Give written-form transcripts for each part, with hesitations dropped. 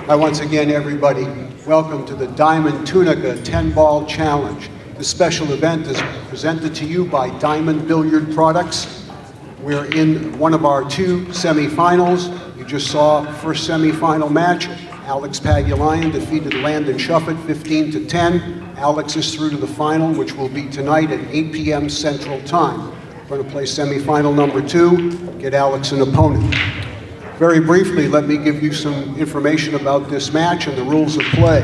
Hi, once again, everybody. Welcome to the Diamond Tunica 10-Ball Challenge. This special event is presented to you by Diamond Billiard Products. We're in one of our two semifinals. You just saw the first semifinal match. Alex Pagulayan defeated Landon Shuffett 15-10. Alex is through to the final, which will be tonight at 8 p.m. Central Time. We're going to play semifinal number 2, get Alex an opponent. Very briefly, let me give you some information about this match and the rules of play.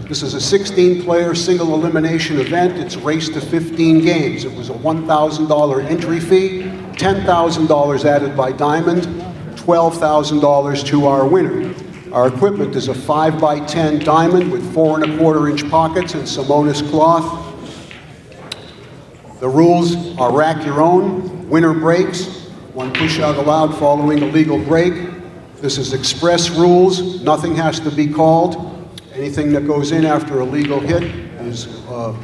This is a 16-player single elimination event. It's raced to 15 games. It was a $1,000 entry fee, $10,000 added by Diamond, $12,000 to our winner. Our equipment is a 5x10 diamond with 4 1/4-inch pockets and Simonis cloth. The rules are rack your own, winner breaks, 1 push-out allowed following a legal break. This is express rules, nothing has to be called. Anything that goes in after a legal hit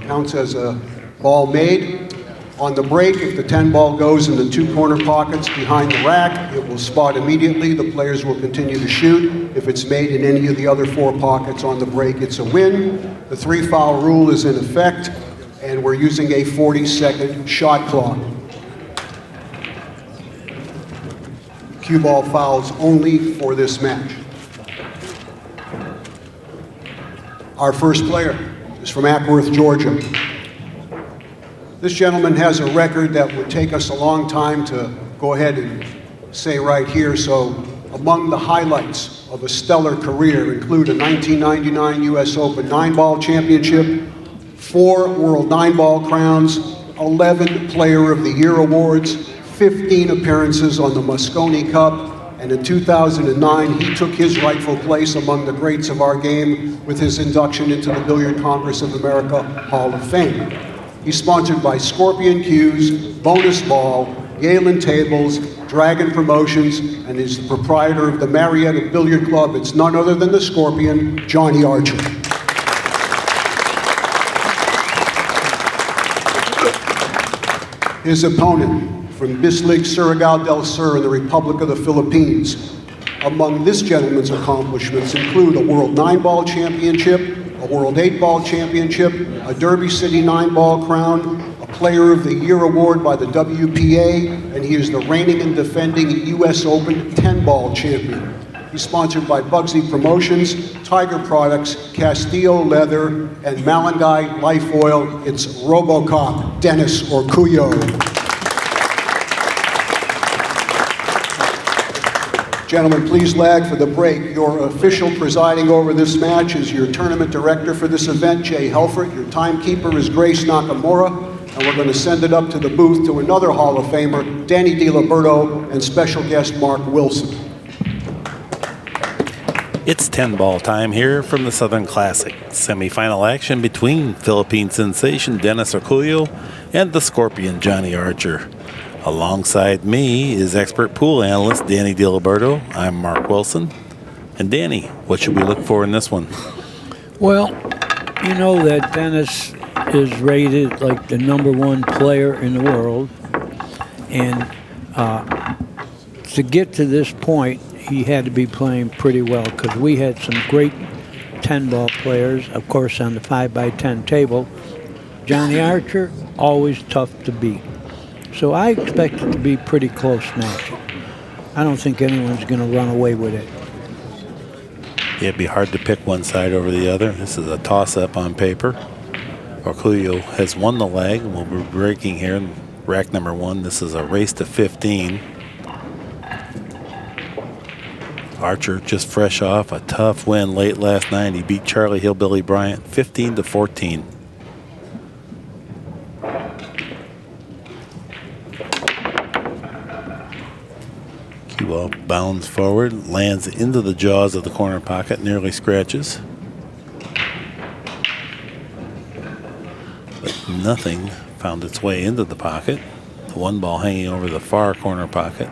counts as a ball made. On the break, if the 10 ball goes in the 2 corner pockets behind the rack, it will spot immediately. The players will continue to shoot. If it's made in any of the other 4 pockets on the break, it's a win. The 3 foul rule is in effect, and we're using a 40-second shot clock. Cue ball fouls only for this match. Our first player is from Acworth, Georgia. This gentleman has a record that would take us a long time to go ahead and say right here. So among the highlights of a stellar career include a 1999 US Open 9-ball championship, 4 World 9-ball crowns, 11 Player of the Year awards, 15 appearances on the Mosconi Cup, and in 2009, he took his rightful place among the greats of our game with his induction into the Billiard Congress of America Hall of Fame. He's sponsored by Scorpion Cues, Bonus Ball, Galen Tables, Dragon Promotions, and is the proprietor of the Marietta Billiard Club. It's none other than the Scorpion, Johnny Archer. His opponent from Bislig, Surigao del Sur in the Republic of the Philippines. Among this gentleman's accomplishments include a World 9-ball championship, a World 8-ball championship, a Derby City 9-ball crown, a Player of the Year award by the WPA, and he is the reigning and defending US Open 10-ball champion. He's sponsored by Bugsy Promotions, Tiger Products, Castillo Leather, and Malangay Life Oil. It's Robocop, Dennis Orcollo. Gentlemen, please lag for the break. Your official presiding over this match is your tournament director for this event, Jay Helfert. Your timekeeper is Grace Nakamura. And we're going to send it up to the booth to another Hall of Famer, Danny DiLiberto, and special guest Mark Wilson. It's 10-ball time here from the Southern Classic. Semifinal action between Philippine sensation Dennis Orcollo and the Scorpion Johnny Archer. Alongside me is expert pool analyst Danny DiLiberto. I'm Mark Wilson. And Danny, what should we look for in this one? Well, you know that Dennis is rated like the #1 player in the world. And to get to this point, he had to be playing pretty well because we had some great 10-ball players, of course, on the 5x10 table. Johnny Archer, always tough to beat. So I expect it to be a pretty close match. I don't think anyone's going to run away with it. Yeah, it'd be hard to pick one side over the other. This is a toss-up on paper. Orcollo has won the leg, and we'll be breaking here in rack number 1. This is a race to 15. Archer just fresh off a tough win late last night. He beat Charlie Hillbilly Bryant 15-14. Cue ball bounds forward, lands into the jaws of the corner pocket, nearly scratches. But nothing found its way into the pocket. The 1 ball hanging over the far corner pocket.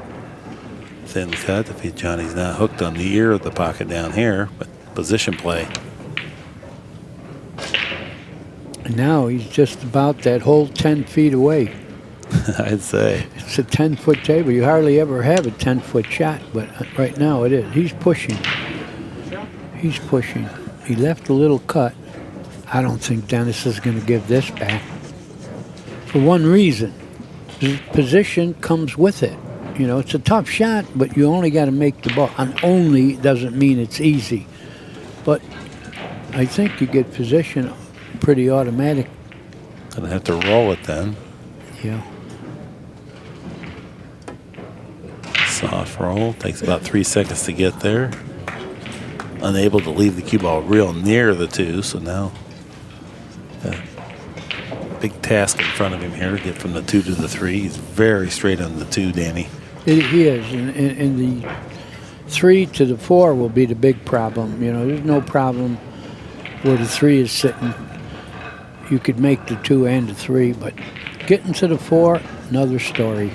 Thin cut. If Johnny's not hooked on the ear of the pocket down here, but position play. And now he's just about that whole 10 feet away. I'd say. It's a 10-foot table. You hardly ever have a 10-foot shot, but right now it is. He's pushing. He's pushing. He left a little cut. I don't think Dennis is going to give this back. For one reason, his position comes with it. You know, it's a tough shot, but you only got to make the ball. And only doesn't mean it's easy. But I think you get position pretty automatic. Gonna have to roll it then. Yeah. Soft roll. Takes about 3 seconds to get there. Unable to leave the cue ball real near the 2, so now a big task in front of him here to get from the 2 to the 3. He's very straight on the 2, Danny. He is. And the 3 to the 4 will be the big problem. You know, there's no problem where the 3 is sitting. You could make the 2 and the 3, but getting to the 4, another story.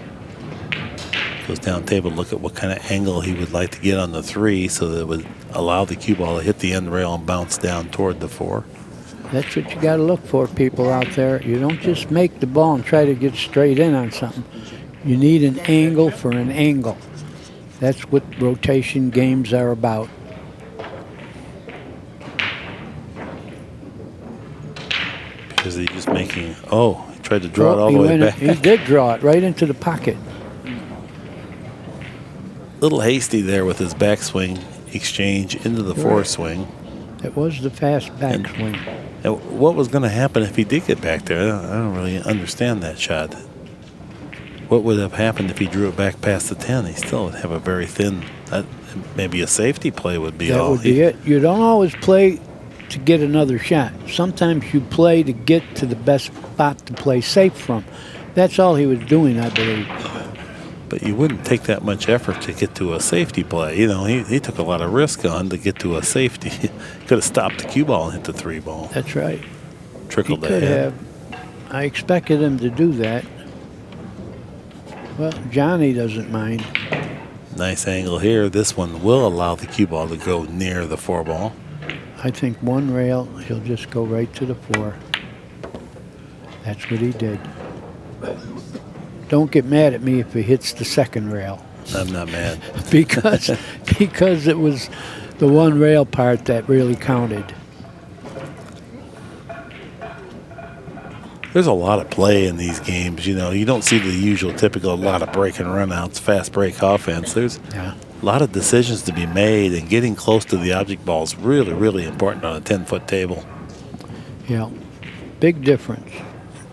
Goes down table, look at what kind of angle he would like to get on the 3 so that it would allow the cue ball to hit the end rail and bounce down toward the 4. That's what you got to look for, people out there. You don't just make the ball and try to get straight in on something. You need an angle for an angle. That's what rotation games are about. Because he's just making, he tried to draw it all the way back. He did draw it right into the pocket. Little hasty there with his backswing exchange into the 4 swing. It was the fast backswing. And what was going to happen if he did get back there? I don't really understand that shot. What would have happened if he drew it back past the 10? He still would have a very thin, maybe a safety play would be all. That would be it. You don't always play to get another shot. Sometimes you play to get to the best spot to play safe from. That's all he was doing, I believe. But you wouldn't take that much effort to get to a safety play. You know, he took a lot of risk on to get to a safety. Could have stopped the cue ball and hit the 3 ball. That's right. Trickled He could ahead. have. I expected him to do that. Well, Johnny doesn't mind. Nice angle here. This one will allow the cue ball to go near the 4 ball. I think one rail, he'll just go right to the 4. That's what he did. Don't get mad at me if he hits the second rail. I'm not mad. because it was the one rail part that really counted. There's a lot of play in these games. You know, you don't see the usual typical lot of break and runouts, fast break offense. There's a lot of decisions to be made, and getting close to the object ball is really, really important on a 10-foot table. Yeah, big difference.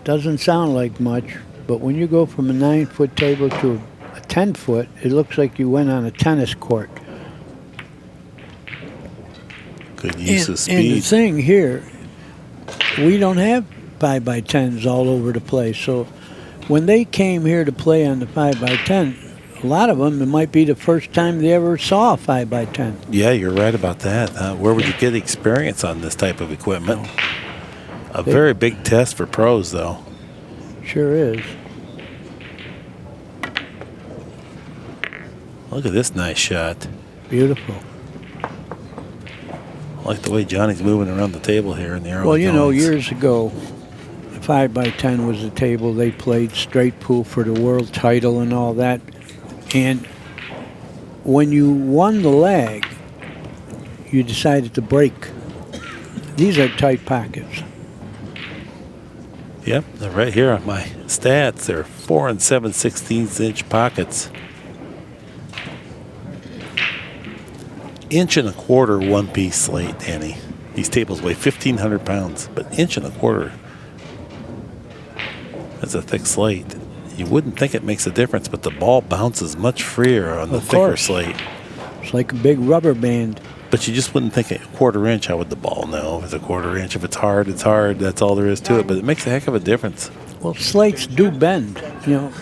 Doesn't sound like much, but when you go from a 9-foot table to a 10-foot, it looks like you went on a tennis court. Good use of speed. And the thing here, we don't have 5x10s all over the place. So when they came here to play on the 5x10, a lot of them, it might be the first time they ever saw a 5x10. Yeah, you're right about that. Where would you get experience on this type of equipment? A very big test for pros, though. Sure is. Look at this nice shot. Beautiful. I like the way Johnny's moving around the table here in the early Well, you know, goings. years ago, 5x10 was the table they played straight pool for the world title and all that. And when you won the leg, you decided to break. These are tight pockets. Yep, they're right here on my stats. They're 4 7/16" pockets. 1.25" one-piece slate, Danny. These tables weigh 1,500 pounds, but 1.25" that's a thick slate. You wouldn't think it makes a difference, but the ball bounces much freer on the thicker slate. It's like a big rubber band. But you just wouldn't think a 1/4 inch. How would the ball know? If it's a 1/4 inch, if it's hard, it's hard. That's all there is to it. But it makes a heck of a difference. Well, slates do bend. You know,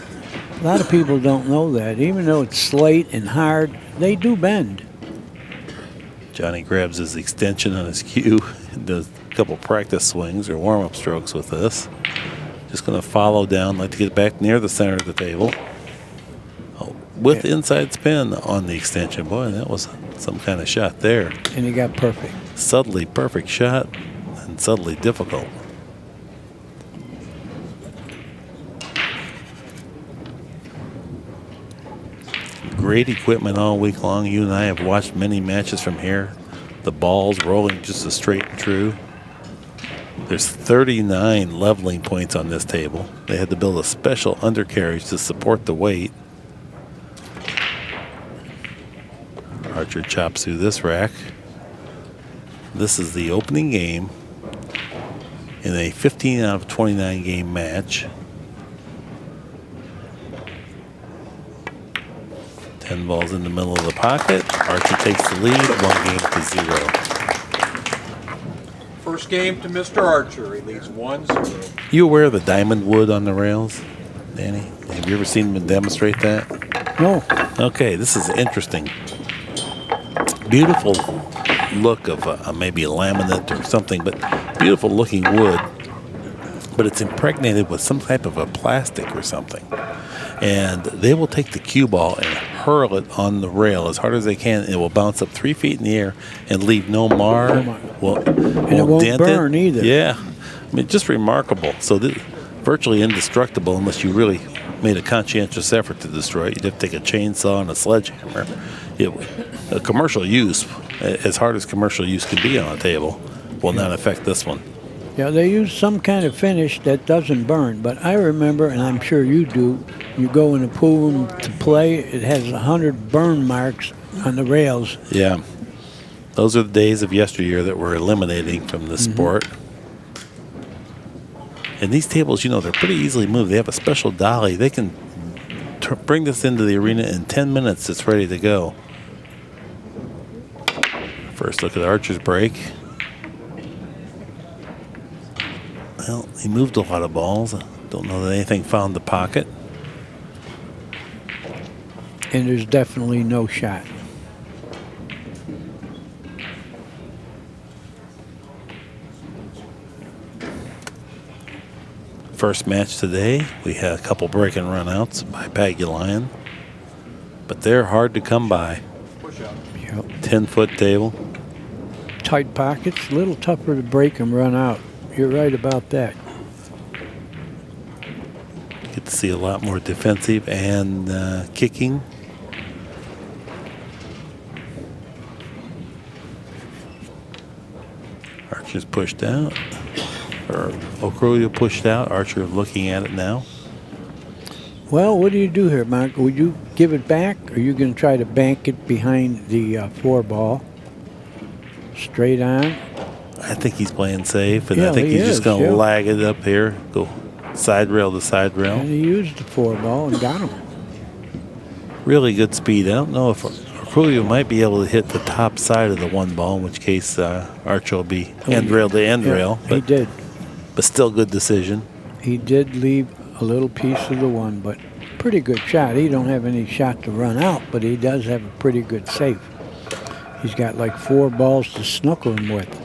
a lot of people don't know that. Even though it's slate and hard, they do bend. Johnny grabs his extension on his cue and does a couple practice swings or warm-up strokes with this. Just going to follow down, like to get back near the center of the table. With inside spin on the extension. Boy, that was some kind of shot there. And he got perfect. Subtly perfect shot and subtly difficult. Great equipment all week long. You and I have watched many matches from here. The ball's rolling just as straight and true. There's 39 leveling points on this table. They had to build a special undercarriage to support the weight. Archer chops through this rack. This is the opening game in a 15 out of 29 game match. 10 balls in the middle of the pocket. Archer takes the lead, 1-0. First game to Mr. Archer. He leads 1-0. You aware of the diamond wood on the rails, Danny? Have you ever seen him demonstrate that? No. Okay, this is interesting. Beautiful look of maybe a laminate or something, but beautiful looking wood. But it's impregnated with some type of a plastic or something. And they will take the cue ball and hurl it on the rail as hard as they can. It will bounce up 3 feet in the air and leave no mar. And it won't burn either. Yeah. I mean, just remarkable. So virtually indestructible unless you really made a conscientious effort to destroy it. You'd have to take a chainsaw and a sledgehammer. A commercial use, as hard as commercial use can be on a table, will not affect this one. Yeah, they use some kind of finish that doesn't burn. But I remember, and I'm sure you do, you go in a pool room to play, it has 100 burn marks on the rails. Yeah. Those are the days of yesteryear that we're eliminating from the sport. And these tables, you know, they're pretty easily moved. They have a special dolly. They can bring this into the arena in 10 minutes. It's ready to go. First look at Archer's break. Well, he moved a lot of balls. I don't know that anything found the pocket. And there's definitely no shot. First match today, we had a couple break and run outs by Pagulian, but they're hard to come by. Yep. 10-foot table. Tight pockets, a little tougher to break and run out. You're right about that. Get to see a lot more defensive and kicking. Archer's pushed out. Or Orcollo pushed out. Archer looking at it now. Well, what do you do here, Mark? Would you give it back, or are you going to try to bank it behind the 4 ball? Straight on? I think he's playing safe, and Yeah, I think he he's just is, going to yeah. lag it up here. Go side rail to side rail. And he used the 4 ball and got him. Really good speed. I don't know if Orcollo might be able to hit the top side of the 1 ball, in which case Archer will be end rail to end rail. He did. But still good decision. He did leave a little piece of the 1, but pretty good shot. He don't have any shot to run out, but he does have a pretty good safe. He's got like 4 balls to snooker him with.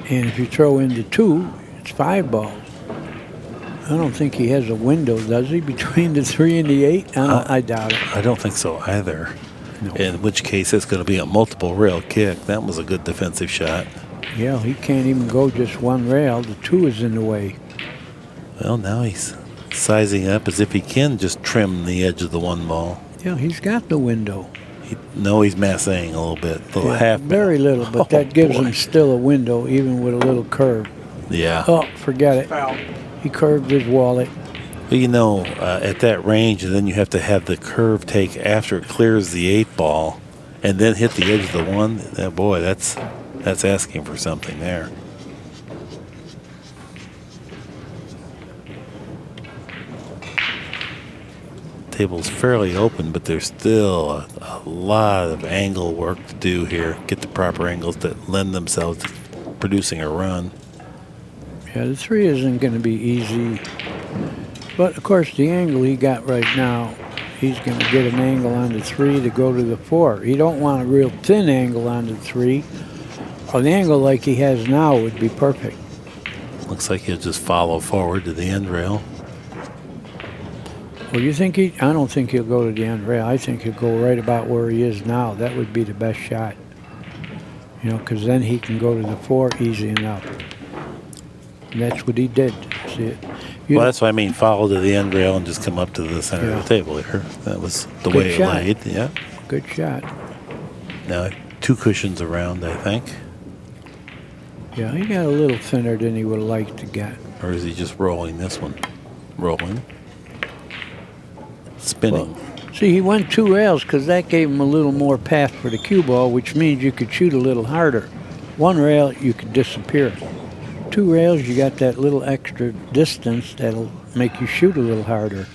And if you throw in the 2, it's 5 balls. I don't think he has a window, does he, between the 3 and the 8? I doubt it. I don't think so either. No. In which case, it's going to be a multiple rail kick. That was a good defensive shot. Yeah, he can't even go just 1 rail. The 2 is in the way. Well, now he's sizing up as if he can just trim the edge of the 1 ball. Yeah, he's got the window. He's massing a little bit, a little Yeah, half. very little, but that gives him still a window, even with a little curve. Yeah. Oh, forget it. Foul. He curved his wallet. Well, you know, at that range, and then you have to have the curve take after it clears the 8 ball, and then hit the edge of the 1. Boy, that's asking for something there. Table's fairly open, but there's still a lot of angle work to do here. Get the proper angles that lend themselves to producing a run. Yeah, the 3 isn't going to be easy. But, of course, the angle he got right now, he's going to get an angle on the 3 to go to the 4. He don't want a real thin angle on the 3. An angle like he has now would be perfect. Looks like he'll just follow forward to the end rail. Well, you think I don't think he'll go to the end rail. I think he'll go right about where he is now. That would be the best shot. You know, because then he can go to the 4 easy enough. And that's what he did. See it? Well, that's what I mean. Follow to the end rail and just come up to the center of the table here. That was the way it laid. Yeah. Good shot. Now 2 cushions around, I think. Yeah, he got a little thinner than he would have liked to get. Or is he just rolling this one? Rolling. Spinning. Well, see, he went 2 rails because that gave him a little more path for the cue ball, which means you could shoot a little harder. 1 rail, you could disappear. 2 rails, you got that little extra distance that'll make you shoot a little harder.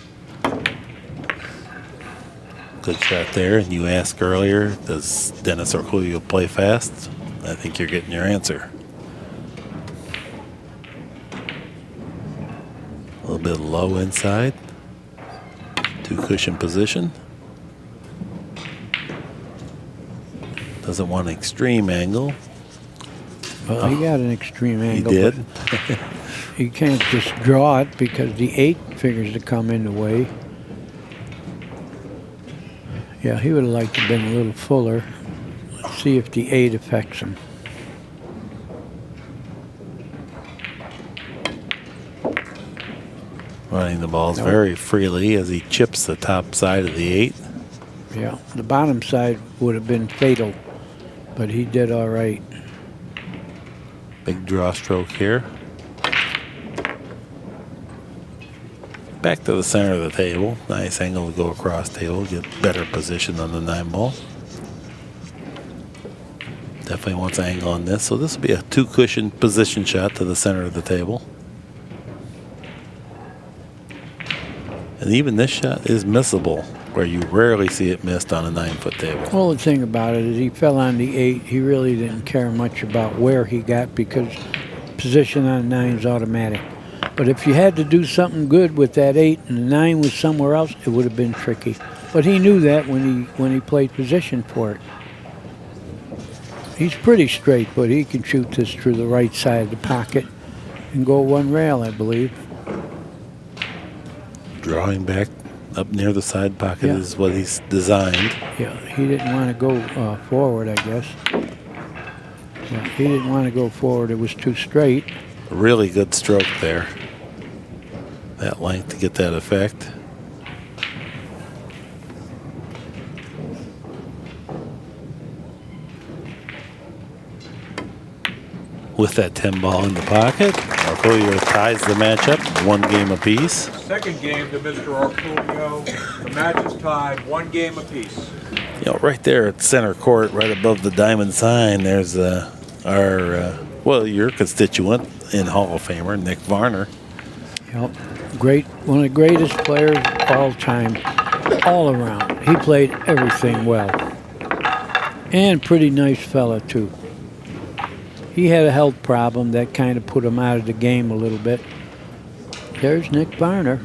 Good shot there. And you asked earlier, does Dennis Orcollo play fast? I think you're getting your answer. A little bit low inside. 2 cushion position. Doesn't want an extreme angle. Well, he got an extreme angle. He did. He can't just draw it because the 8 figures to come in the way. Yeah, he would have liked to have been a little fuller. Let's see if the 8 affects him. Running the balls very freely as he chips the top side of the 8. Yeah, the bottom side would have been fatal, but he did all right. Big draw stroke here. Back to the center of the table. Nice angle to go across table. Get better position on the 9 ball. Definitely wants an angle on this. So this will be a 2 cushion position shot to the center of the table. And even this shot is missable, where you rarely see it missed on a 9-foot table. Well, the thing about it is he fell on the 8. He really didn't care much about where he got because position on 9 is automatic. But if you had to do something good with that 8 and the 9 was somewhere else, it would have been tricky. But he knew that when he played position for it. He's pretty straight, but he can shoot this through the right side of the pocket and go 1 rail, I believe. Drawing back up near the side pocket is what he's designed. Yeah, he didn't want to go forward, I guess. Yeah, he didn't want to go forward. It was too straight. Really good stroke there. That length to get that effect. With that 10 ball in the pocket, Orcollo ties the matchup 1 game apiece. Second game to Mr. Orcollo. The match is tied 1 game apiece. You know, right there at center court, right above the diamond sign, there's your constituent in Hall of Famer, Nick Varner. Yep. Great, one of the greatest players of all time, all around. He played everything well. And pretty nice fella, too. He had a health problem that kind of put him out of the game a little bit. There's Nick Varner.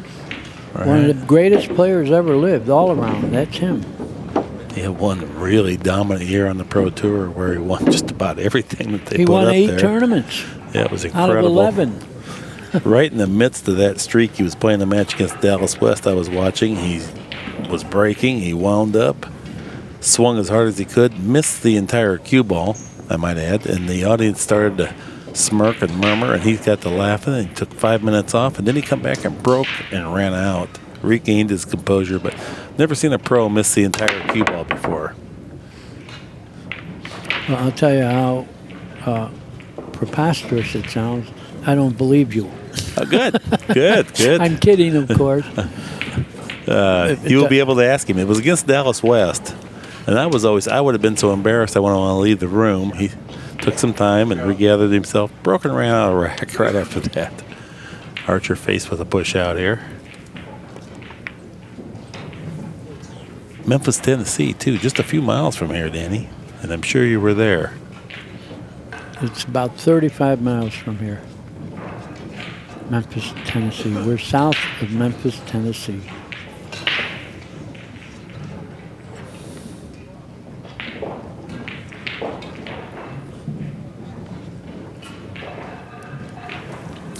Right. One of the greatest players ever lived, all around. That's him. He had one really dominant year on the Pro Tour where he won just about everything that they put up there. He won 8 tournaments. Yeah, it was incredible. Out of 11. Right in the midst of that streak, he was playing the match against Dallas West. I was watching. He was breaking. He wound up, swung as hard as he could, missed the entire cue ball, I might add, and the audience started to smirk and murmur, and he got to laughing, and he took 5 minutes off, and then he come back and broke and ran out, regained his composure, but never seen a pro miss the entire cue ball before. Well, I'll tell you how preposterous it sounds. I don't believe you. Oh, good. Good. I'm kidding, of course. You'll be able to ask him. It was against Dallas West. And I would have been so embarrassed I wouldn't want to leave the room. He took some time and regathered himself, broke and ran out of rack right after that. Archer faced with a push out here. Memphis, Tennessee, too, just a few miles from here, Danny. And I'm sure you were there. It's about 35 miles from here. Memphis, Tennessee. We're south of Memphis, Tennessee.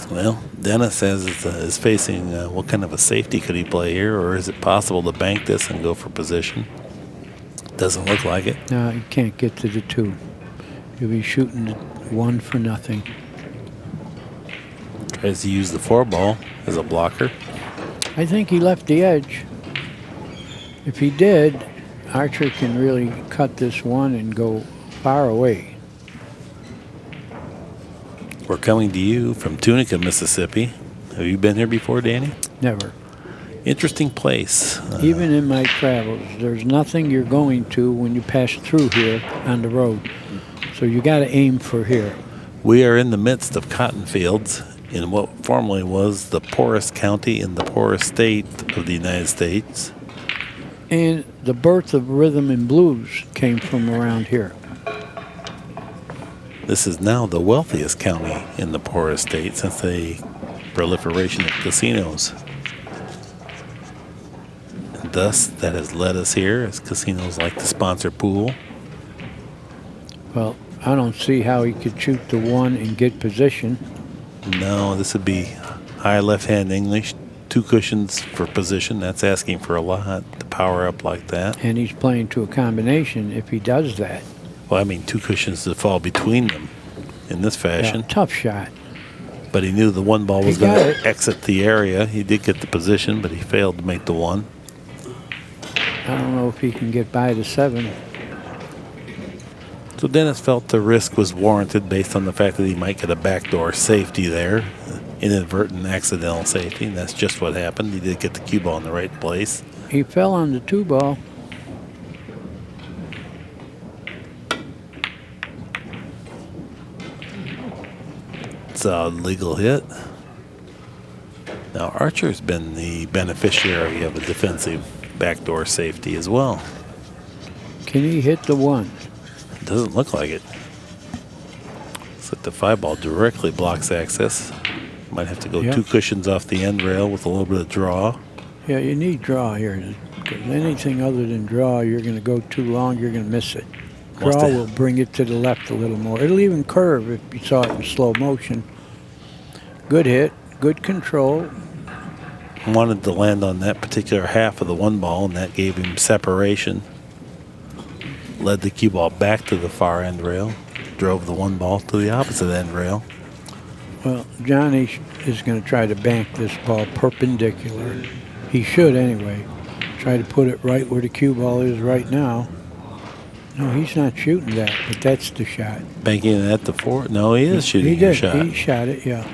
Well, Dennis is facing what kind of a safety could he play here, or is it possible to bank this and go for position? Doesn't look like it. No, you can't get to the 2. You'll be shooting the 1 for nothing. Tries to use the 4 ball as a blocker. I think he left the edge. If he did, Archer can really cut this one and go far away. We're coming to you from Tunica, Mississippi. Have you been here before, Danny? Never. Interesting place. Even in my travels, there's nothing you're going to when you pass through here on the road. So you got to aim for here. We are in the midst of cotton fields in what formerly was the poorest county in the poorest state of the United States. And the birth of rhythm and blues came from around here. This is now the wealthiest county in the poorest state since the proliferation of casinos. And thus, that has led us here, as casinos like to sponsor pool. Well, I don't see how he could shoot the one and get position. No, this would be high left-hand English, 2 cushions for position. That's asking for a lot to power up like that. And he's playing to a combination if he does that. Well, I mean, 2 cushions to fall between them in this fashion. Yeah, tough shot. But he knew the one ball was He going got to it. exit the area. He did get the position, but he failed to make the one. I don't know if he can get by the 7. So Dennis felt the risk was warranted based on the fact that he might get a backdoor safety there, inadvertent accidental safety, and that's just what happened. He did get the cue ball in the right place. He fell on the 2 ball. Solid legal hit. Now Archer's been the beneficiary of a defensive backdoor safety as well. Can he hit the 1? Doesn't look like it. Looks like the 5 ball directly blocks access. Might have to go Yep. 2 cushions off the end rail with a little bit of draw. Yeah, you need draw here. Because anything other than draw, you're going to go too long, you're going to miss it. Must Draw have- will bring it to the left a little more. It'll even curve if you saw it in slow motion. Good hit, good control. Wanted to land on that particular half of the 1 ball, and that gave him separation. Led the cue ball back to the far end rail. Drove the 1 ball to the opposite end rail. Well, Johnny is going to try to bank this ball perpendicular. He should anyway. Try to put it right where the cue ball is right now. No, he's not shooting that, but that's the shot. Banking it at the 4. No, he is shooting He your did. shot. He shot it, yeah.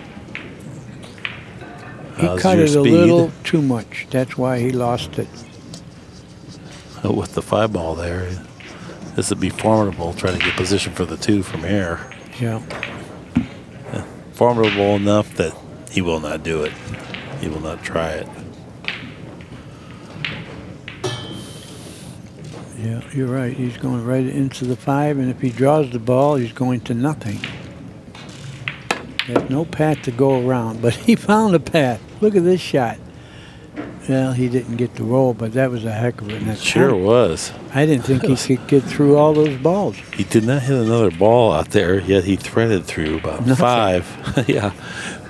He How's cut your it a speed? little too much. That's why he lost it. With the 5 ball there, this would be formidable trying to get position for the 2 from here. Yeah. Formidable enough that he will not do it. He will not try it. Yeah, you're right. He's going right into the 5, and if he draws the ball, he's going to nothing. There's no path to go around, but he found a path. Look at this shot. Well, he didn't get the roll, but that was a heck of a net. Sure was. I didn't think he could get through all those balls. He did not hit another ball out there, yet he threaded through about Nothing. 5. Yeah,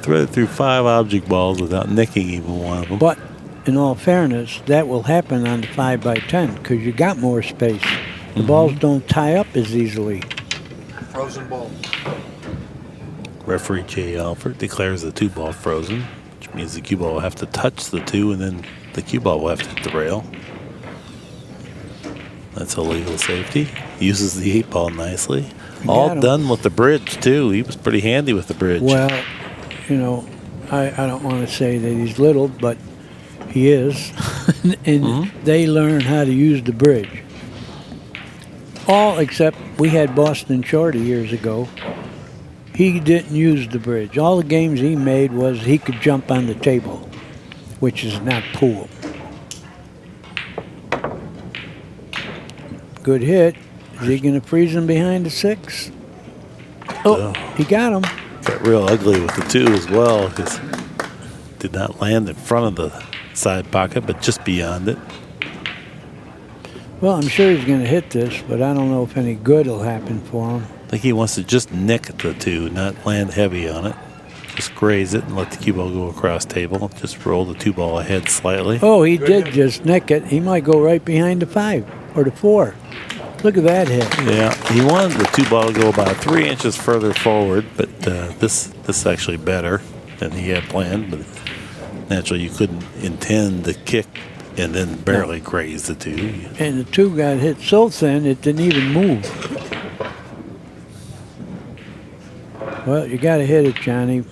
threaded through 5 object balls without nicking even one of them. But in all fairness, that will happen on the 5x10 because you got more space. The balls don't tie up as easily. Frozen ball. Referee Jay Alford declares the 2 ball frozen, which means the cue ball will have to touch the 2, and then the cue ball will have to hit the rail. That's a legal safety. Uses the 8 ball nicely. All him. done with the bridge, too. He was pretty handy with the bridge. Well, you know, I don't want to say that he's little, but he is. And they learn how to use the bridge. All except we had Boston Shorty years ago. He didn't use the bridge. All the games he made was he could jump on the table, which is not pool. Good hit. Is he going to freeze him behind the 6? Oh, he got him. Got real ugly with the 2 as well, because did not land in front of the side pocket, but just beyond it. Well, I'm sure he's going to hit this, but I don't know if any good will happen for him. I think he wants to just nick the 2, not land heavy on it. Just graze it and let the cue ball go across table. Just roll the 2 ball ahead slightly. Oh, he did just nick it. He might go right behind the 5 or the 4. Look at that hit. Yeah, he wanted the 2 ball to go about 3 inches further forward, but this is actually better than he had planned. But naturally, you couldn't intend to kick And then barely grazed the 2. And the 2 got hit so thin it didn't even move. Well, you got to hit it, Johnny,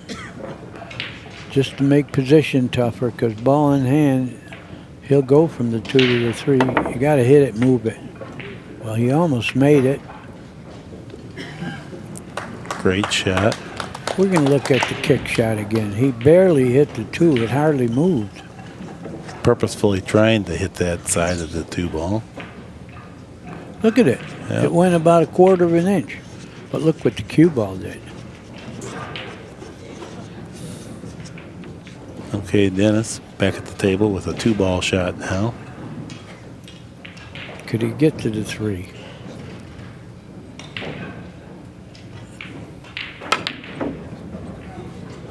just to make position tougher, because ball in hand, he'll go from the 2 to the 3. You got to hit it, move it. Well, he almost made it. Great shot. We're going to look at the kick shot again. He barely hit the 2. It hardly moved. Purposefully trying to hit that side of the 2 ball. Look at it. Yep. It went about 1/4 of an inch. But look what the cue ball did. Okay, Dennis, back at the table with a 2-ball shot now. Could he get to the 3?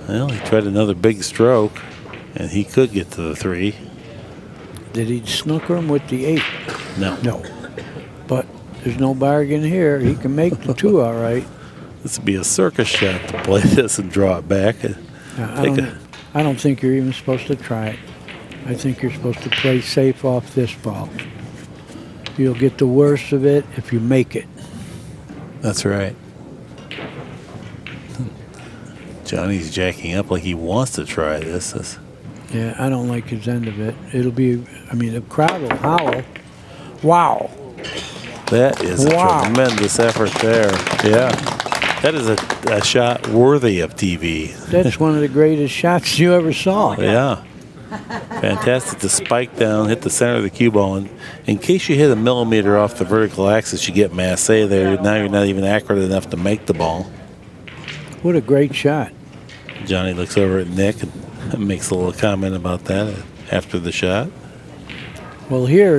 Well, he tried another big stroke, and he could get to the 3. Did he snooker him with the 8? No. No. But there's no bargain here. He can make the 2 all right. This would be a circus shot to play this and draw it back. I don't think you're even supposed to try it. I think you're supposed to play safe off this ball. You'll get the worst of it if you make it. That's right. Johnny's jacking up like he wants to try this. Yeah, I don't like his end of it. It'll be, I mean, the crowd will howl. Wow. That is a tremendous effort there. Yeah. That is a shot worthy of TV. That's one of the greatest shots you ever saw. Yeah. Fantastic. The spike down, hit the center of the cue ball. And in case you hit a millimeter off the vertical axis, you get masse there. Now you're not even accurate enough to make the ball. What a great shot. Johnny looks over at Nick and makes a little comment about that after the shot. Well, here,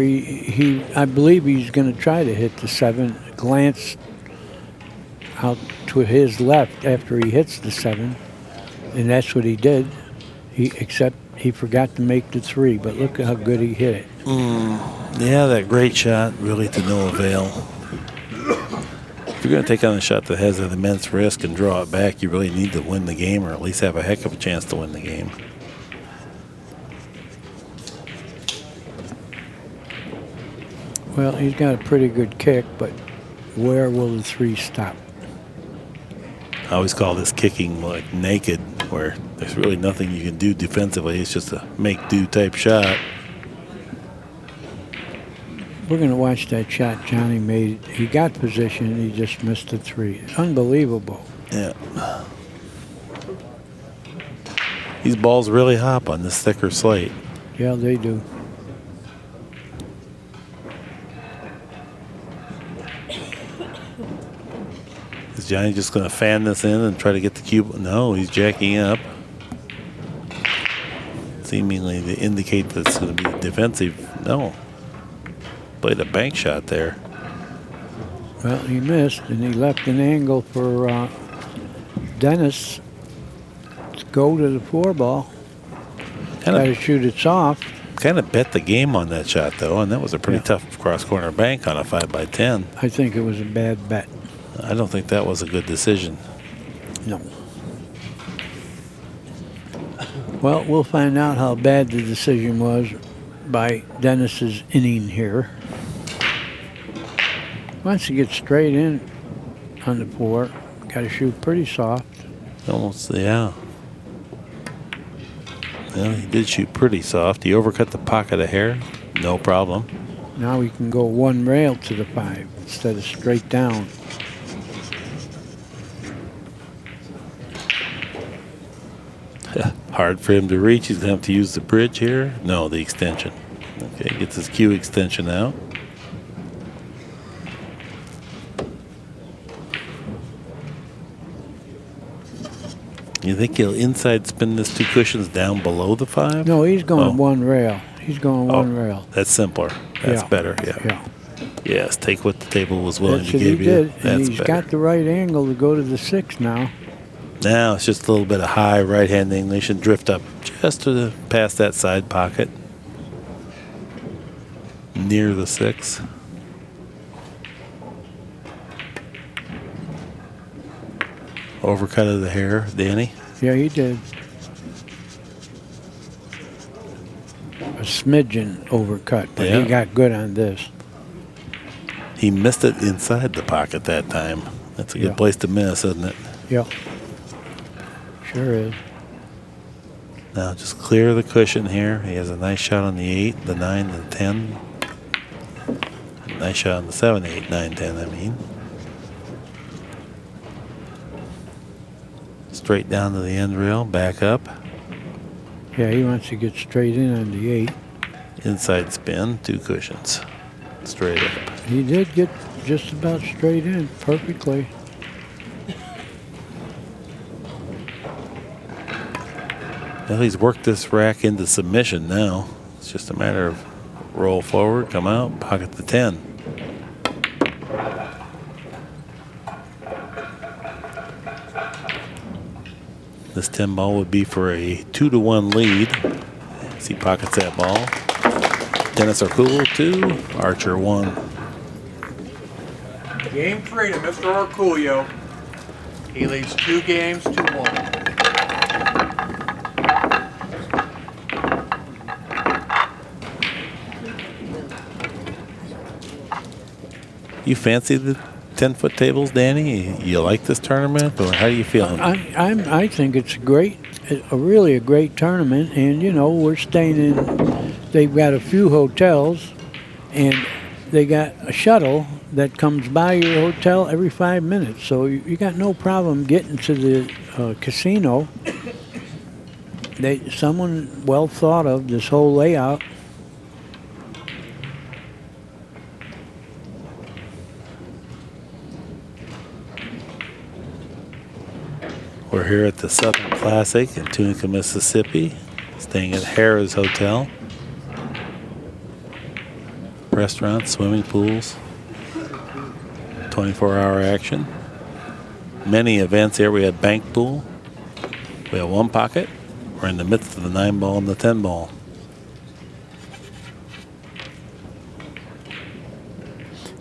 I believe he's going to try to hit the 7, glance out to his left after he hits the 7, and that's what he did. Except he forgot to make the 3, but look at how good he hit it. Yeah, that great shot, really to no avail. If you're going to take on a shot that has an immense risk and draw it back, you really need to win the game, or at least have a heck of a chance to win the game. Well, he's got a pretty good kick, but where will the 3 stop? I always call this kicking like naked, where there's really nothing you can do defensively. It's just a make-do type shot. We're going to watch that shot Johnny made. He got position, and he just missed the 3. Unbelievable. Yeah. These balls really hop on this thicker slate. Yeah, they do. Is Johnny just going to fan this in and try to get the cube? No, he's jacking up. Seemingly to indicate that it's going to be defensive. No. Played a bank shot there. Well, he missed, and he left an angle for Dennis to go to the 4 ball. Got to shoot it soft. Kind of bet the game on that shot, though, and that was a pretty tough cross-corner bank on a 5x10. I think it was a bad bet. I don't think that was a good decision. No. Well, we'll find out how bad the decision was by Dennis's inning here. Once he gets straight in on the 4, got to shoot pretty soft. Almost, yeah. Well, he did shoot pretty soft. He overcut the pocket a hair. No problem. Now he can go 1 rail to the 5 instead of straight down. Hard for him to reach. He's going to have to use the bridge here. No, the extension. Okay, gets his cue extension out. You think he'll inside spin this 2 cushions down below the 5? No, he's going 1 rail. He's going 1 rail. That's simpler. That's better, Yeah. Yes, take what the table was willing That's to what he give you. did. And That's he's better. got the right angle to go to the 6 now. Now it's just a little bit of high right-hand English and drift up just to past that side pocket. Near the 6. Overcut of the hair, Danny. Yeah, he did. smidgen overcut, but Yeah. he got good on this. He missed it inside the pocket that time. That's a good Yeah. place to miss, isn't it? Yep. Sure is. Now just clear the cushion here. He has a nice shot on the 8, the 9, the 10. Nice shot on the 7, 8, 9, 10, I mean. Straight down to the end rail, back up. Yeah, he wants to get straight in on the 8. Inside spin, 2 cushions. Straight up. He did get just about straight in perfectly. Well, he's worked this rack into submission now. It's just a matter of roll forward, come out, pocket the 10. This 10 ball would be for a 2-1 lead. As he pockets that ball. Dennis Orcollo 2, Archer 1. Game 3 to Mr. Orcollo. He leads 2 games to 1. You fancy the 10-foot tables, Danny? You like this tournament, or how are you feeling? I think it's really a great tournament, and you know we're staying in. They've got a few hotels, and they got a shuttle that comes by your hotel every 5 minutes, so you got no problem getting to the casino. Someone well thought of this whole layout. We're here at the Southern Classic in Tunica, Mississippi, staying at Harrah's Hotel. Restaurants, swimming pools, 24-hour action. Many events here. We have bank pool. We have 1 pocket. We're in the midst of the 9 ball and the 10 ball.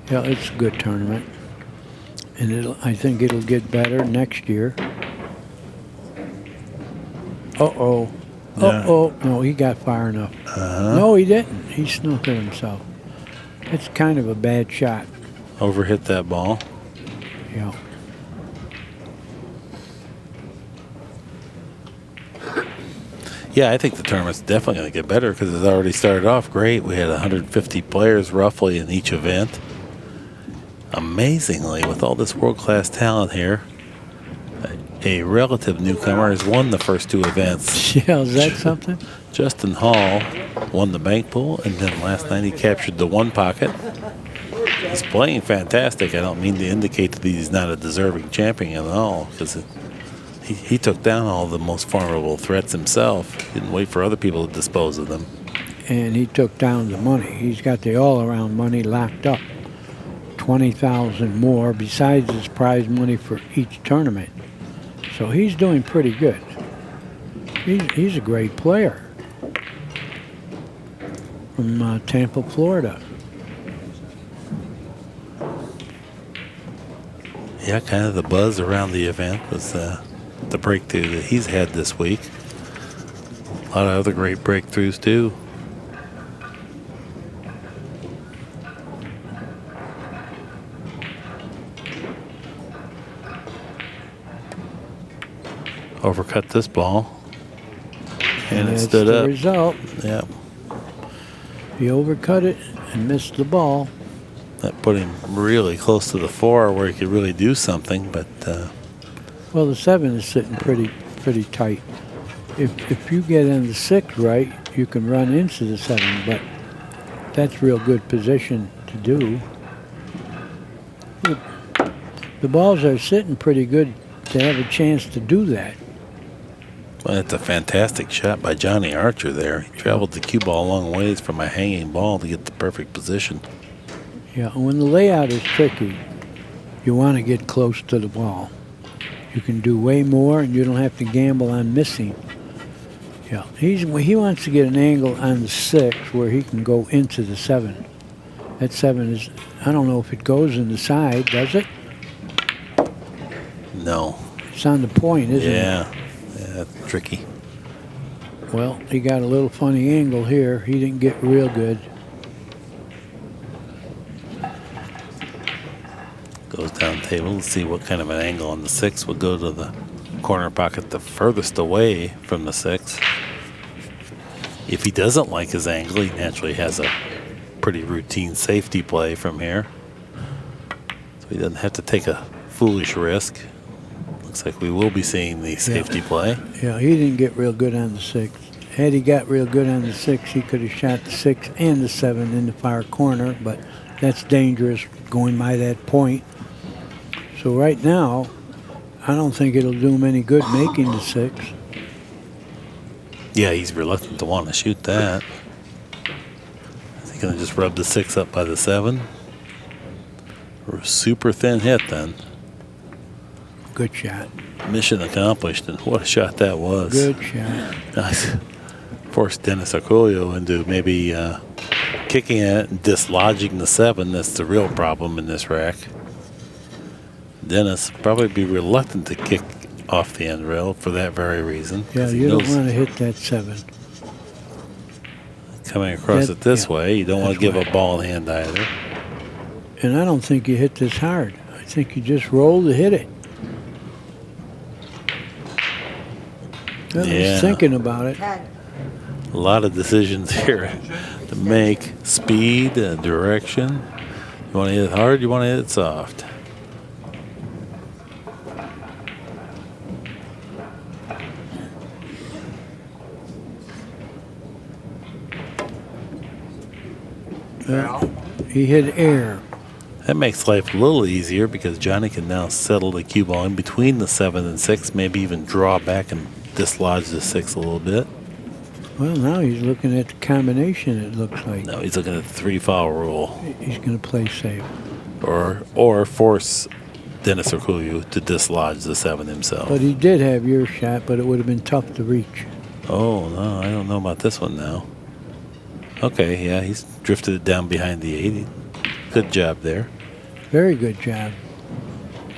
Yeah, it's a good tournament, and I think it'll get better next year. Uh-oh. Uh-oh. No, he got far enough. No, he didn't. He snuck it himself. It's kind of a bad shot. Overhit that ball. Yeah. Yeah, I think the tournament's definitely going to get better because it's already started off great. We had 150 players roughly in each event. Amazingly, with all this world-class talent here, a relative newcomer has won the first 2 events. Yeah, is that something? Justin Hall won the bank pool, and then last night he captured the 1 pocket. He's playing fantastic. I don't mean to indicate that he's not a deserving champion at all, because he took down all the most formidable threats himself. Didn't wait for other people to dispose of them. And he took down the money. He's got the all-around money locked up. 20,000 more besides his prize money for each tournament. So he's doing pretty good. He's a great player from Tampa, Florida. Yeah, kind of the buzz around the event was the breakthrough that he's had this week. A lot of other great breakthroughs too. Overcut this ball. And it that's stood the up. result. Yeah. He overcut it and missed the ball. That put him really close to the 4 where he could really do something, but Well, the 7 is sitting pretty tight. If you get in the 6 right, you can run into the 7, but that's real good position to do. The balls are sitting pretty good to have a chance to do that. well, it's a fantastic shot by Johnny Archer there. He traveled the cue ball a long ways from a hanging ball to get the perfect position. Yeah, and when the layout is tricky, you want to get close to the ball. You can do way more, and you don't have to gamble on missing. Yeah, he wants to get an angle on the 6 where he can go into the 7. That 7 is, I don't know if it goes in the side, does it? No. It's on the point, isn't it? Yeah, that's tricky. Well, he got a little funny angle here. He didn't get real good. Goes down table. Let's see what kind of an angle on the 6 would go to the corner pocket the furthest away from the 6. If he doesn't like his angle, he naturally has a pretty routine safety play from here. So he doesn't have to take a foolish risk. Looks like we will be seeing the safety play. Yeah, he didn't get real good on the 6. Had he got real good on the 6, he could have shot the 6 and the 7 in the far corner, but that's dangerous going by that point. So right now, I don't think it'll do him any good making the 6. Yeah, he's reluctant to want to shoot that. Is he going to just rub the 6 up by the 7? Or a super thin hit then. Good shot. Mission accomplished, and what a shot that was. Good shot. Nice. Forced Dennis Orcollo into maybe kicking it and dislodging the 7. That's the real problem in this rack. Dennis probably be reluctant to kick off the end rail for that very reason. Yeah, you don't want to hit that 7. Coming across it this way, you don't want to give a ball in hand either. And I don't think you hit this hard. I think you just roll to hit it. Well, Yeah. he's thinking about it. A lot of decisions here to make. Speed, direction. You want to hit it hard, you want to hit it soft. He hit air. That makes life a little easier because Johnny can now settle the cue ball in between the 7 and 6, maybe even draw back and dislodge the 6 a little bit. Well, now he's looking at the combination, it looks like. No, he's looking at the 3-foul rule. He's going to play safe. Or force Dennis Orcollo to dislodge the 7 himself. But he did have your shot, but it would have been tough to reach. Oh, no, I don't know about this one now. Okay, yeah, he's drifted it down behind the 8. Good job there. Very good job.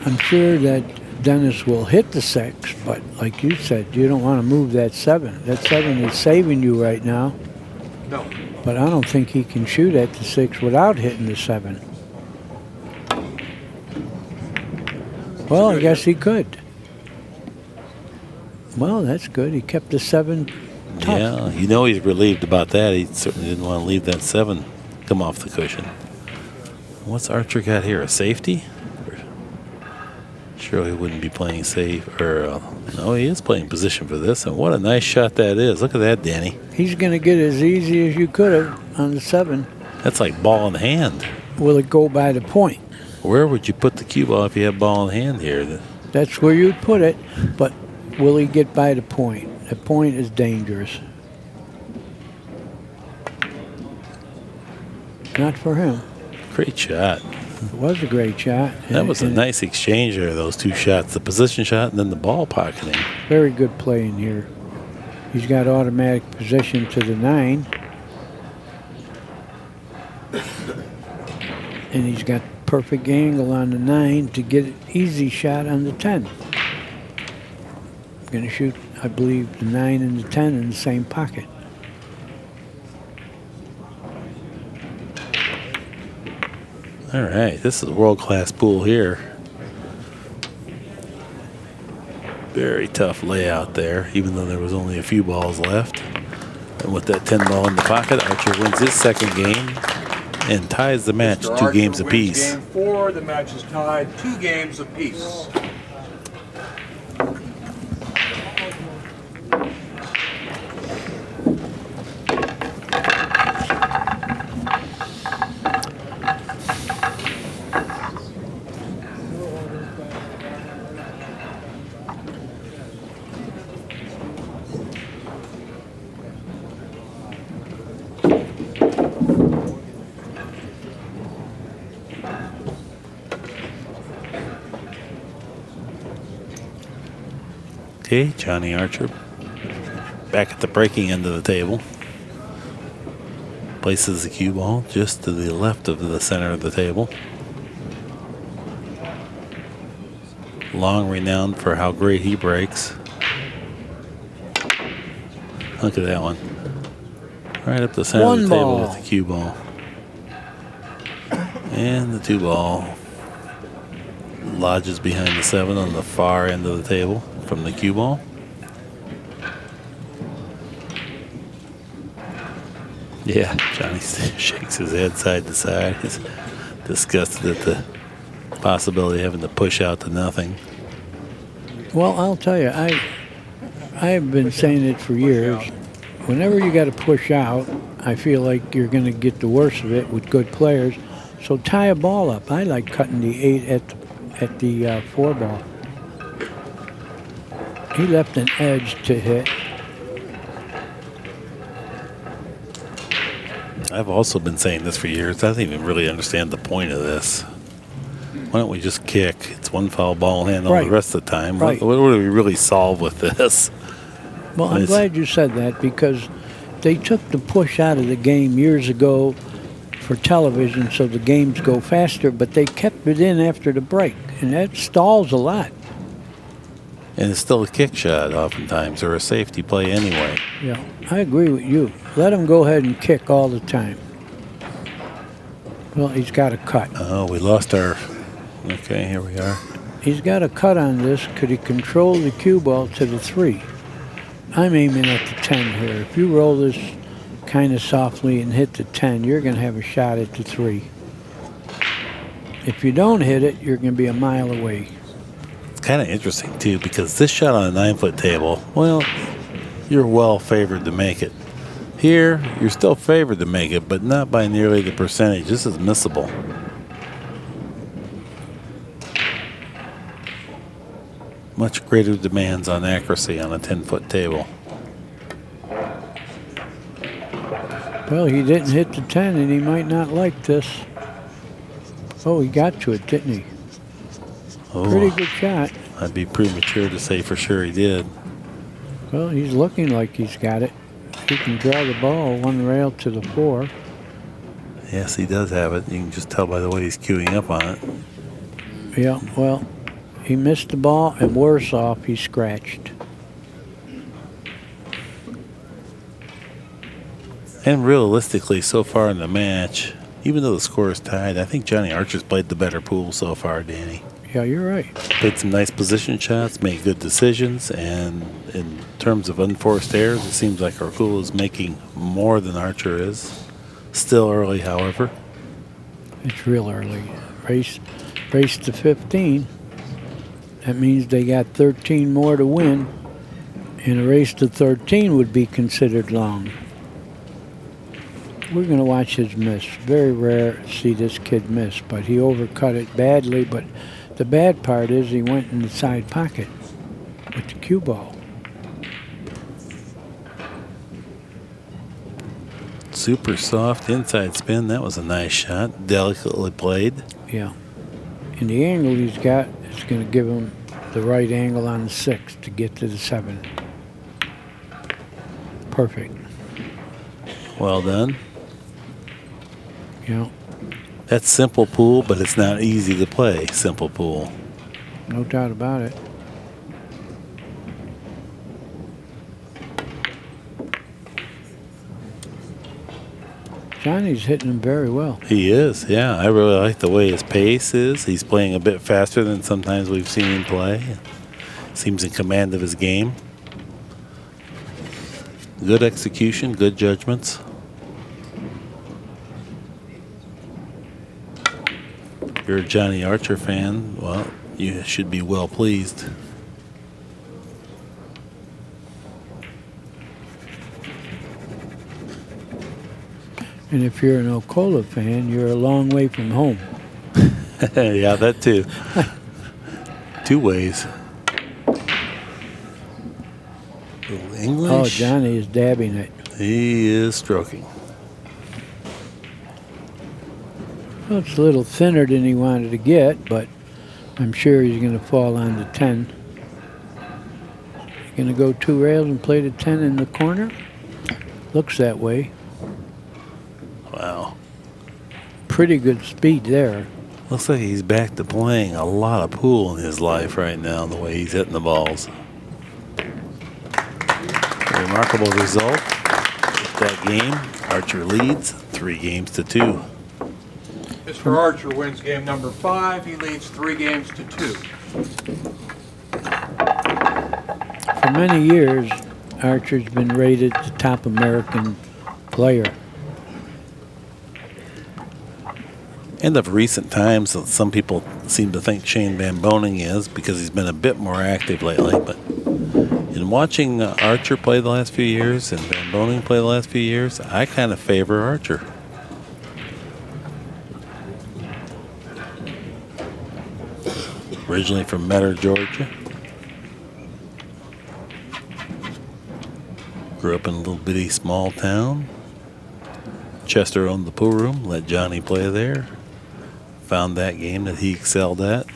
I'm sure that Dennis will hit the 6, but like you said, you don't want to move that 7. That 7 is saving you right now. No. But I don't think he can shoot at the 6 without hitting the 7. Well, I guess he could. Well, that's good. He kept the 7 tough. Yeah, you know he's relieved about that. He certainly didn't want to leave that 7 come off the cushion. What's Archer got here? A safety? Surely he wouldn't be playing safe. No, he is playing position for this. And what a nice shot that is. Look at that, Danny. He's going to get as easy as you could have on the 7. That's like ball in hand. Will it go by the point? Where would you put the cue ball if you had ball in hand here? That's where you'd put it, but will he get by the point? The point is dangerous. Not for him. Great shot. It was a great shot. That was a nice exchange there, those 2 shots. The position shot and then the ball pocketing. Very good play in here. He's got automatic position to the 9. And he's got perfect angle on the 9 to get an easy shot on the 10. Going to shoot, I believe, the 9 and the 10 in the same pocket. All right, this is a world-class pool here. Very tough layout there, even though there was only a few balls left. And with that 10 ball in the pocket, Archer wins his second game and ties the match Mr. 2 Archer games wins apiece. Game 4, the match is tied 2 games apiece. Okay, Johnny Archer back at the breaking end of the table. Places the cue ball just to the left of the center of the table. Long renowned for how great he breaks. Look at that one. Right up the center of the table with the cue ball. And the 2 ball lodges behind the 7 on the far end of the table from the cue ball. Yeah, Johnny shakes his head side to side. He's disgusted at the possibility of having to push out to nothing. Well, I'll tell you, I've been saying it for years. Whenever you got to push out, I feel like you're going to get the worst of it with good players. So tie a ball up. I like cutting the 8 at the 4 ball. He left an edge to hit. I've also been saying this for years. I don't even really understand the point of this. Why don't we just kick? It's 1 foul ball in hand all the rest of the time. Right. What do we really solve with this? Well, I'm glad you said that, because they took the push out of the game years ago for television so the games go faster, but they kept it in after the break, and that stalls a lot. And it's still a kick shot oftentimes, or a safety play anyway. Yeah, I agree with you. Let him go ahead and kick all the time. Well, he's got a cut. Oh, we lost our... Okay, here we are. He's got a cut on this. Could he control the cue ball to the 3? I'm aiming at the 10 here. If you roll this kind of softly and hit the 10, you're going to have a shot at the 3. If you don't hit it, you're going to be a mile away. It's kind of interesting, too, because this shot on a 9-foot table, well, you're well favored to make it. Here, you're still favored to make it, but not by nearly the percentage. This is missable. Much greater demands on accuracy on a 10-foot table. Well, he didn't hit the 10, and he might not like this. Oh, he got to it, didn't he? Oh, pretty good shot. I'd be premature to say for sure he did. Well, he's looking like he's got it. He can draw the ball 1 rail to the 4. Yes, he does have it. You can just tell by the way he's queuing up on it. Yeah, well, he missed the ball, and worse off, he scratched. And realistically, so far in the match, even though the score is tied, I think Johnny Archer's played the better pool so far, Danny. Yeah, you're right. Played some nice position shots, made good decisions, and in terms of unforced errors, it seems like Orcollo is making more than Archer is. Still early, however. It's real early. Race to 15. That means they got 13 more to win, and a race to 13 would be considered long. We're going to watch his miss. Very rare to see this kid miss, but he overcut it badly. But the bad part is he went in the side pocket with the cue ball. Super soft inside spin. That was a nice shot. Delicately played. Yeah. And the angle he's got is going to give him the right angle on the 6 to get to the 7. Perfect. Well done. Yeah. That's simple pool, but it's not easy to play simple pool. No doubt about it. Johnny's hitting him very well. He is, yeah. I really like the way his pace is. He's playing a bit faster than sometimes we've seen him play. Seems in command of his game. Good execution, good judgments. If you're a Johnny Archer fan, well, you should be well pleased. And if you're an Orcollo fan, you're a long way from home. Yeah, that too. 2 ways. Little English. Oh, Johnny is dabbing it. He is stroking. Well, it's a little thinner than he wanted to get, but I'm sure he's going to fall on the 10. He's going to go 2 rails and play the 10 in the corner. Looks that way. Wow. Pretty good speed there. Looks like he's back to playing a lot of pool in his life right now, the way he's hitting the balls. Very remarkable result. With that game, Archer leads 3 games to 2. Mr. Archer wins game number 5. He leads 3 games to 2. For many years, Archer's been rated the top American player. And of recent times, some people seem to think Shane Van Boening is because he's been a bit more active lately. But in watching Archer play the last few years and Van Boening play the last few years, I kind of favor Archer. Originally from Metter, Georgia. Grew up in a little bitty small town. Chester owned the pool room, let Johnny play there. Found that game that he excelled at.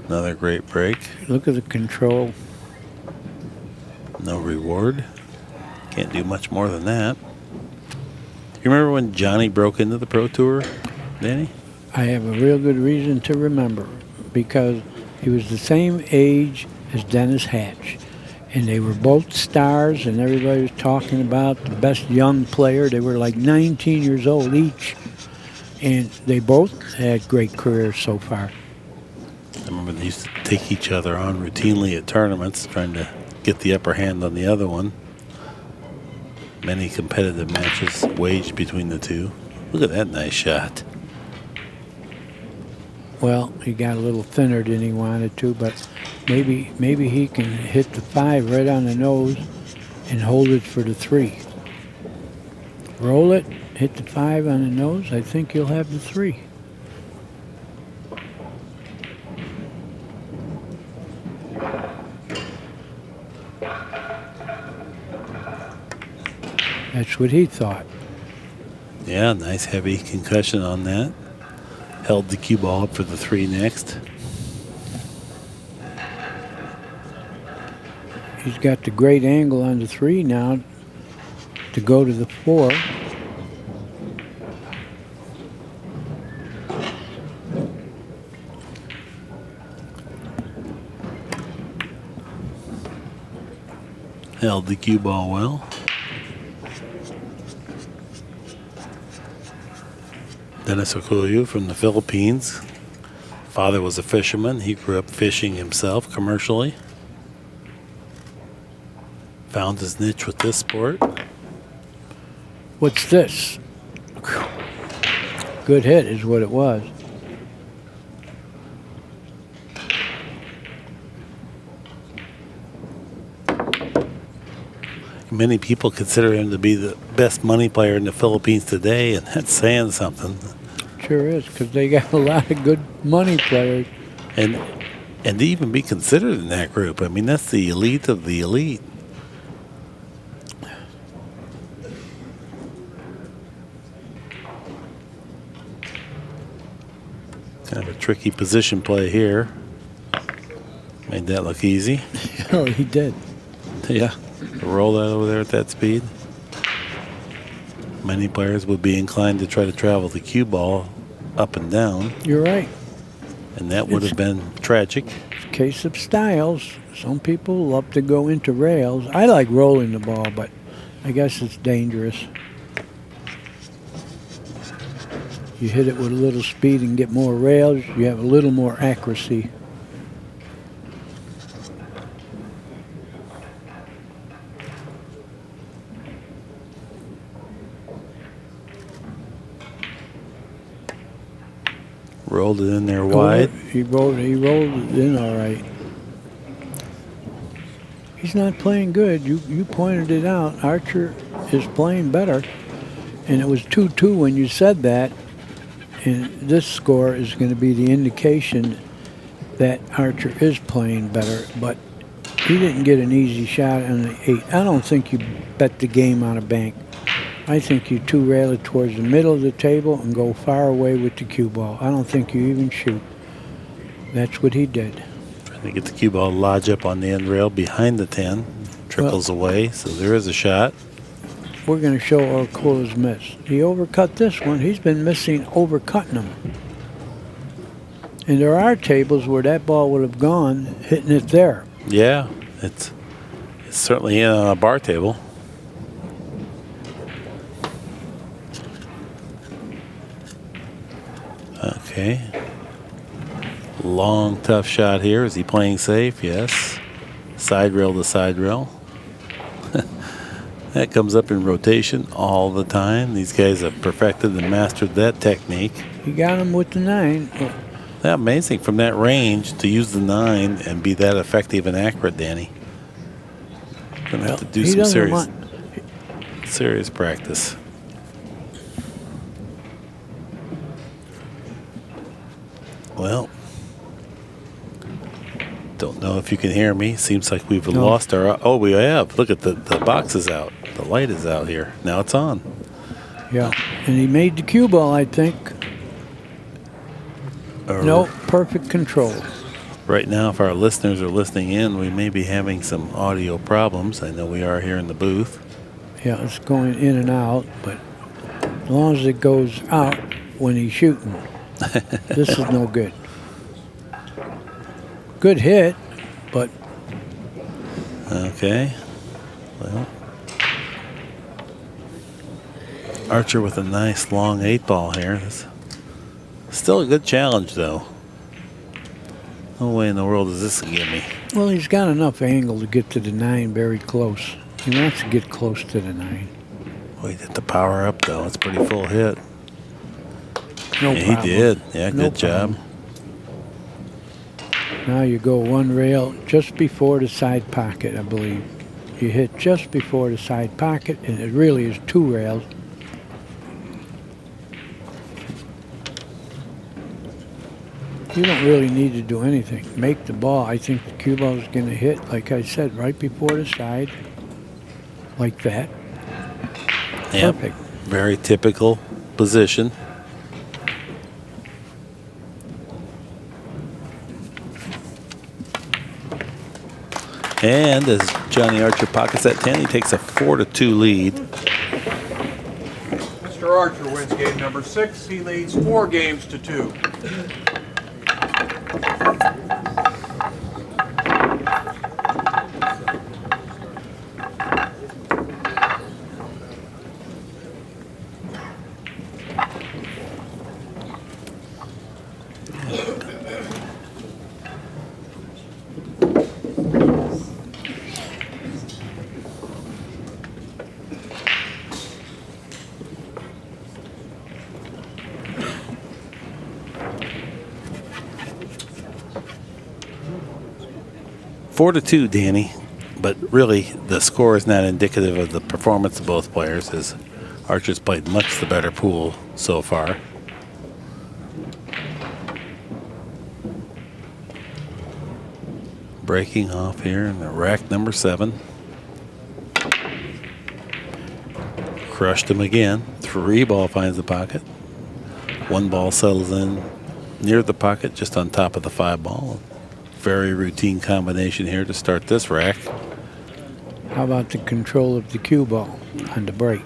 Another great break. Look at the control. No reward. Can't do much more than that. You remember when Johnny broke into the Pro Tour, Danny? I have a real good reason to remember because he was the same age as Dennis Hatch. And they were both stars, and everybody was talking about the best young player. They were like 19 years old each. And they both had great careers so far. I remember they used to take each other on routinely at tournaments, trying to get the upper hand on the other one. Many competitive matches waged between the two. Look at that nice shot. Well, he got a little thinner than he wanted to, but maybe he can hit the 5 right on the nose and hold it for the 3. Roll it, hit the 5 on the nose. I think he'll have the 3. That's what he thought. Yeah, nice heavy concussion on that. Held the cue ball up for the 3 next. He's got the great angle on the 3 now to go to the 4. Held the cue ball well. Dennis Orcollo from the Philippines. Father was a fisherman. He grew up fishing himself commercially. Found his niche with this sport. What's this? Good hit is what it was. Many people consider him to be the best money player in the Philippines today, and that's saying something. Sure is, because they got a lot of good money players. And to even be considered in that group, I mean, that's the elite of the elite. Kind of a tricky position play here. Made that look easy. Oh, he did. Yeah, roll that over there at that speed. Many players would be inclined to try to travel the cue ball up and down. You're right. And that would have been tragic. It's a case of styles. Some people love to go into rails. I like rolling the ball, but I guess it's dangerous. You hit it with a little speed and get more rails, you have a little more accuracy. Rolled it in there wide. He rolled it in all right. He's not playing good. You pointed it out. Archer is playing better. And it was 2-2 when you said that. And this score is going to be the indication that Archer is playing better. But he didn't get an easy shot on the 8. I don't think you bet the game on a bank. I think you two-rail it towards the middle of the table and go far away with the cue ball. I don't think you even shoot. That's what he did. Trying to get the cue ball lodge up on the end rail behind the 10. Trickles away, so there is a shot. We're going to show Orcollo's miss. He overcut this one. He's been missing overcutting them. And there are tables where that ball would have gone, hitting it there. Yeah, it's certainly in on a bar table. Okay. Long, tough shot here. Is he playing safe? Yes. Side rail to side rail. That comes up in rotation all the time. These guys have perfected and mastered that technique. He got him with the 9. Yeah, amazing from that range to use the 9 and be that effective and accurate, Danny. Gonna have to do some serious practice. Well, don't know if you can hear me. Seems like we've lost our. Oh, we have. Look at the box is out. The light is out here. Now it's on. Yeah, and he made the cue ball, I think. No, perfect control. Right now, if our listeners are listening in, we may be having some audio problems. I know we are here in the booth. Yeah, it's going in and out, but as long as it goes out when he's shooting, this is no good. Good hit, but... Okay. Well, Archer with a nice long 8-ball here. That's still a good challenge, though. No way in the world is this a gimme. Well, he's got enough angle to get to the 9 very close. He wants to get close to the 9. Well, he did the power up, though. It's a pretty full hit. No Yeah, problem. he did. Yeah, No good job. Now you go 1 rail just before the side pocket, I believe. You hit just before the side pocket, and it really is 2 rails. You don't really need to do anything. Make the ball. I think the cue ball is going to hit, like I said, right before the side, like that. Yep. Perfect. Very typical position. And as Johnny Archer pockets that 10, he takes a 4-2 lead. Mr. Archer wins game number 6. He leads 4 games to 2. Four to 2, Danny. But really, the score is not indicative of the performance of both players, as Archer's played much the better pool so far. Breaking off here in the rack number 7. Crushed him again. 3 ball finds the pocket. 1 ball settles in near the pocket, just on top of the 5 ball. Very routine combination here to start this rack. How about the control of the cue ball on the break?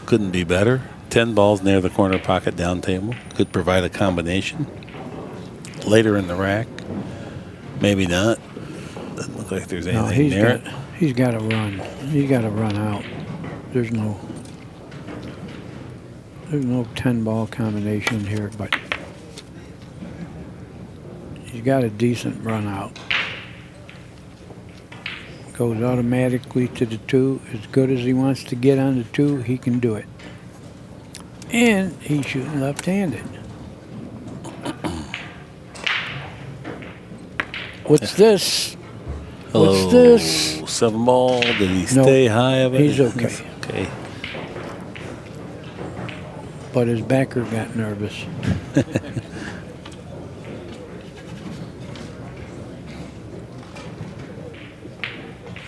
Couldn't be better. 10 balls near the corner pocket down table. Could provide a combination. Later in the rack, maybe not. Doesn't look like there's anything near it. He's got to run. He's got to run out. There's no 10-ball combination here, but he's got a decent run out. Goes automatically to the 2. As good as he wants to get on the 2, he can do it. And he's shooting left-handed. What's this? Hello. What's this? 7 ball. Did he stay high of it? He's okay. He's okay. But his backer got nervous.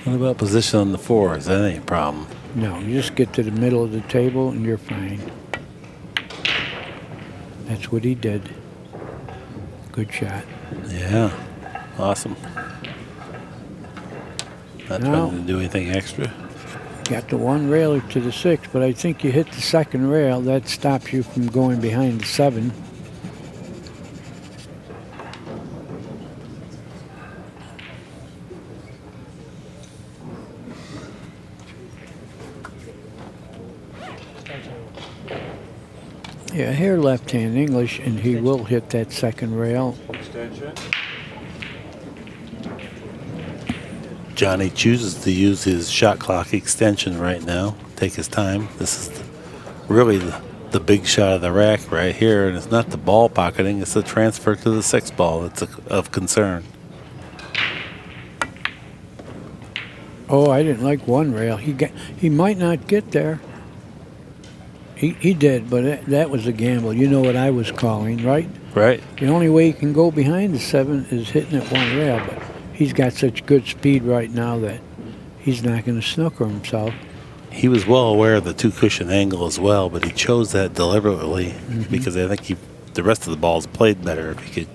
What about position on the 4? Is that any problem? No, you just get to the middle of the table and you're fine. That's what he did. Good shot. Yeah. Awesome. Not trying to do anything extra. Got the 1 rail to the 6, but I think you hit the 2nd rail. That stops you from going behind the 7. Yeah, hair left-hand English, and he will hit that second rail. Extension. Johnny chooses to use his shot clock extension right now. Take his time. This is really the big shot of the rack right here, and it's not the ball pocketing, it's the transfer to the 6 ball that's of concern. Oh, I didn't like one rail. He might not get there. He did, but that was a gamble. You know what I was calling, right? Right. The only way he can go behind the 7 is hitting it one rail, but he's got such good speed right now that he's not going to snooker himself. He was well aware of the 2-cushion angle as well, but he chose that deliberately because I think the rest of the balls played better if he could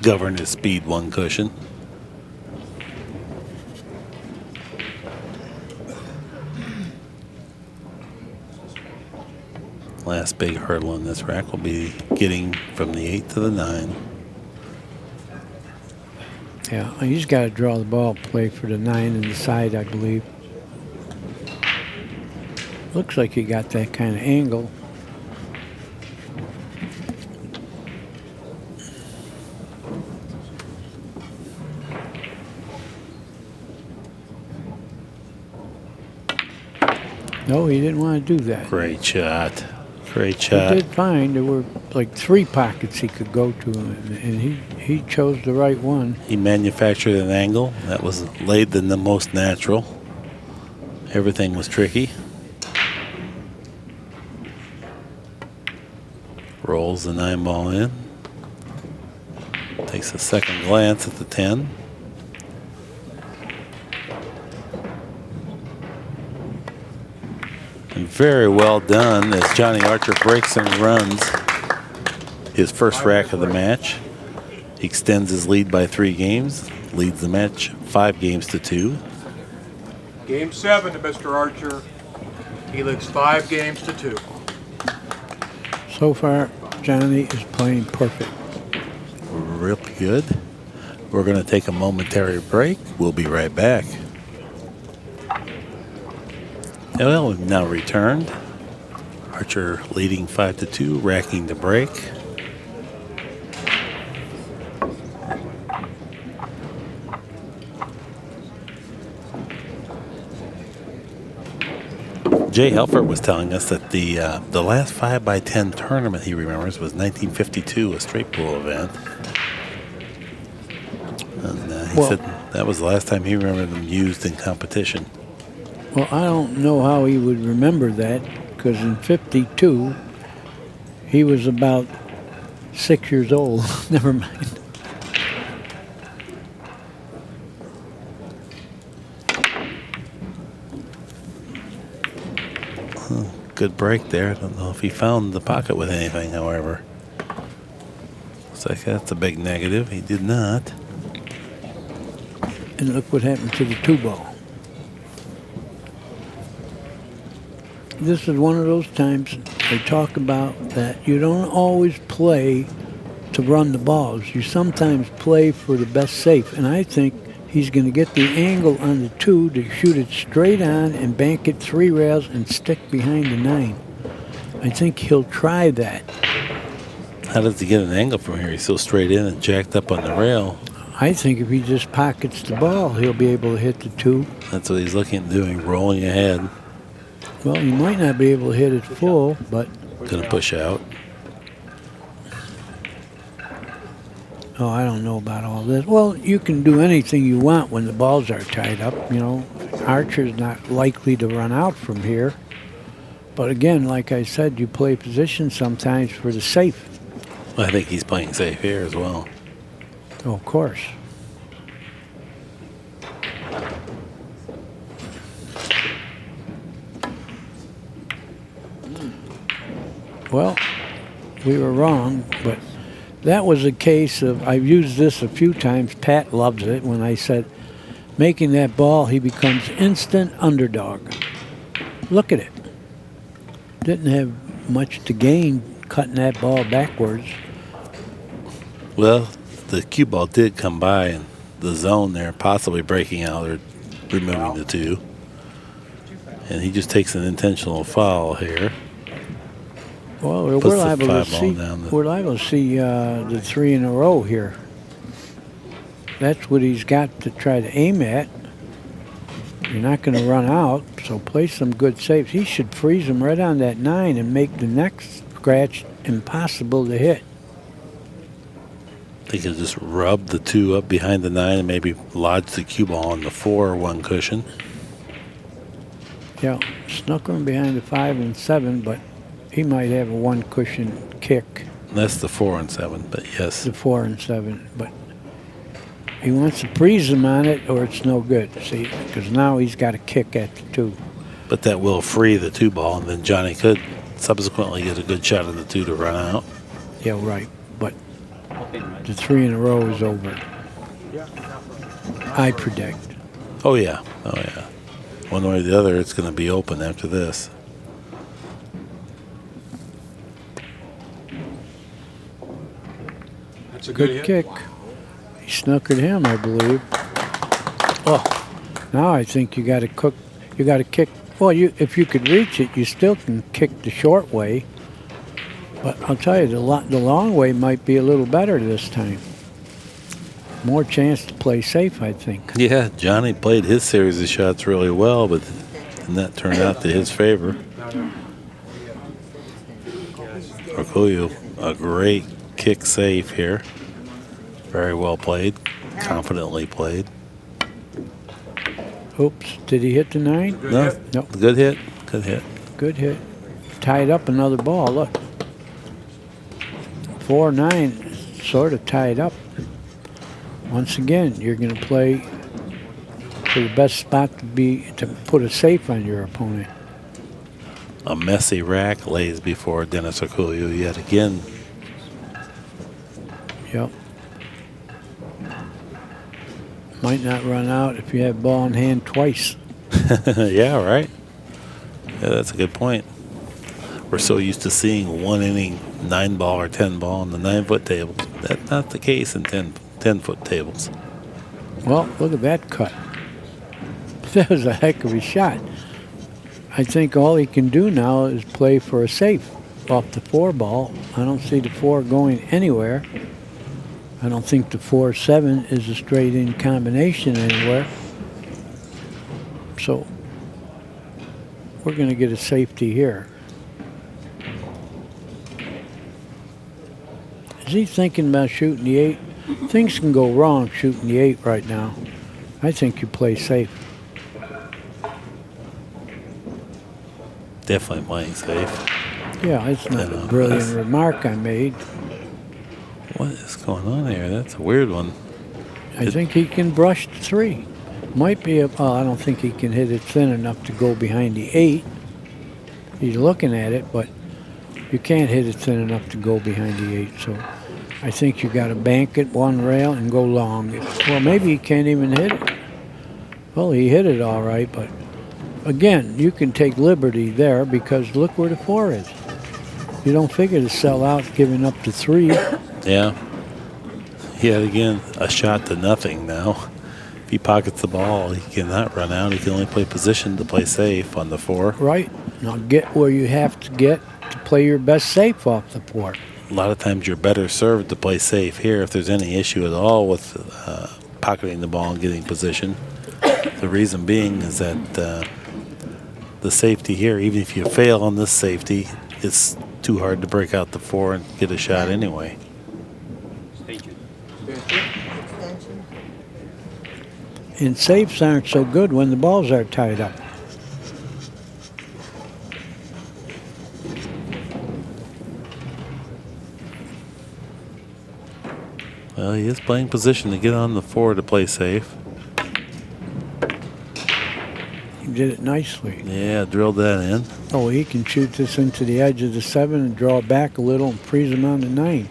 govern his speed 1 cushion. Last big hurdle in this rack will be getting from the 8 to the 9. Yeah, he's got to draw the ball play for the 9 and the side, I believe. Looks like he got that kind of angle. No, he didn't want to do that. Great shot. Great He shot. did fine. There were like 3 pockets he could go to, and he chose the right one. He manufactured an angle that was laid in the most natural. Everything was tricky. Rolls the 9 ball in. Takes a second glance at the 10. And very well done as Johnny Archer breaks and runs his first rack of the match. He extends his lead by 3 games, leads the match 5 games to 2. Game 7 to Mr. Archer. He leads 5 games to 2. So far, Johnny is playing perfect. Really good. We're going to take a momentary break. We'll be right back. Well, we've now returned. Archer leading 5 to 2, racking the break. Jay Helfert was telling us that the last 5x10 tournament he remembers was 1952, a straight pool event. And he said that was the last time he remembered them used in competition. Well, I don't know how he would remember that, because in '52, he was about 6 years old. Never mind. Good break there. I don't know if he found the pocket with anything, however. Looks like that's a big negative. He did not. And look what happened to the 2 ball. This is one of those times they talk about that you don't always play to run the balls. You sometimes play for the best safe. And I think he's going to get the angle on the 2 to shoot it straight on and bank it 3 rails and stick behind the 9. I think he'll try that. How does he get an angle from here? He's so straight in and jacked up on the rail. I think if he just pockets the ball, he'll be able to hit the 2. That's what he's looking at doing, rolling ahead. Well, he might not be able to hit it full, but... Gonna push out. Oh, I don't know about all this. Well, you can do anything you want when the balls are tied up, you know. Archer's not likely to run out from here. But again, like I said, you play position sometimes for the safe. I think he's playing safe here as well. Oh, of course. Well, we were wrong, but that was a case of, I've used this a few times, Pat loves it, when I said, making that ball, he becomes instant underdog. Look at it. Didn't have much to gain cutting that ball backwards. Well, the cue ball did come by in the zone there, possibly breaking out or removing the 2. And he just takes an intentional foul here. Well, Puts we're the liable to 5 ball see. down the- We're liable to see the 3 in a row here. That's what he's got to try to aim at. You're not going to run out, so play some good saves. He should freeze him right on that 9 and make the next scratch impossible to hit. They could just rub the 2 up behind the 9 and maybe lodge the cue ball on the 4 1 cushion. Yeah, snooker him behind the 5 and 7, but he might have a 1 cushion kick. That's the 4 and 7, but yes. The 4 and 7, but he wants to freeze him on it, or it's no good. See, because now he's got a kick at the 2. But that will free the 2 ball, and then Johnny could subsequently get a good shot of the 2 to run out. Yeah, right. But the 3 in a row is over. I predict. Oh yeah. One way or the other, it's going to be open after this. That's a good Good hit. kick. He snookered him, I believe. Oh, now I think you got to cook. You got to kick. Well, if you could reach it, you still can kick the short way. But I'll tell you, the long way might be a little better this time. More chance to play safe, I think. Yeah, Johnny played his series of shots really well, but didn't that turn out to his favor? Orcollo, a great kick save here. Very well played, confidently played. Oops, did he hit the 9? Good No, hit. Nope. good hit, good hit. Good hit. Tied up another ball, look. 4-9, sort of tied up. Once again, you're going to play for the best spot to be to put a safe on your opponent. A messy rack lays before Dennis Orcollo yet again. Yep. Might not run out if you have ball in hand twice. Yeah, right. Yeah, that's a good point. We're so used to seeing 1 inning 9 ball or 10 ball on the 9-foot tables. That's not the case in 10-foot tables. Well, look at that cut. That was a heck of a shot. I think all he can do now is play for a safe off the 4 ball. I don't see the 4 going anywhere. I don't think the 4-7 is a straight-in combination anywhere. So we're going to get a safety here. Is he thinking about shooting the 8? Things can go wrong shooting the 8 right now. I think you play safe. Definitely playing safe. Yeah, it's not a brilliant remark I made. What is going on here? That's a weird one. I think he can brush the 3. Might be a, I don't think he can hit it thin enough to go behind the 8. He's looking at it, but you can't hit it thin enough to go behind the 8. So I think you got to bank it 1 rail and go long. Well, maybe he can't even hit it. Well, he hit it all right, but again, you can take liberty there because look where the 4 is. You don't figure to sell out giving up the 3. Yeah. Yet again, a shot to nothing now. If he pockets the ball, he cannot run out. He can only play position to play safe on the 4. Right. Now get where you have to get to play your best safe off the 4. A lot of times you're better served to play safe here if there's any issue at all with pocketing the ball and getting position. The reason being is that the safety here, even if you fail on this safety, it's too hard to break out the 4 and get a shot anyway. And safes aren't so good when the balls are tied up. Well, he is playing position to get on the 4 to play safe. He did it nicely. Yeah, drilled that in. Oh, he can shoot this into the edge of the 7 and draw back a little and freeze him on the 9.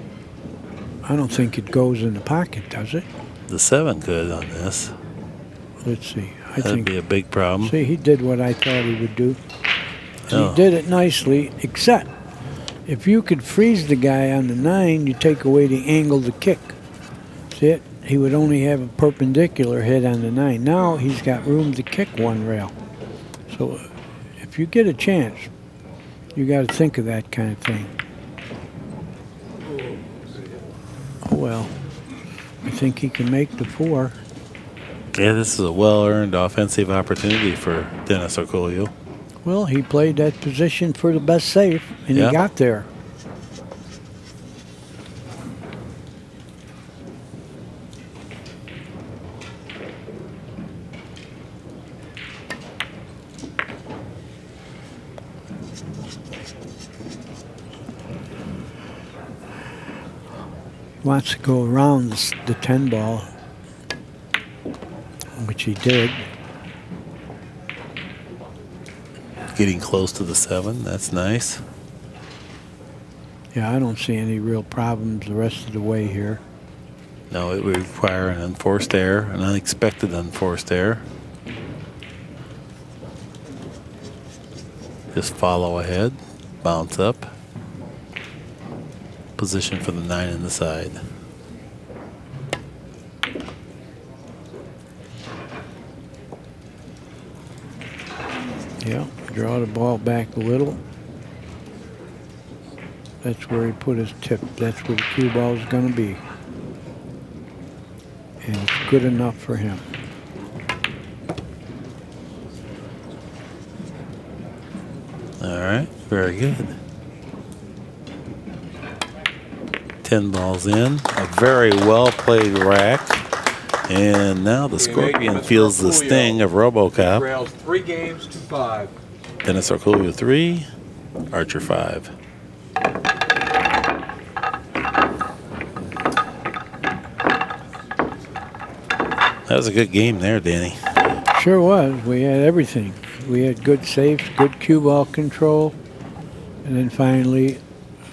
I don't think it goes in the pocket, does it? The 7 could on this. Let's see. I That'd think. be a big problem. See, he did what I thought he would do. Oh. He did it nicely, except if you could freeze the guy on the 9, you take away the angle of the kick. See it? He would only have a perpendicular hit on the 9. Now he's got room to kick 1 rail. So if you get a chance, You got to think of that kind of thing. Oh, well, I think he can make the 4. Yeah, this is a well-earned offensive opportunity for Dennis Orcollo. Well, he played that position for the best safe, and Yeah. he got there. Wants to go around the 10 ball, which he did. Getting close to the 7. That's nice. Yeah, I don't see any real problems the rest of the way here. No, it would require an unforced error, an unexpected unforced error. Just follow ahead, bounce up. Position for the 9 in the side. Yeah, draw the ball back a little. That's where he put his tip. That's where the cue ball is going to be. And it's good enough for him. All right, very good. 10 balls in, a very well played rack. And now the Scorpion feels the sting of Robocop. Trails 3 games to 5. Dennis Orcollo 3, Archer 5. That was a good game there, Danny. Sure was. We had everything. We had good safes, good cue ball control, and then finally,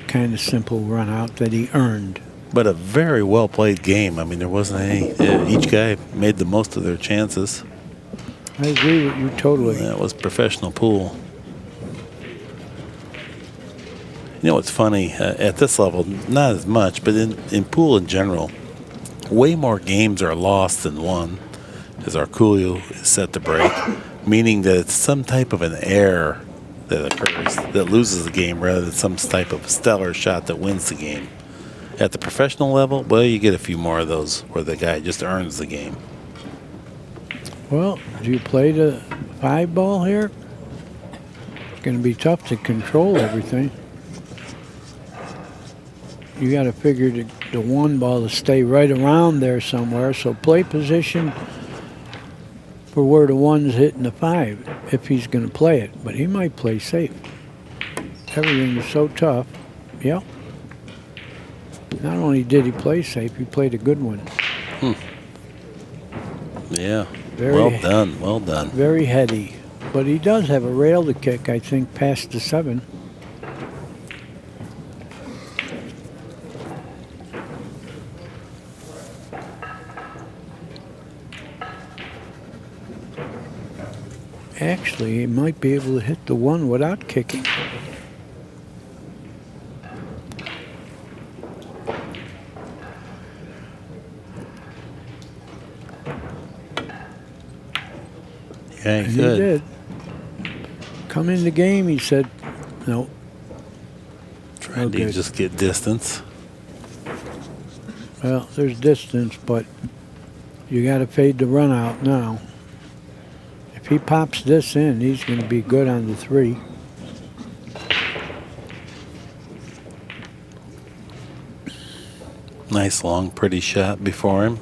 kind of simple run out that he earned. But a very well played game. I mean, there wasn't any. Each guy made the most of their chances. I agree with you totally. That was professional pool. You know what's funny? At this level, not as much, but in pool in general, way more games are lost than won as Orcollo is set to break, meaning that it's some type of an error that occurs that loses the game rather than some type of stellar shot that wins the game. At the professional level, well, you get a few more of those where the guy just earns the game. Well, do you play the 5 ball here? It's going to be tough to control everything. You got to figure the 1 ball to stay right around there somewhere. So play position for where the 1's hitting the 5 if he's going to play it. But he might play safe. Everything is so tough. Yep. Not only did he play safe, he played a good one. Yeah. Well done. Well done. Very heady. But he does have a rail to kick, I think, past the 7. Actually, he might be able to hit the 1 without kicking. Yeah, He did. Come in the game, he said, no. Trying to just get distance. Well, there's distance, but you got to fade the run out now. If he pops this in, he's going to be good on the 3. Nice long, pretty shot before him.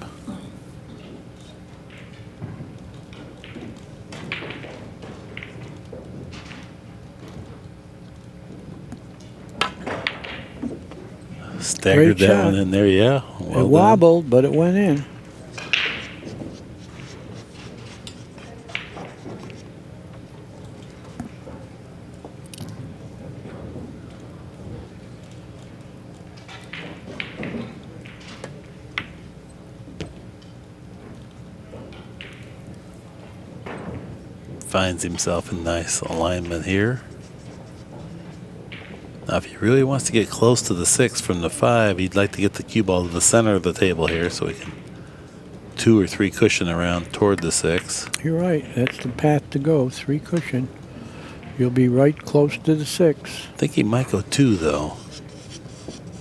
Staggered Great that shot. one in there, yeah. It Well wobbled, but it went in. Finds himself in nice alignment here. Now, if he really wants to get close to the 6 from the 5, he'd like to get the cue ball to the center of the table here so he can 2 or 3 cushion around toward the 6. You're right. That's the path to go. 3 cushion. You'll be right close to the 6. I think he might go 2, though.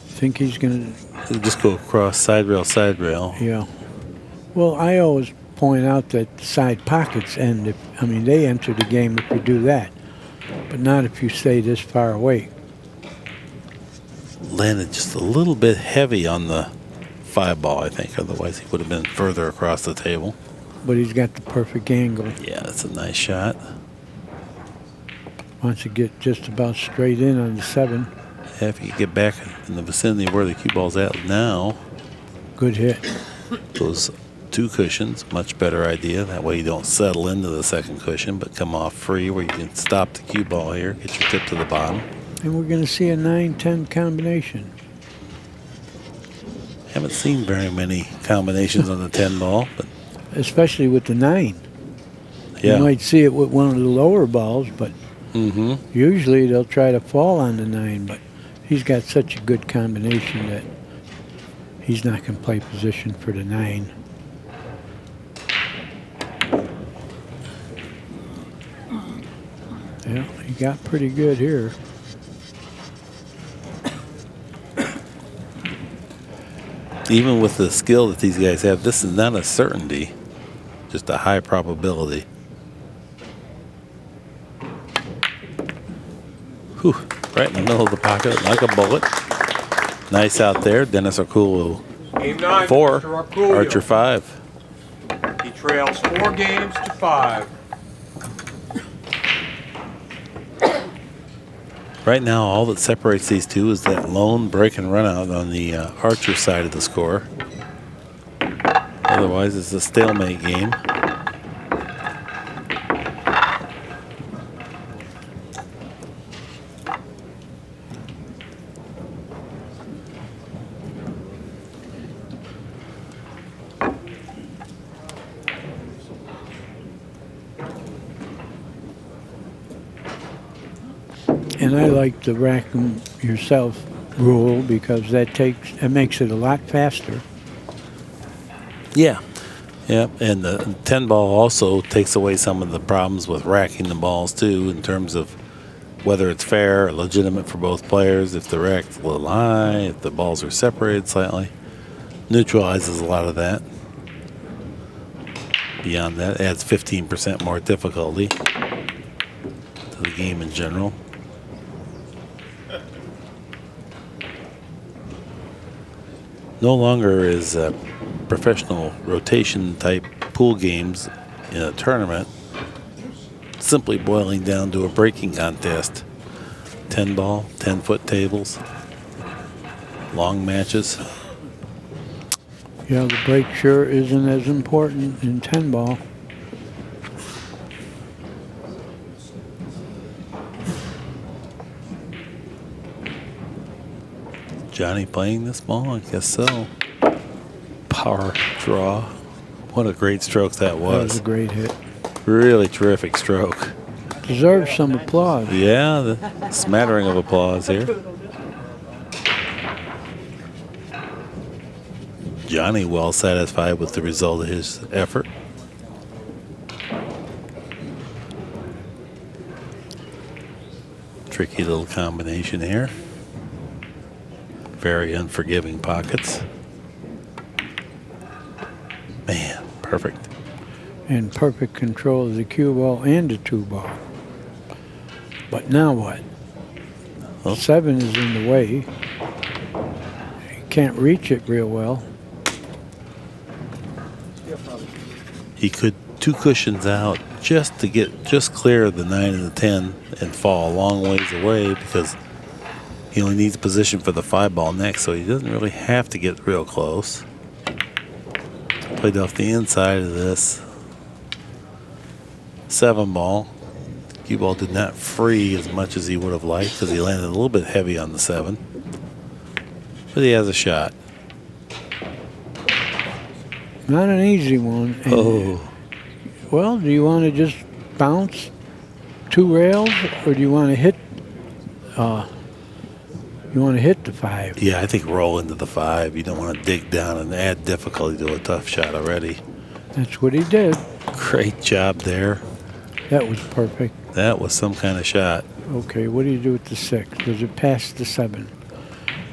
Think he's going He'll just go across side rail, side rail. to, yeah. Well, I always point out that the side pockets end, they enter the game if you do that, but not if you stay this far away. Landed just a little bit heavy on the 5 ball, I think. Otherwise, he would have been further across the table. But he's got the perfect angle. Yeah, that's a nice shot. Wants to get just about straight in on the 7. Yeah, if you get back in the vicinity of where the cue ball's at now, Good hit. those 2 cushions, much better idea. That way you don't settle into the second cushion, but come off free where you can stop the cue ball here, get your tip to the bottom. And we're going to see a 9-10 combination. Haven't seen very many combinations on the 10 ball, but Especially with the 9. yeah. You might see it with one of the lower balls, but Mm-hmm. usually they'll try to fall on the 9, but he's got such a good combination that he's not going to play position for the 9. Yeah, he got pretty good here. Even with the skill that these guys have, this is not a certainty, just a high probability. Whew, right in the middle of the pocket, like a bullet. Nice out there. Dennis Orcollo, Game 9, 4. Mr. Accu-Stats. Archer 5. He trails 4 games to 5. Right now, all that separates these two is that lone break and run out on the Archer side of the score. Otherwise, it's a stalemate game. And I like the rack 'em yourself rule because it makes it a lot faster. Yeah. Yep, and the 10 ball also takes away some of the problems with racking the balls too, in terms of whether it's fair or legitimate for both players, if the rack's a little high, if the balls are separated slightly. Neutralizes a lot of that. Beyond that, adds 15% more difficulty to the game in general. No longer is professional rotation type pool games in a tournament simply boiling down to a breaking contest. 10 ball, 10-foot tables, long matches. Yeah, the break sure isn't as important in 10 ball. Johnny playing this ball? I guess so. Power draw. What a great stroke that That was was. a great hit. Really terrific stroke. Deserves some applause. Yeah, the smattering of applause here. Johnny well satisfied with the result of his effort. Tricky little combination here. Very unforgiving pockets. Man, perfect. And perfect control of the cue ball and the 2 ball. But now what? Well, 7 is in the way. He can't reach it real well. he could 2 cushions out just to get just clear of the 9 and the 10 and fall a long ways away, because he only needs position for the 5 ball next, so he doesn't really have to get real close. Played off the inside of this 7 ball. Cue ball did not free as much as he would have liked because he landed a little bit heavy on the 7. But he has a shot. Not an easy one. And, Oh, well, do you want to just bounce 2 rails, or do you want to hit? You want to hit the 5? yeah, I think roll into the 5. You don't want to dig down and add difficulty to a tough shot already. That's what he did. Great job there. That was perfect. That was some kind of shot. Okay, what do you do with the 6? Does it pass the 7?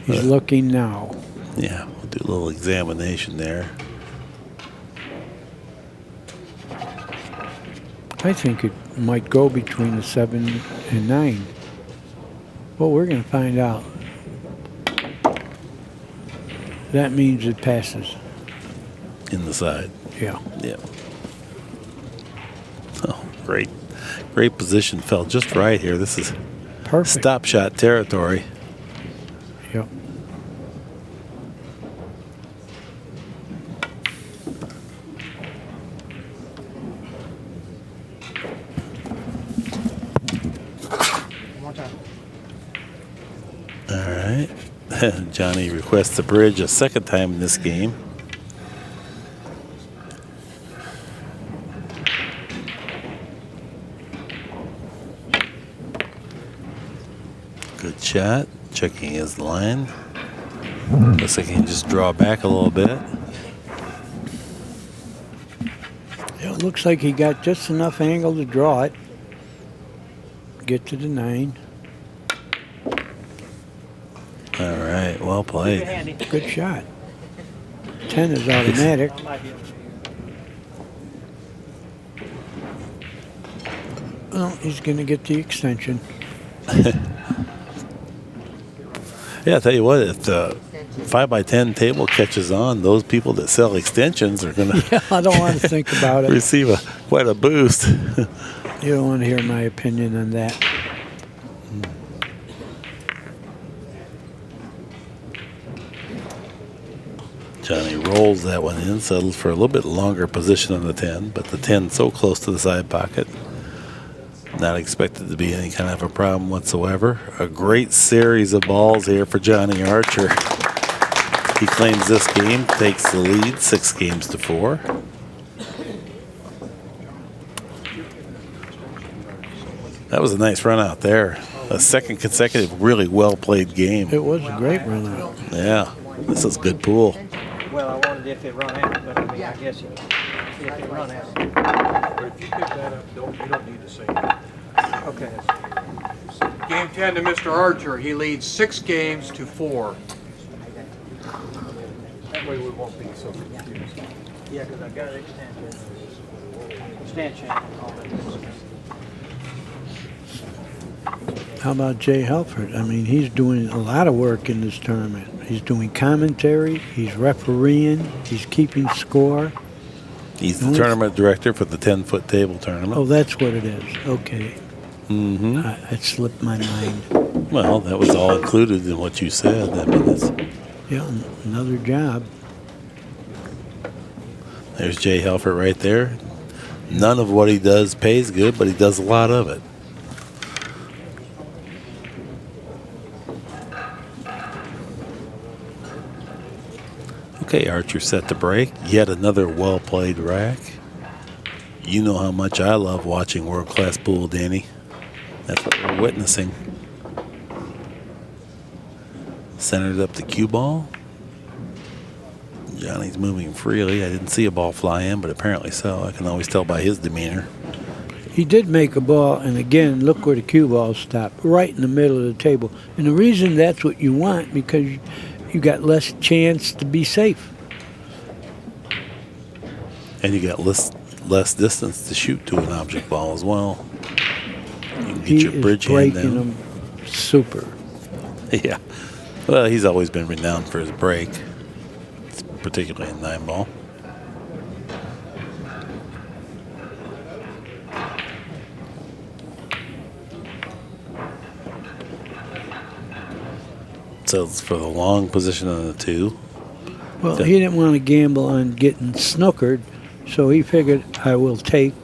He's looking now. Yeah, we'll do a little examination there. I think it might go between the 7 and 9. Well, we're going to find out. That means it passes. In the side. Yeah. Yeah. Oh, great. Great position. Fell just right here. This is Perfect. stop shot territory. Yep. All right. Johnny requests a bridge a second time in this game. Good shot. Checking his line. Looks like he can just draw back a little bit. It looks like he got just enough angle to draw it. Get to the 9. All right. Well played. Good shot. 10 is automatic. Well, he's going to get the extension. Yeah, I tell you what, if the 5x10 table catches on, those people that sell extensions are going to Yeah, I don't want to think about it. receive quite a boost. You don't want to hear my opinion on that. Johnny rolls that one in, settles for a little bit longer position on the 10, but the 10 so close to the side pocket. Not expected to be any kind of a problem whatsoever. A great series of balls here for Johnny Archer. He claims this game, takes the lead 6 games to 4. That was a nice run out there. A second consecutive really well played game. It was a great run out. Yeah, this is good pool. Well, I wondered if it run out, but I mean, I guess if it run out. But if you pick that up, you don't need to say that. Okay. Game 10 to Mr. Archer. He leads 6 games to 4. That way we won't be so confused. Yeah, because I got extension and all that. How about Jay Helford? I mean, he's doing a lot of work in this tournament. He's doing commentary, he's refereeing, he's keeping score. He's the tournament director for the 10-foot table tournament. Oh, that's what it is. Okay. Mm-hmm. It slipped my mind. Well, that was all included in what you said. I mean, Yeah, another job. there's Jay Helfert right there. None of what he does pays good, but he does a lot of it. Okay, Archer set to break. Yet another well-played rack. You know how much I love watching world-class pool, Danny. That's what we're witnessing. Centered up the cue ball. Johnny's moving freely. I didn't see a ball fly in, but apparently so. I can always tell by his demeanor. He did make a ball, and again, look where the cue ball stopped, right in the middle of the table. And the reason that's what you want, because you got less chance to be safe. And you got less distance to shoot to an object ball as well. You can get He your bridge is hand breaking down. them super. Yeah. Well, he's always been renowned for his break, particularly in 9-ball. So it's for the long position on the 2. Well, he didn't want to gamble on getting snookered, so he figured I will take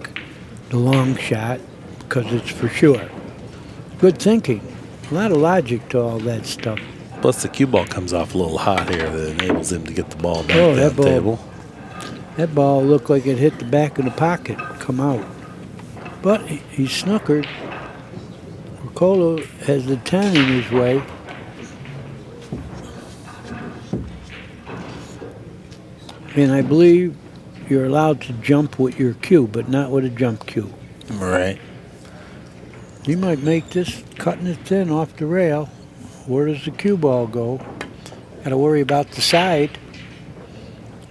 the long shot because it's for sure. Good thinking. A lot of logic to all that stuff. Plus the cue ball comes off a little hot here that enables him to get the ball back Oh, down that the ball. table. That ball looked like it hit the back of the pocket, come out. But he snookered. Orcollo has the 10 in his way. And I believe you're allowed to jump with your cue, but not with a jump cue. Right. He might make this cutting it thin off the rail. Where does the cue ball go? Got to worry about the side.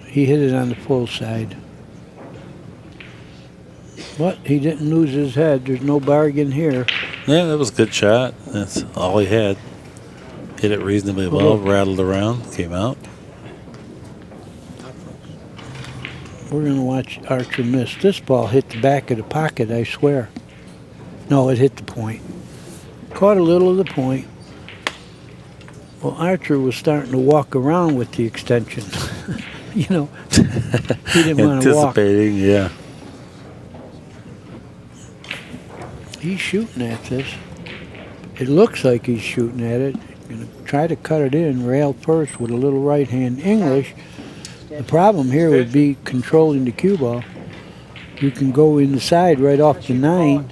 He hit it on the full side. But he didn't lose his head. There's no bargain here. Yeah, that was a good shot. That's all he had. Hit it reasonably well, rattled around, came out. We're going to watch Archer miss. This ball hit the back of the pocket, I swear. No, it hit the point. Caught a little of the point. Well, Archer was starting to walk around with the extension. You know, he didn't want to walk. Anticipating, yeah. He's shooting at this. It looks like he's shooting at it. Gonna try to cut it in, rail first with a little right-hand English. The problem here would be controlling the cue ball. You can go inside right off the 9.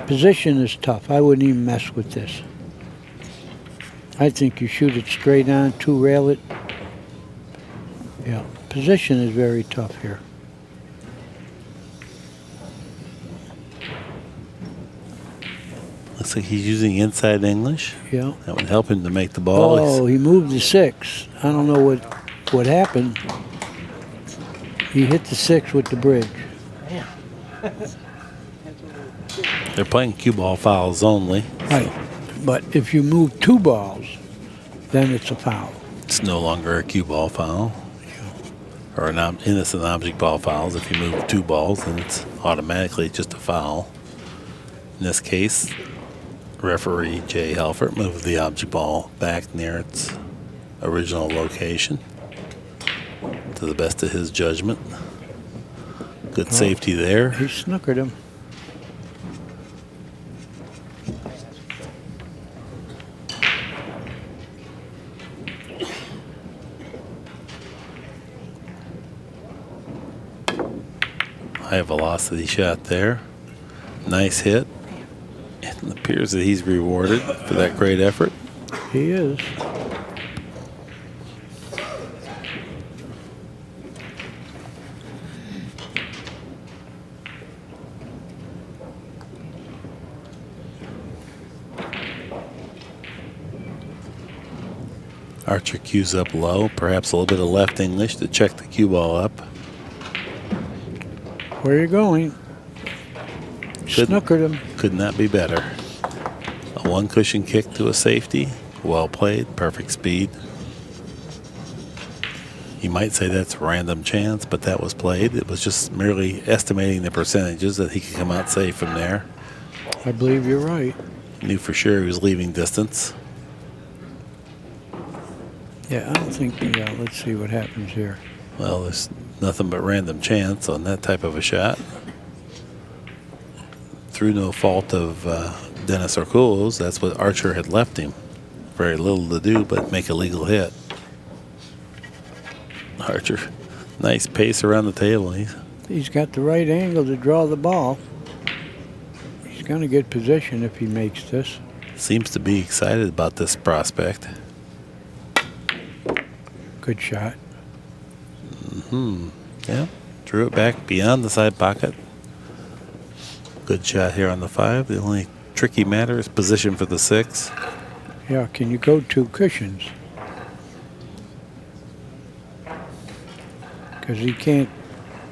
Position is tough. I wouldn't even mess with this. I think you shoot it straight on, 2 rail it. Yeah, position is very tough here. Looks like he's using inside English. Yeah. That would help him to make the ball. Oh, he moved the 6. I don't know what happened. He hit the 6 with the bridge. They're playing cue ball fouls only. Right. But if you move 2 balls, then it's a foul. It's no longer a cue ball foul. Or an innocent object ball fouls. If you move 2 balls, then it's automatically just a foul. In this case, referee Jay Helfert moved the object ball back near its original location to the best of his judgment. Good safety there. He snookered him. High velocity shot there. Nice hit. It appears that he's rewarded for that great effort. He is. Archer cues up low, perhaps a little bit of left English to check the cue ball up. Where are you going? Snookered him. Could not be better. A 1 cushion kick to a safety. Well played, perfect speed. You might say that's random chance, but that was played. It was just merely estimating the percentages that he could come out safe from there. I believe you're right. Knew for sure he was leaving distance. Yeah, I don't think. Yeah, let's see what happens here. Well, there's nothing but random chance on that type of a shot. Through no fault of Dennis Orcollo's, that's what Archer had left him. Very little to do but make a legal hit. Archer, nice pace around the table. He's got the right angle to draw the ball. He's going to get position if he makes this. Seems to be excited about this prospect. Good shot. Yeah, drew it back beyond the side pocket. Good shot here on the 5. The only tricky matter is position for the 6. Yeah, can you go 2 cushions? Because he can't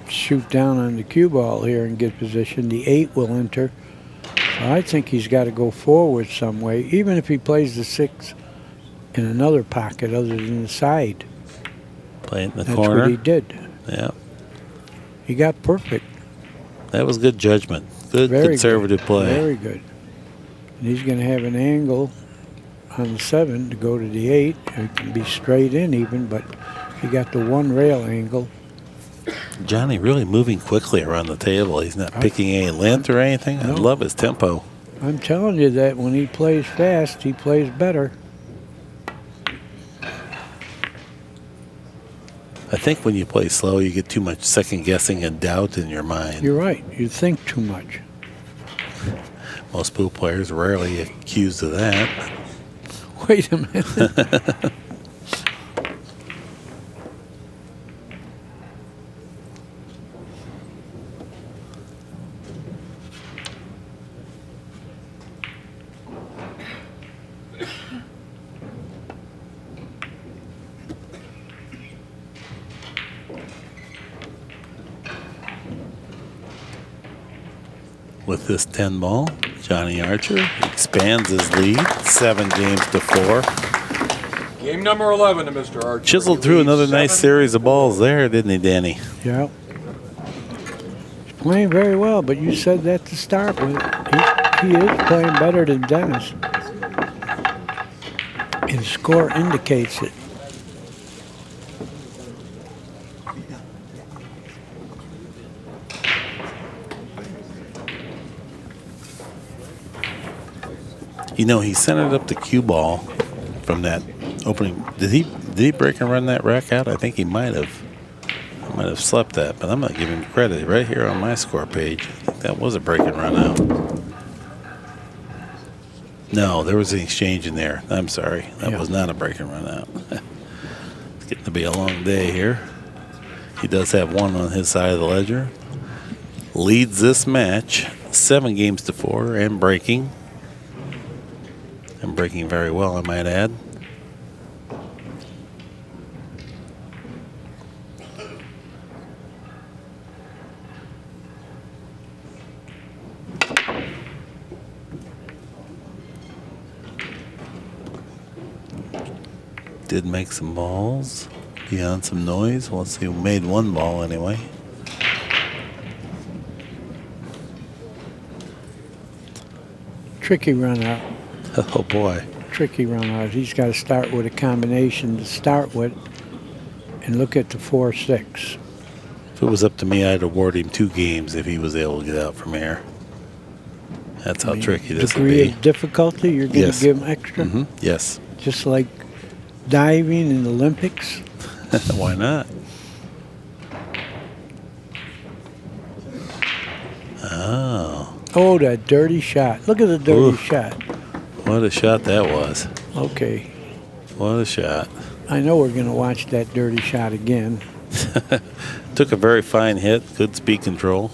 shoot down on the cue ball here and get position. The 8 will enter. So I think he's got to go forward some way, even if he plays the 6 in another pocket other than the side. Play it in the That's corner. what he did. Yeah, He got perfect. that was good judgment. Good Very conservative good. play. Very good. And he's going to have an angle on the 7 to go to the 8. It can be straight in even, but he got the 1 rail angle. Johnny really moving quickly around the table. He's not picking any length or anything. I No. love his tempo. I'm telling you that when he plays fast, he plays better. I think when you play slow, you get too much second guessing and doubt in your mind. You're right. You think too much. Most pool players rarely accused of that. Wait a minute. with this 10 ball. Johnny Archer expands his lead, 7 games to 4. Game number 11 to Mr. Archer. Chiseled He through leads another nice 7. series of balls there, didn't he, Danny? Yeah. He's playing very well, but you said that to start with. He is playing better than Dennis. His score indicates it. You know, he centered up the cue ball from that opening. Did he break and run that rack out? I think he might have. I might have slept that, but I'm not giving him credit. Right here on my score page, I think that was a break and run out. No, there was an exchange in there. I'm sorry. That was not a break and run out. It's getting to be a long day here. He does have one on his side of the ledger. Leads this match 7 games to 4 and breaking. And breaking very well, I might add. Did make some balls beyond some noise. Let's see who made 1 ball anyway. Tricky run out. Oh boy. Tricky run out. He's got to start with a combination to start with and look at the 4-6. If it was up to me, I'd award him 2 games if he was able to get out from here. That's how tricky this would Degree be. of difficulty, you're going to give him extra? Yes. Just like diving in the Olympics? Why not? Oh. Oh, that dirty shot. Look at the dirty Oof. shot. What a shot that was. Okay. What a shot. I know we're going to watch that dirty shot again. Took a very fine hit. Good speed control.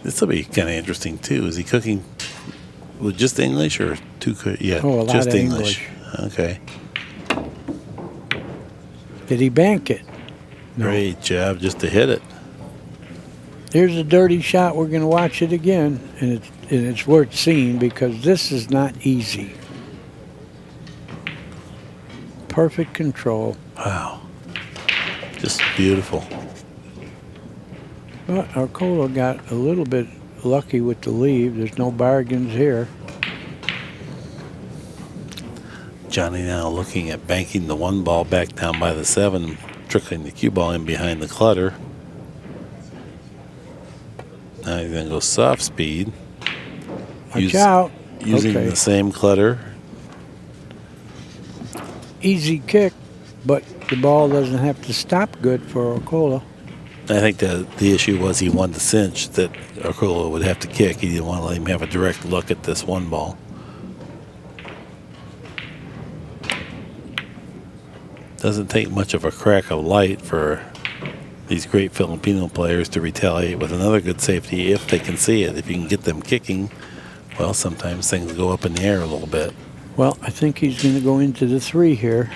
This will be kind of interesting, too. Is he cooking with just English or 2? Yeah, Oh, a lot just of English. Okay. Did he bank it? No. Great job just to hit it. Here's a dirty shot. We're going to watch it again, and it's worth seeing because this is not easy. Perfect control. Wow. Just beautiful. But Orcollo got a little bit lucky with the leave. There's no bargains here. Johnny now looking at banking the 1 ball back down by the 7, trickling the cue ball in behind the clutter. Now he's going to go soft speed. Watch out. Using Okay. the same clutter. Easy kick, but the ball doesn't have to stop good for Orcollo. I think the issue was he wanted to cinch that Orcollo would have to kick. He didn't want to let him have a direct look at this 1 ball. Doesn't take much of a crack of light for these great Filipino players to retaliate with another good safety if they can see it. If you can get them kicking, well, sometimes things go up in the air a little bit. Well, I think he's going to go into the 3 here.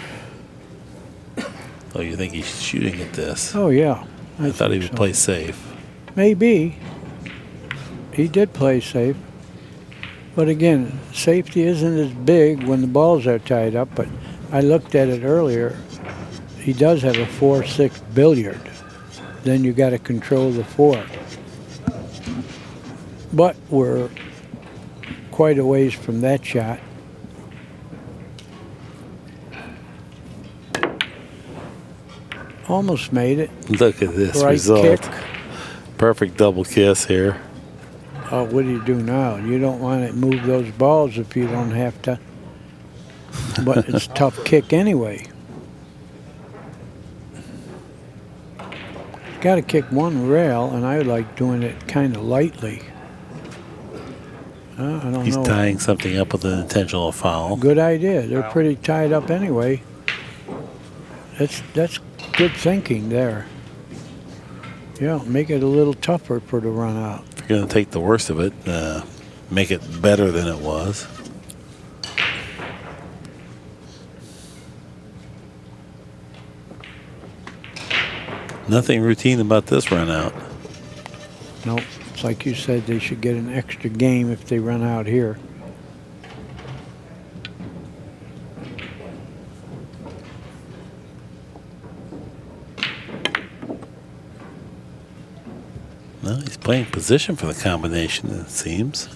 Oh, you think he's shooting at this? Oh, yeah. I thought he think would so. play safe. Maybe. He did play safe. But again, safety isn't as big when the balls are tied up, but I looked at it earlier. He does have a 4-6 billiard. Then you got to control the 4. But we're quite a ways from that shot. Almost made it. Look at this Right result. kick. Perfect double kiss here. Oh, what do you do now? You don't want to move those balls if you don't have to. But it's a tough kick anyway. Got to kick 1 rail, and I like doing it kind of lightly. I don't He's know. tying something up with an intentional foul. Good idea. They're pretty tied up anyway. That's good thinking there. Yeah, make it a little tougher for the run out. If you're going to take the worst of it, make it better than it was. Nothing routine about this run out. No, it's like you said, they should get an extra game if they run out here. No, he's playing position for the combination, it seems.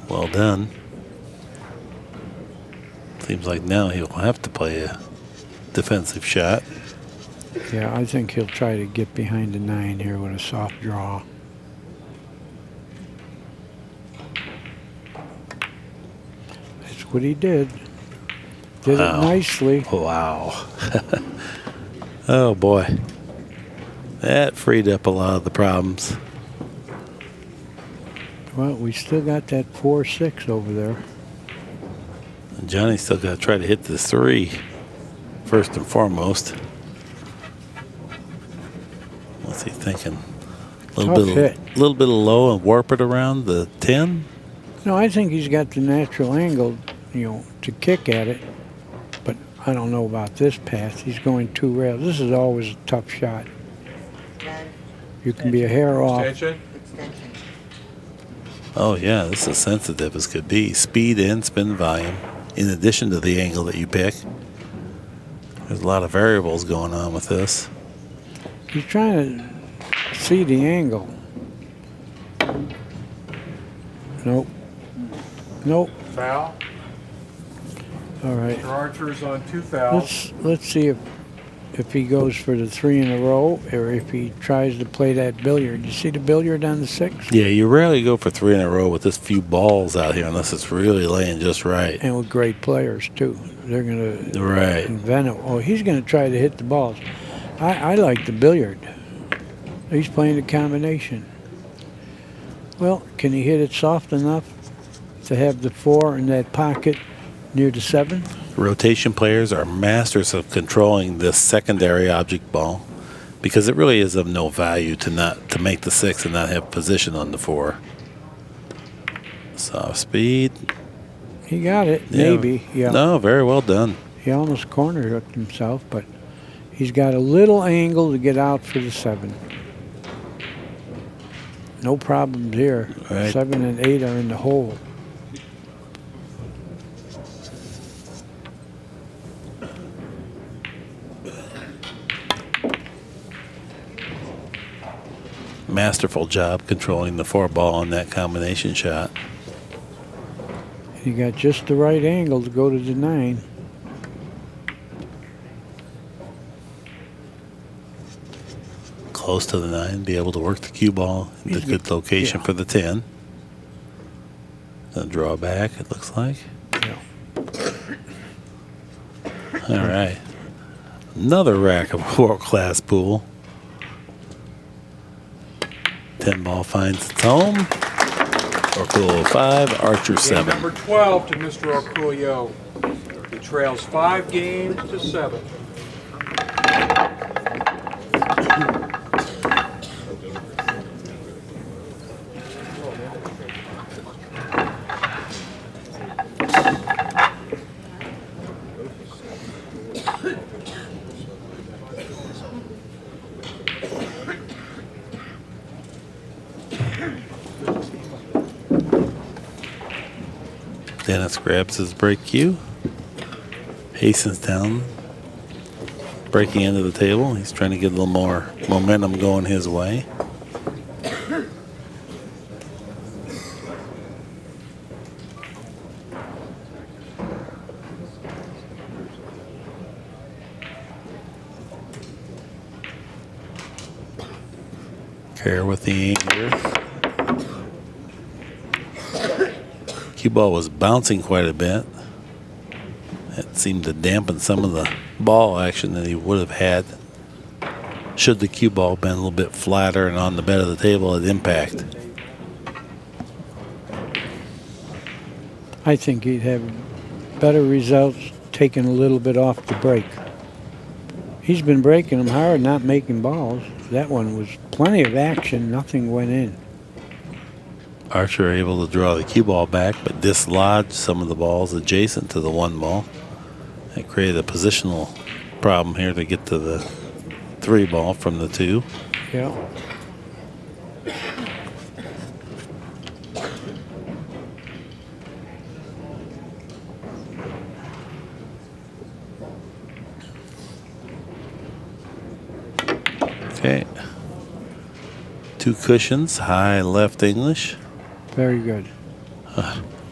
Well done. Seems like now he'll have to play a defensive shot. Yeah, I think he'll try to get behind the 9 here with a soft draw. That's what he did. Did it nicely. Wow. Oh boy. That freed up a lot of the problems. Well, we still got that 4-6 over there. And Johnny's still got to try to hit the 3 first and foremost. What's he thinking? A little bit of low and warp it around the 10? No, I think he's got the natural angle, you know, to kick at it. But I don't know about this pass. He's going 2 rails. This is always a tough shot. You can be a hair off. Extension. Oh yeah, this is sensitive as could be. Speed and spin volume, in addition to the angle that you pick. There's a lot of variables going on with this. He's trying to see the angle. Nope. Nope. Foul. All right. Mr. Archer's on 2 fouls. Let's see if he goes for the 3 in a row or if he tries to play that billiard. You see the billiard on the 6? Yeah, you rarely go for 3 in a row with this few balls out here unless it's really laying just right. And with great players too. They're gonna Right. invent it. Oh, he's gonna try to hit the balls. I like the billiard. He's playing the combination. Well, can he hit it soft enough to have the 4 in that pocket near the 7? Rotation players are masters of controlling this secondary object ball because it really is of no value to make the 6 and not have position on the 4. Soft speed. He got it, maybe. Yeah. No, very well done. He almost corner hooked himself, but he's got a little angle to get out for the 7. No problems here. Right. 7 and 8 are in the hole. Masterful job controlling the 4 ball on that combination shot. He got just the right angle to go to the 9. Close to the 9, be able to work the cue ball in the good location for the 10. Then draw back, it looks like. Yeah. All right. Another rack of world-class pool. 10 ball finds its home. Orcollo 5, Archer Game 7. number 12 to Mr. Orcollo. He trails 5 games to 7. Dennis grabs his break cue, hastens down, breaking into the table. He's trying to get a little more momentum going his way. Care with the anger. Cue ball was bouncing quite a bit. It seemed to dampen some of the ball action that he would have had should the cue ball been a little bit flatter and on the bed of the table at impact. I think he'd have better results taking a little bit off the break. He's been breaking them hard, not making balls. That one was plenty of action. Nothing went in. Archer able to draw the cue ball back, but dislodged some of the balls adjacent to the 1 ball. That created a positional problem here to get to the 3 ball from the 2. Yeah. Okay. 2 cushions, high left English. Very good.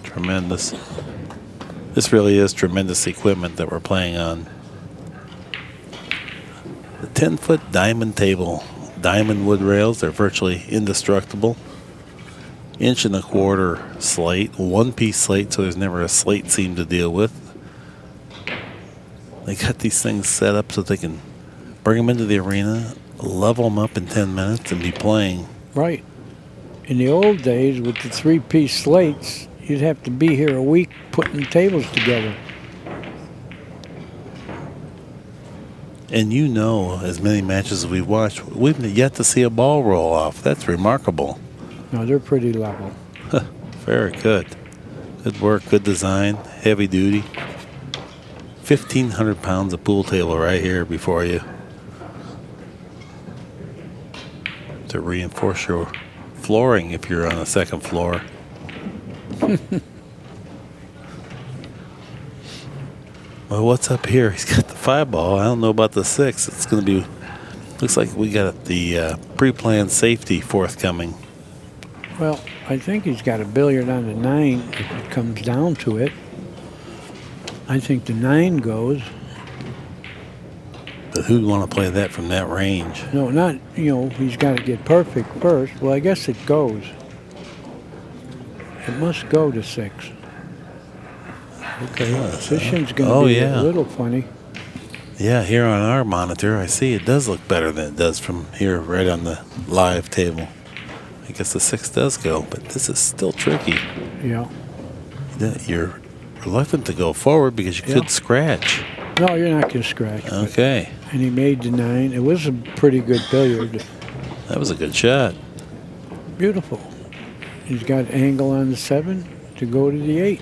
Tremendous. This really is tremendous equipment that we're playing on. The 10-foot diamond table. Diamond wood rails, they're virtually indestructible. 1.25 inch slate, 1-piece slate, so there's never a slate seam to deal with. They got these things set up so they can bring them into the arena, level them up in 10 minutes, and be playing. Right. In the old days, with the 3-piece slates, you'd have to be here a week putting tables together. And you know, as many matches as we've watched, we've yet to see a ball roll off. That's remarkable. No, they're pretty level. Very good. Good work, good design, heavy duty. 1,500 pounds of pool table right here before you to reinforce your flooring if you're on the 2nd floor. Well, what's up here? He's got the 5 ball. I don't know about the 6. It's going to be, looks like we got the pre-planned safety forthcoming. Well, I think he's got a billiard on the 9 if it comes down to it. I think the 9 goes. But who'd want to play that from that range? No, not, he's got to get perfect first. Well, I guess it goes. It must go to 6. Okay. Position's going to be a little funny. Yeah, here on our monitor, I see it does look better than it does from here right on the live table. I guess the 6 does go, but this is still tricky. Yeah. You're reluctant to go forward because you could scratch. No, you're not going to scratch. Okay. And he made the 9. It was a pretty good billiard. That was a good shot. Beautiful. He's got angle on the 7 to go to the 8.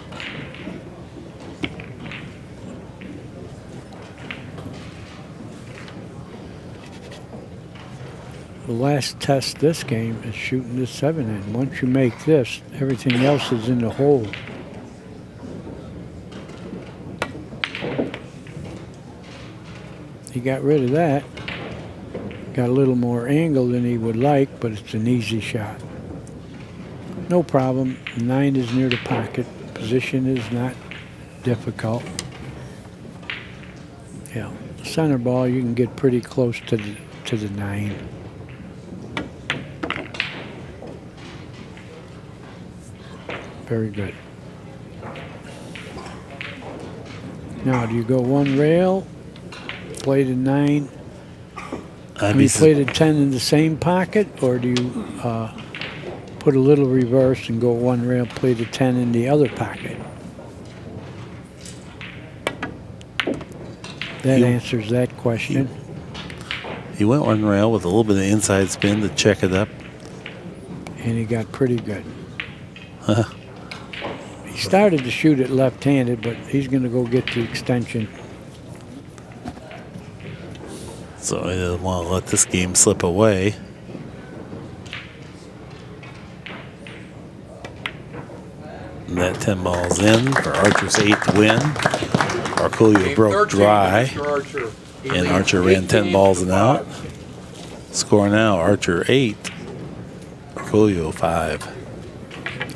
The last test this game is shooting this 7 in. Once you make this, everything else is in the hole. He got rid of that. Got a little more angle than he would like, but it's an easy shot. No problem. 9 is near the pocket. Position is not difficult. Yeah, center ball you can get pretty close to the 9. Very good. Now, do you go 1 rail, play the 9? Play the 10 in the same pocket, or do you put a little reverse and go 1 rail, play the 10 in the other pocket? That answers that question. He went 1 rail with a little bit of inside spin to check it up. And he got pretty good. He started to shoot it left-handed, but he's going to go get the extension. So he doesn't want to let this game slip away. And that 10 ball's in for Archer's 8th win. Orcollo broke dry. And Archer ran 10 balls and out. Score now, Archer 8, Orcollo 5.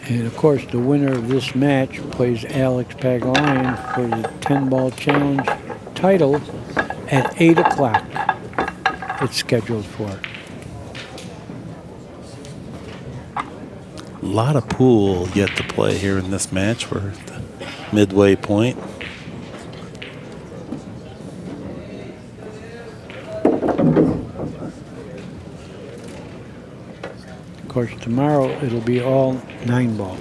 And of course, the winner of this match plays Alex Pagalian for the 10-ball challenge title at 8 o'clock. It's scheduled for. A lot of pool yet to play here in this match. We're at the midway point. Of course, tomorrow it'll be all 9-ball.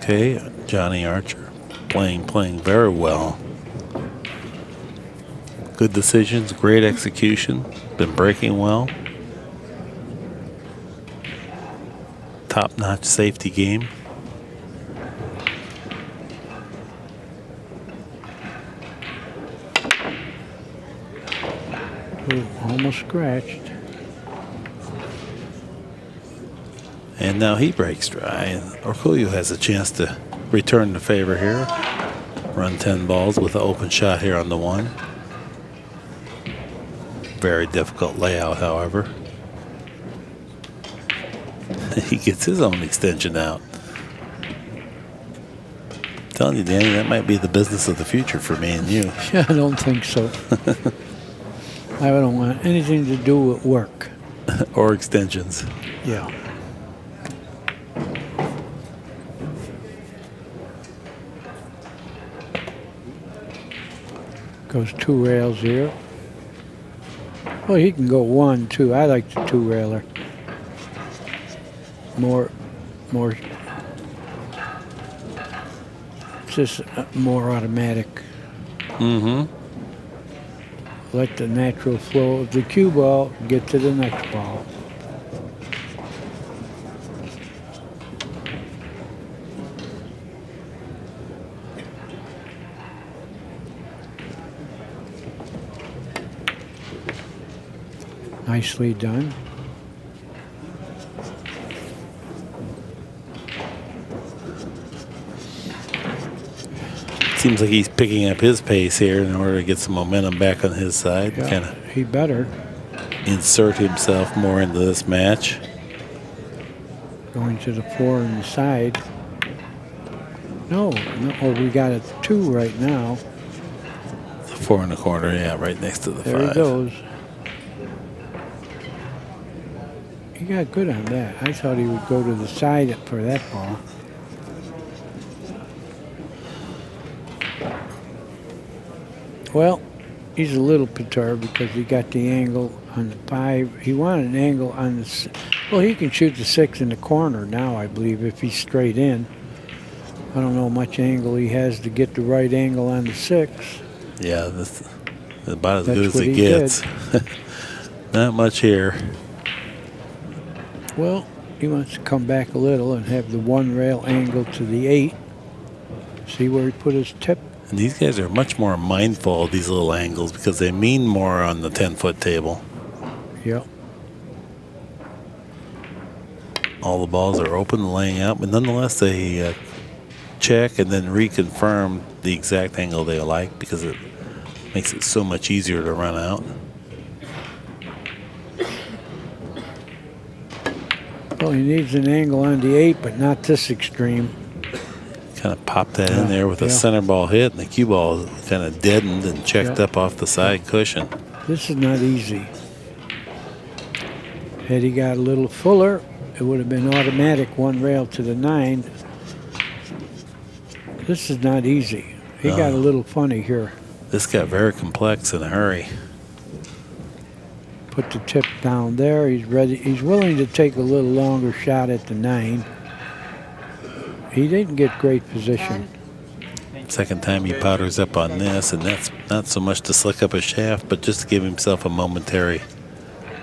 Okay, Johnny Archer playing very well. Good decisions, great execution, been breaking well. Top-notch safety game. Ooh, almost scratched. And now he breaks dry, and Orcollo has a chance to return the favor here. Run 10 balls with an open shot here on the 1. Very difficult layout, however. He gets his own extension out. I'm telling you, Danny, that might be the business of the future for me and you. Yeah, I don't think so. I don't want anything to do with work. Or extensions. Yeah. Goes 2 rails here. Well, he can go 1, 2. I like the 2 railer. More, it's just more automatic. Mm-hmm. Let the natural flow of the cue ball get to the next ball. Nicely done. Seems like he's picking up his pace here in order to get some momentum back on his side. Yeah, Kind of he better. insert himself more into this match. Going to the 4 on the side. No, oh, we got a 2 right now. The 4 1/4, yeah, right next to the 5. There he goes. He got good on that. I thought he would go to the side for that ball. Well, he's a little perturbed because he got the angle on the 5. He wanted an angle on the... Well, he can shoot the 6 in the corner now, I believe, if he's straight in. I don't know how much angle he has to get the right angle on the 6. Yeah, that's about as That's good as what it he gets. Not much here. Well, he wants to come back a little and have the 1 rail angle to the 8. See where he put his tip? And these guys are much more mindful of these little angles because they mean more on the 10-foot table. Yep. All the balls are open, laying out, but nonetheless they check and then reconfirm the exact angle they like because it makes it so much easier to run out. Well, he needs an angle on the 8, but not this extreme. Kind of popped that in there with a center ball hit, and the cue ball kind of deadened and checked up off the side cushion. This is not easy. Had he got a little fuller, it would have been automatic 1 rail to the 9. This is not easy. He got a little funny here. This got very complex in a hurry. Put the tip down there. He's ready. He's willing to take a little longer shot at the 9. He didn't get great position. Second time he powders up on this, and that's not so much to slick up a shaft, but just to give himself a momentary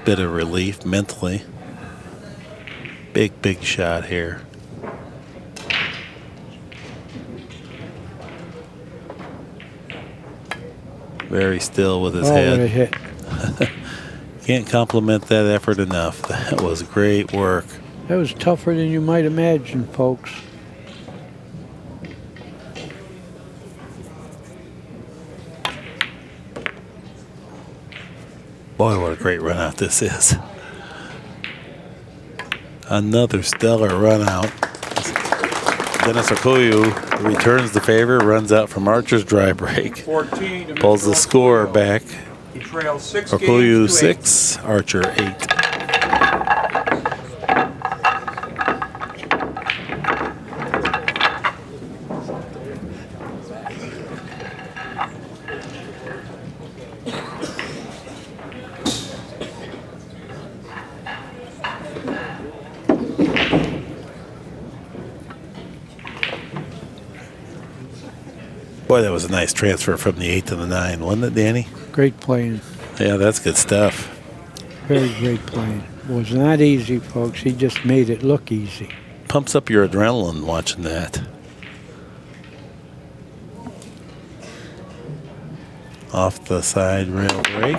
bit of relief mentally. Big shot here. Very still with his head. What a hit. Can't compliment that effort enough. That was great work. That was tougher than you might imagine, folks. Boy, what a great run out this is. Another stellar run out. Dennis Orcollo returns the favor, runs out from Archer's dry break. 14 to Pulls the Mr. score Orcollo. back. He trails 6 Orcollo games to 8. 6, Archer 8. Boy, that was a nice transfer from the 8 to the 9, wasn't it, Danny? Great playing. Yeah, that's good stuff. Very great playing. It was not easy, folks. He just made it look easy. Pumps up your adrenaline watching that. Off the side rail break.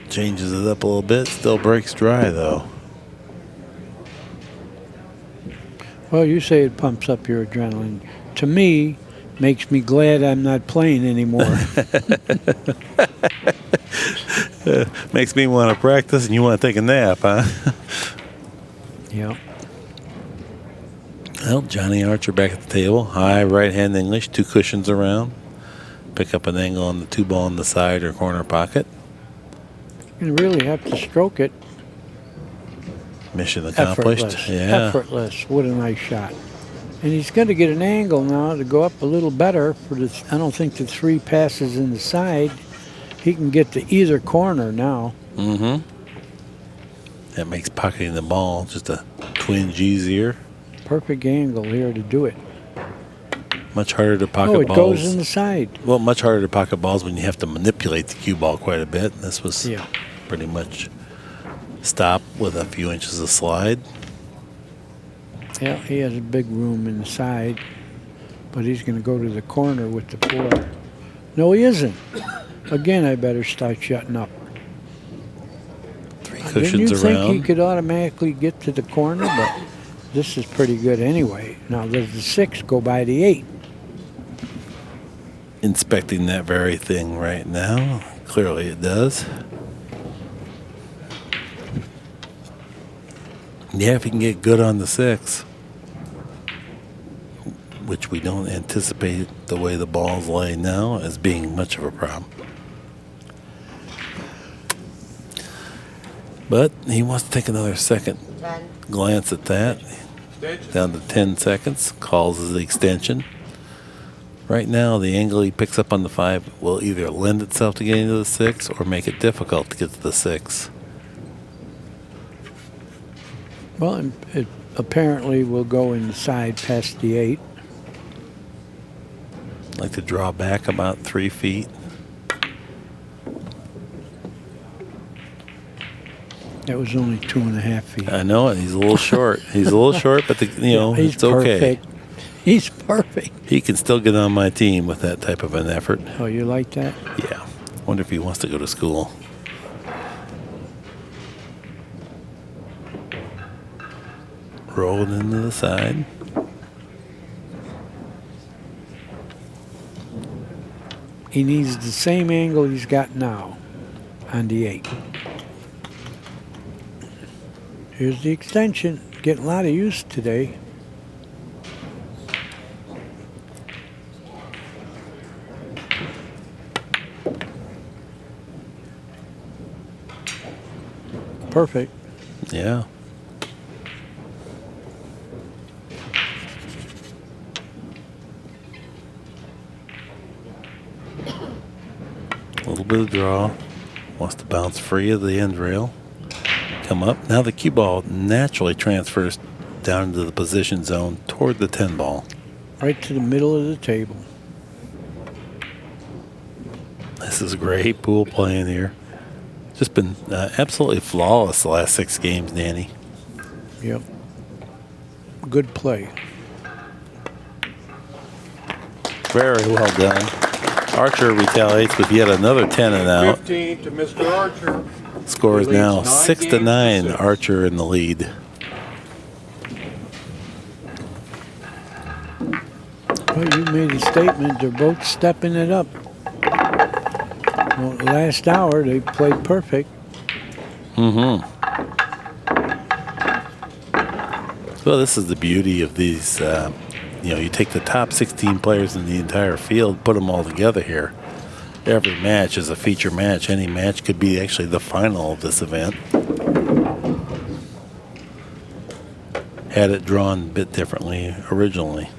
Changes it up a little bit. Still breaks dry, though. Well, you say it pumps up your adrenaline. To me, makes me glad I'm not playing anymore. Makes me want to practice and you want to take a nap, huh? Yeah. Well, Johnny Archer back at the table. High right-hand English, 2 cushions around. Pick up an angle on the 2 ball on the side or corner pocket. You really have to stroke it. Mission accomplished. Effortless. Yeah. Effortless. What a nice shot. And he's going to get an angle now to go up a little better. For the, I don't think the 3 passes in the side. He can get to either corner now. Mm-hmm. That makes pocketing the ball just a twinge easier. Perfect angle here to do it. Much harder to pocket Oh, it balls. goes in the side. Well, much harder to pocket balls when you have to manipulate the cue ball quite a bit. This was Yeah. pretty much stop with a few inches of slide. Yeah, he has a big room in the side, but he's going to go to the corner with the 4. No, he isn't. Again, I better start shutting up. 3 Didn't cushions you around. think he could automatically get to the corner? But this is pretty good anyway. Now, does the 6 go by the 8? Inspecting that very thing right now. Clearly it does. Yeah, if you can get good on the 6, which we don't anticipate the way the ball's laying now as being much of a problem. But he wants to take another second glance at that. Down to 10 seconds. Calls the extension. Right now, the angle he picks up on the 5 will either lend itself to getting to the 6 or make it difficult to get to the 6. Well, it apparently will go inside past the 8. Like to draw back about 3 feet. That was only 2.5 feet. I know it. He's a little short. He's a little short, but He's it's okay. perfect. He's perfect. He can still get on my team with that type of an effort. Oh, you like that? Yeah. Wonder if he wants to go to school. Rolling into the side. He needs the same angle he's got now on the 8. Here's the extension. Getting a lot of use today. Perfect. Yeah. A little bit of draw. Wants to bounce free of the end rail. Come up. Now the cue ball naturally transfers down into the position zone toward the 10 ball. Right to the middle of the table. This is great pool playing here. Just been absolutely flawless the last 6 games, Danny. Yep. Good play. Very well done. Archer retaliates with yet another 10 and out. 15 to Mr. Archer. Score is He leads now 9 6 to games to 9. 6. Archer in the lead. Well, you made a statement. They're both stepping it up. Well, last hour, they played perfect. Mm-hmm. Well, this is the beauty of these. You take the top 16 players in the entire field, put them all together here. Every match is a feature match. Any match could be actually the final of this event. Had it drawn a bit differently originally.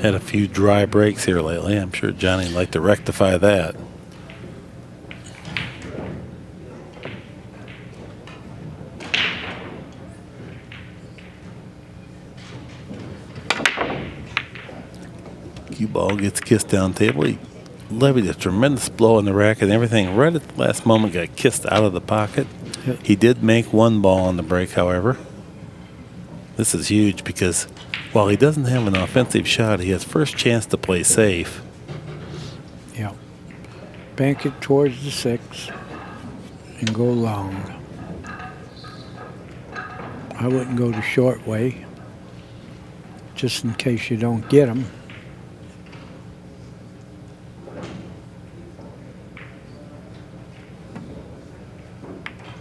Had a few dry breaks here lately. I'm sure Johnny would like to rectify that. Cue ball gets kissed down table. He levied a tremendous blow on the racket and everything. Right at the last moment, got kissed out of the pocket. Yep. He did make one ball on the break, however. This is huge because while he doesn't have an offensive shot, he has first chance to play safe. Yeah. Bank it towards the 6 and go long. I wouldn't go the short way, just in case you don't get them.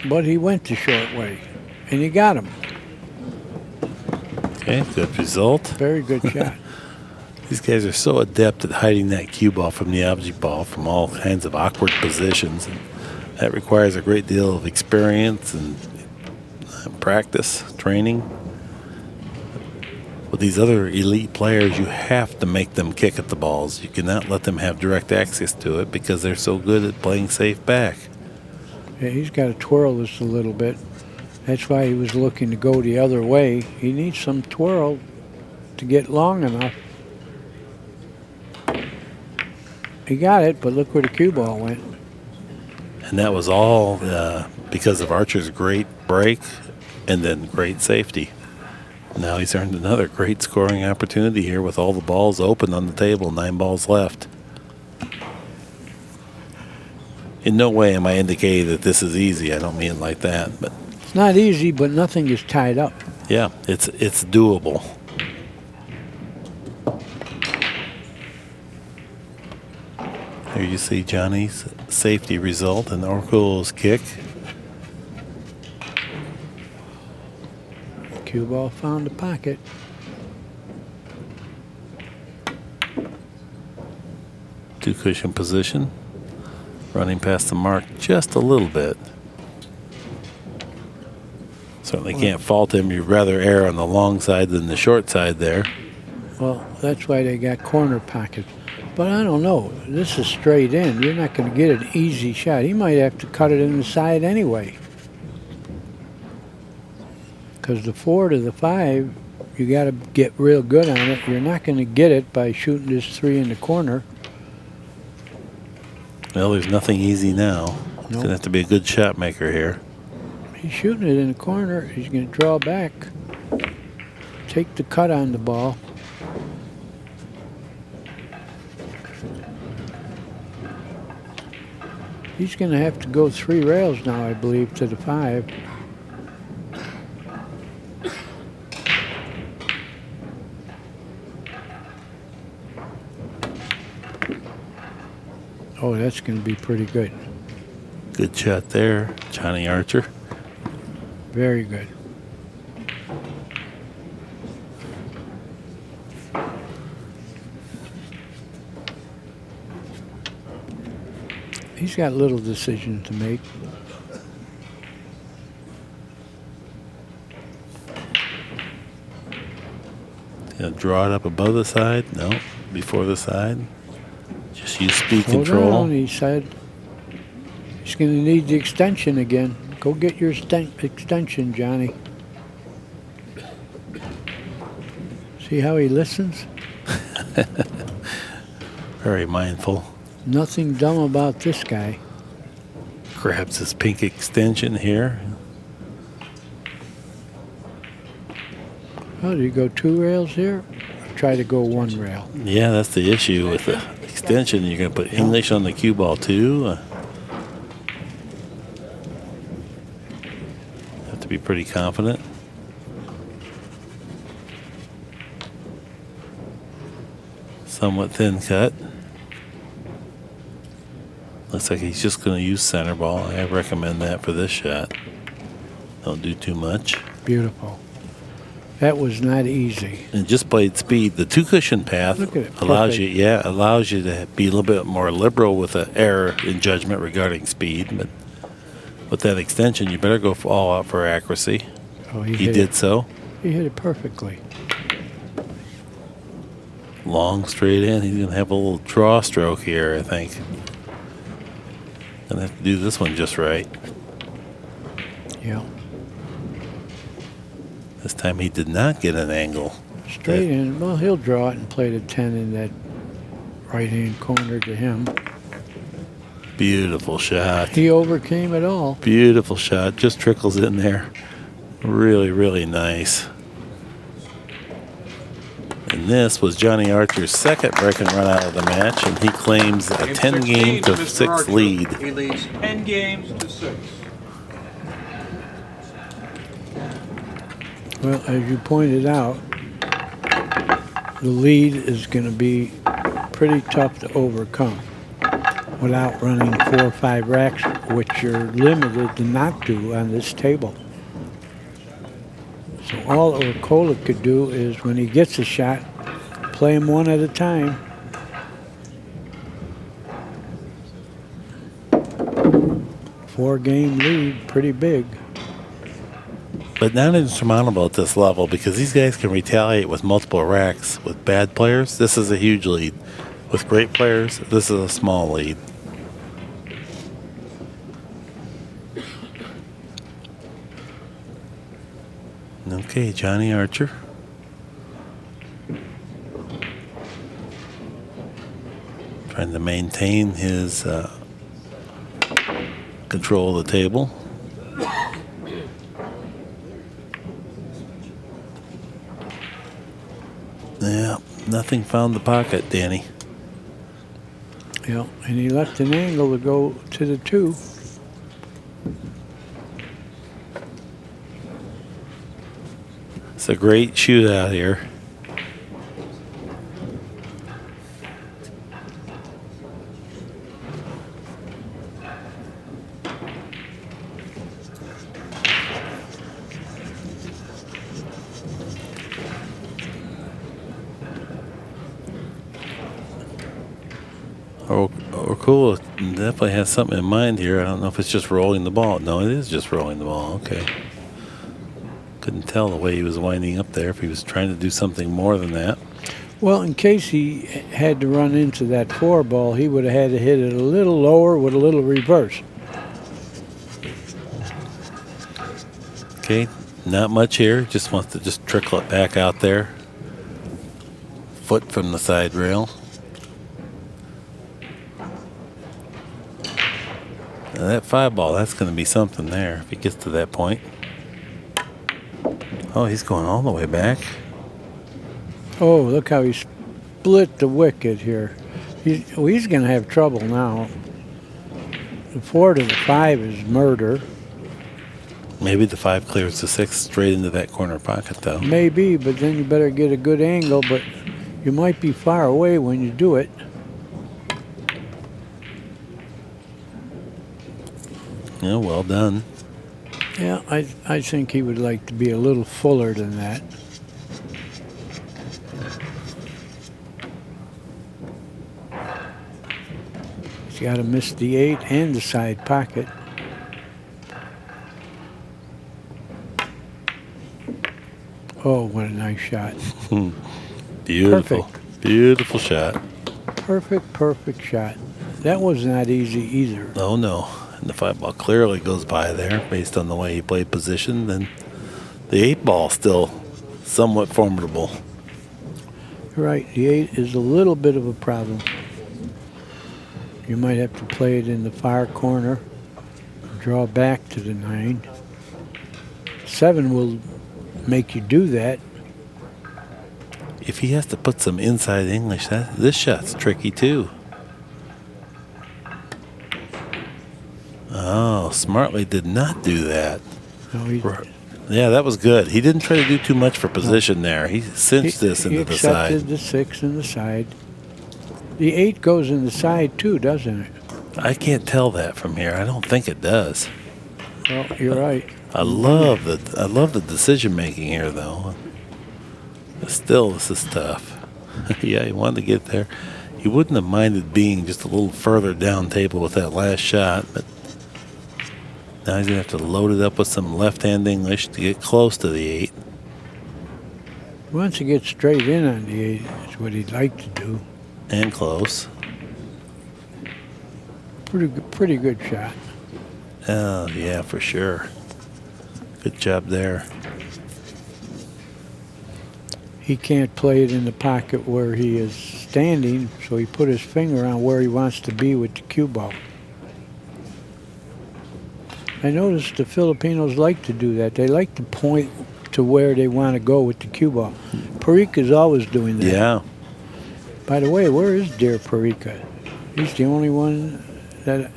But he went the short way, and he got him. Okay, good result. Very good shot. These guys are so adept at hiding that cue ball from the object ball from all kinds of awkward positions. And that requires a great deal of experience and practice, training. With these other elite players, you have to make them kick at the balls. You cannot let them have direct access to it because they're so good at playing safe back. Yeah, he's got to twirl this a little bit. That's why he was looking to go the other way. He needs some twirl to get long enough. He got it, but look where the cue ball went. And that was all because of Archer's great break and then great safety. Now he's earned another great scoring opportunity here with all the balls open on the table, 9 balls left. In no way am I indicating that this is easy. I don't mean it like that, but It's not easy, but nothing is tied up. yeah, it's doable. Here you see Johnny's safety result and Orcollo's kick. Cue ball found the pocket. Two cushion position. Running past the mark just a little bit. Certainly can't fault him. You'd rather err on the long side than the short side there. Well, that's why they got corner pockets. But I don't know. This is straight in. You're not going to get an easy shot. He might have to cut it in the side anyway. Because the 4 to the 5, you got to get real good on it. You're not going to get it by shooting this 3 in the corner. Well, there's nothing easy now. He's going to have to be a good shot maker here. He's shooting it in the corner. He's going to draw back. Take the cut on the ball. He's going to have to go 3 rails now, I believe, to the 5. Oh, that's going to be pretty good. Good shot there, Johnny Archer. Very good. He's got little decision to make. Draw it up above the side? No, before the side. Just use speed Hold control. on, he said. He's going to need the extension again. Go get your extension, Johnny. See how he listens? Very mindful. Nothing dumb about this guy. Grabs his pink extension here. Oh, do you go 2 rails here? Or try to go 1 rail. Yeah, that's the issue with the extension. You're going to put English on the cue ball too. Have to be pretty confident. Somewhat thin cut. Looks like he's just going to use center ball. I recommend that for this shot. Don't do too much. Beautiful. That was not easy. And just played speed. The 2 cushion path Look at it, allows perfect. you, allows you to be a little bit more liberal with an error in judgment regarding speed. But with that extension, you better go all out for accuracy. Oh, He hit did it. so. He hit it perfectly. Long straight in. He's going to have a little draw stroke here, I think. Gonna have to do this one just right. Yeah. This time he did not get an angle. Straight in. Well, he'll draw it and play the 10 in that right-hand corner to him. Beautiful shot. He overcame it all. Beautiful shot. Just trickles in there. Really, really nice. And this was Johnny Archer's second break and run out of the match, and he claims a Game 10-game 16 to Mr. 6 Archer. lead. He leads 10 games to 6. Well, as you pointed out, the lead is going to be pretty tough to overcome without running 4 or 5 racks, which you're limited to not do on this table. So all Orcollo could do is, when he gets a shot, play him one at a time. Four-game lead, pretty big. But not insurmountable at this level because these guys can retaliate with multiple racks. With bad players, this is a huge lead. With great players, this is a small lead. Okay, Johnny Archer. Trying to maintain his control of the table. Yeah, nothing found the pocket, Danny. Yeah, and he left an angle to go to the 2. It's a great shootout here. Orcollo definitely has something in mind here. I don't know if it's just rolling the ball. No, it is just rolling the ball. Okay. Couldn't tell the way he was winding up there if he was trying to do something more than that. Well, in case he had to run into that 4 ball, he would have had to hit it a little lower with a little reverse. Okay, not much here. Just wants to just trickle it back out there. Foot from the side rail. Now that 5 ball, that's going to be something there if he gets to that point. Oh, he's going all the way back. Oh, look how he split the wicket here. He's going to have trouble now. The 4 to the 5 is murder. Maybe the 5 clears the 6 straight into that corner pocket, though. Maybe, but then you better get a good angle, but you might be far away when you do it. Yeah, well done. Yeah, I think he would like to be a little fuller than that. He's got to miss the 8 and the side pocket. Oh, what a nice shot. Beautiful. Perfect. Beautiful shot. Perfect shot. That was not easy either. Oh, no. And the 5 ball clearly goes by there based on the way he played position. Then the 8 ball still somewhat formidable. You're right. The 8 is a little bit of a problem. You might have to play it in the far corner, draw back to the 9. 7 will make you do that. If he has to put some inside English, this shot's tricky too. Oh, smartly did not do that. No, Yeah, that was good. He didn't try to do too much for position there. He cinched this into the side. He accepted the 6 in the side. The 8 goes in the side too, doesn't it? I can't tell that from here. I don't think it does. Well, you're right. I love the decision making here, though. But still, this is tough. Yeah, he wanted to get there. He wouldn't have minded being just a little further down table with that last shot, but now he's gonna have to load it up with some left-hand English to get close to the 8. Once he gets straight in on the 8, it's what he'd like to do. And close. Pretty good shot. Oh, yeah, for sure. Good job there. He can't play it in the pocket where he is standing, so he put his finger on where he wants to be with the cue ball. I noticed the Filipinos like to do that. They like to point to where they want to go with the cue ball. Parika's always doing that. Yeah. By the way, where is Dear Parika? He's the only one that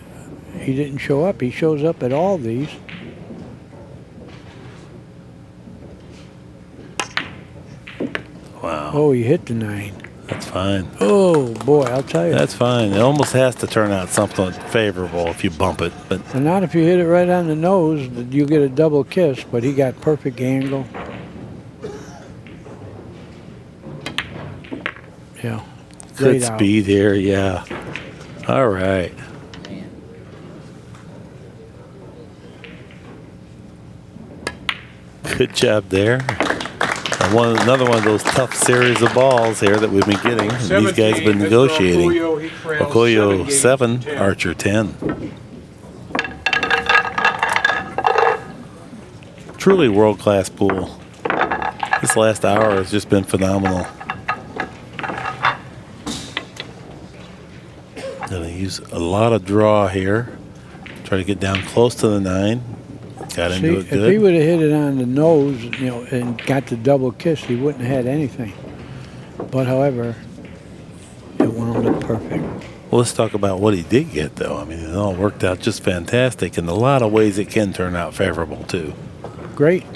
he didn't show up. He shows up at all these. Wow. Oh, he hit the 9. That's fine. Oh, boy, I'll tell you. That's fine. It almost has to turn out something favorable if you bump it. But And not if you hit it right on the nose, you get a double kiss, but he got perfect angle. Yeah. good Great out. speed here. Yeah. All right. Good job there. Another one of those tough series of balls here that we've been getting. And these guys have been negotiating. Orcollo 7, Archer 10. Truly world-class pool. This last hour has just been phenomenal. Gonna use a lot of draw here. Try to get down close to the 9. Got into it good. If he would have hit it on the nose, and got the double kiss, he wouldn't have had anything. But however, it wound up perfect. Well, let's talk about what he did get, though. I mean, it all worked out just fantastic. In a lot of ways, it can turn out favorable, too. Great.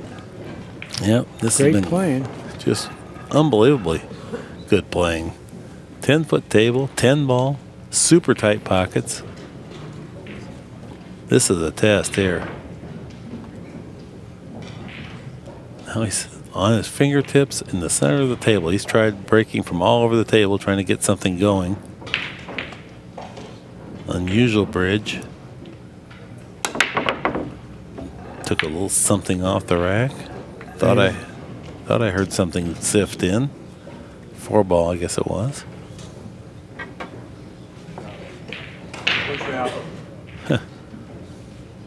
Yep. This Great has been playing. just unbelievably good playing. 10-foot table, 10 ball, super tight pockets. This is a test here. Now he's on his fingertips in the center of the table. He's tried breaking from all over the table, trying to get something going. Unusual bridge. Took a little something off the rack. Thought I heard something sift in. 4 ball, I guess it was. Push out.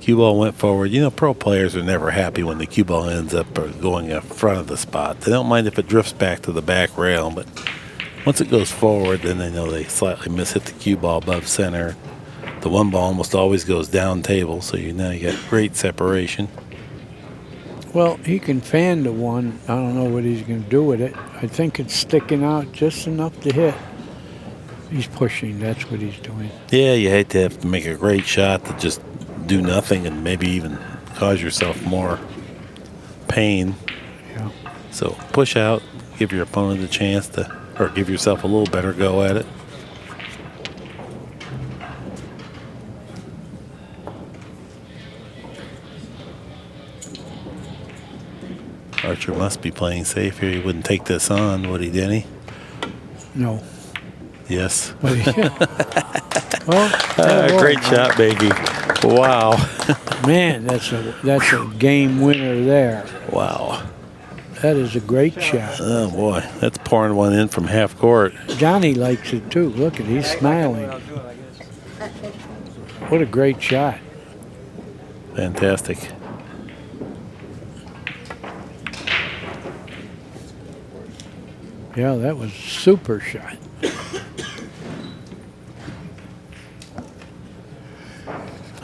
Cue ball went forward. Pro players are never happy when the cue ball ends up going in front of the spot. They don't mind if it drifts back to the back rail, but once it goes forward, then they know they slightly mishit the cue ball above center. The 1 ball almost always goes down table, so now you got great separation. Well, he can fan the 1. I don't know what he's going to do with it. I think it's sticking out just enough to hit. He's pushing. That's what he's doing. Yeah, you hate to have to make a great shot to just do nothing and maybe even cause yourself more pain. Yeah. So push out, give your opponent a chance to, or give yourself a little better go at it. Archer must be playing safe here. He wouldn't take this on, would he, Denny? No. Yes. Well, Great shot, baby. Wow. Man, that's a game winner there. Wow. That is a great shot. Oh, boy. That's pouring one in from half court. Johnny likes it too. Look at he's smiling. What a great shot. Fantastic. Yeah, that was a super shot.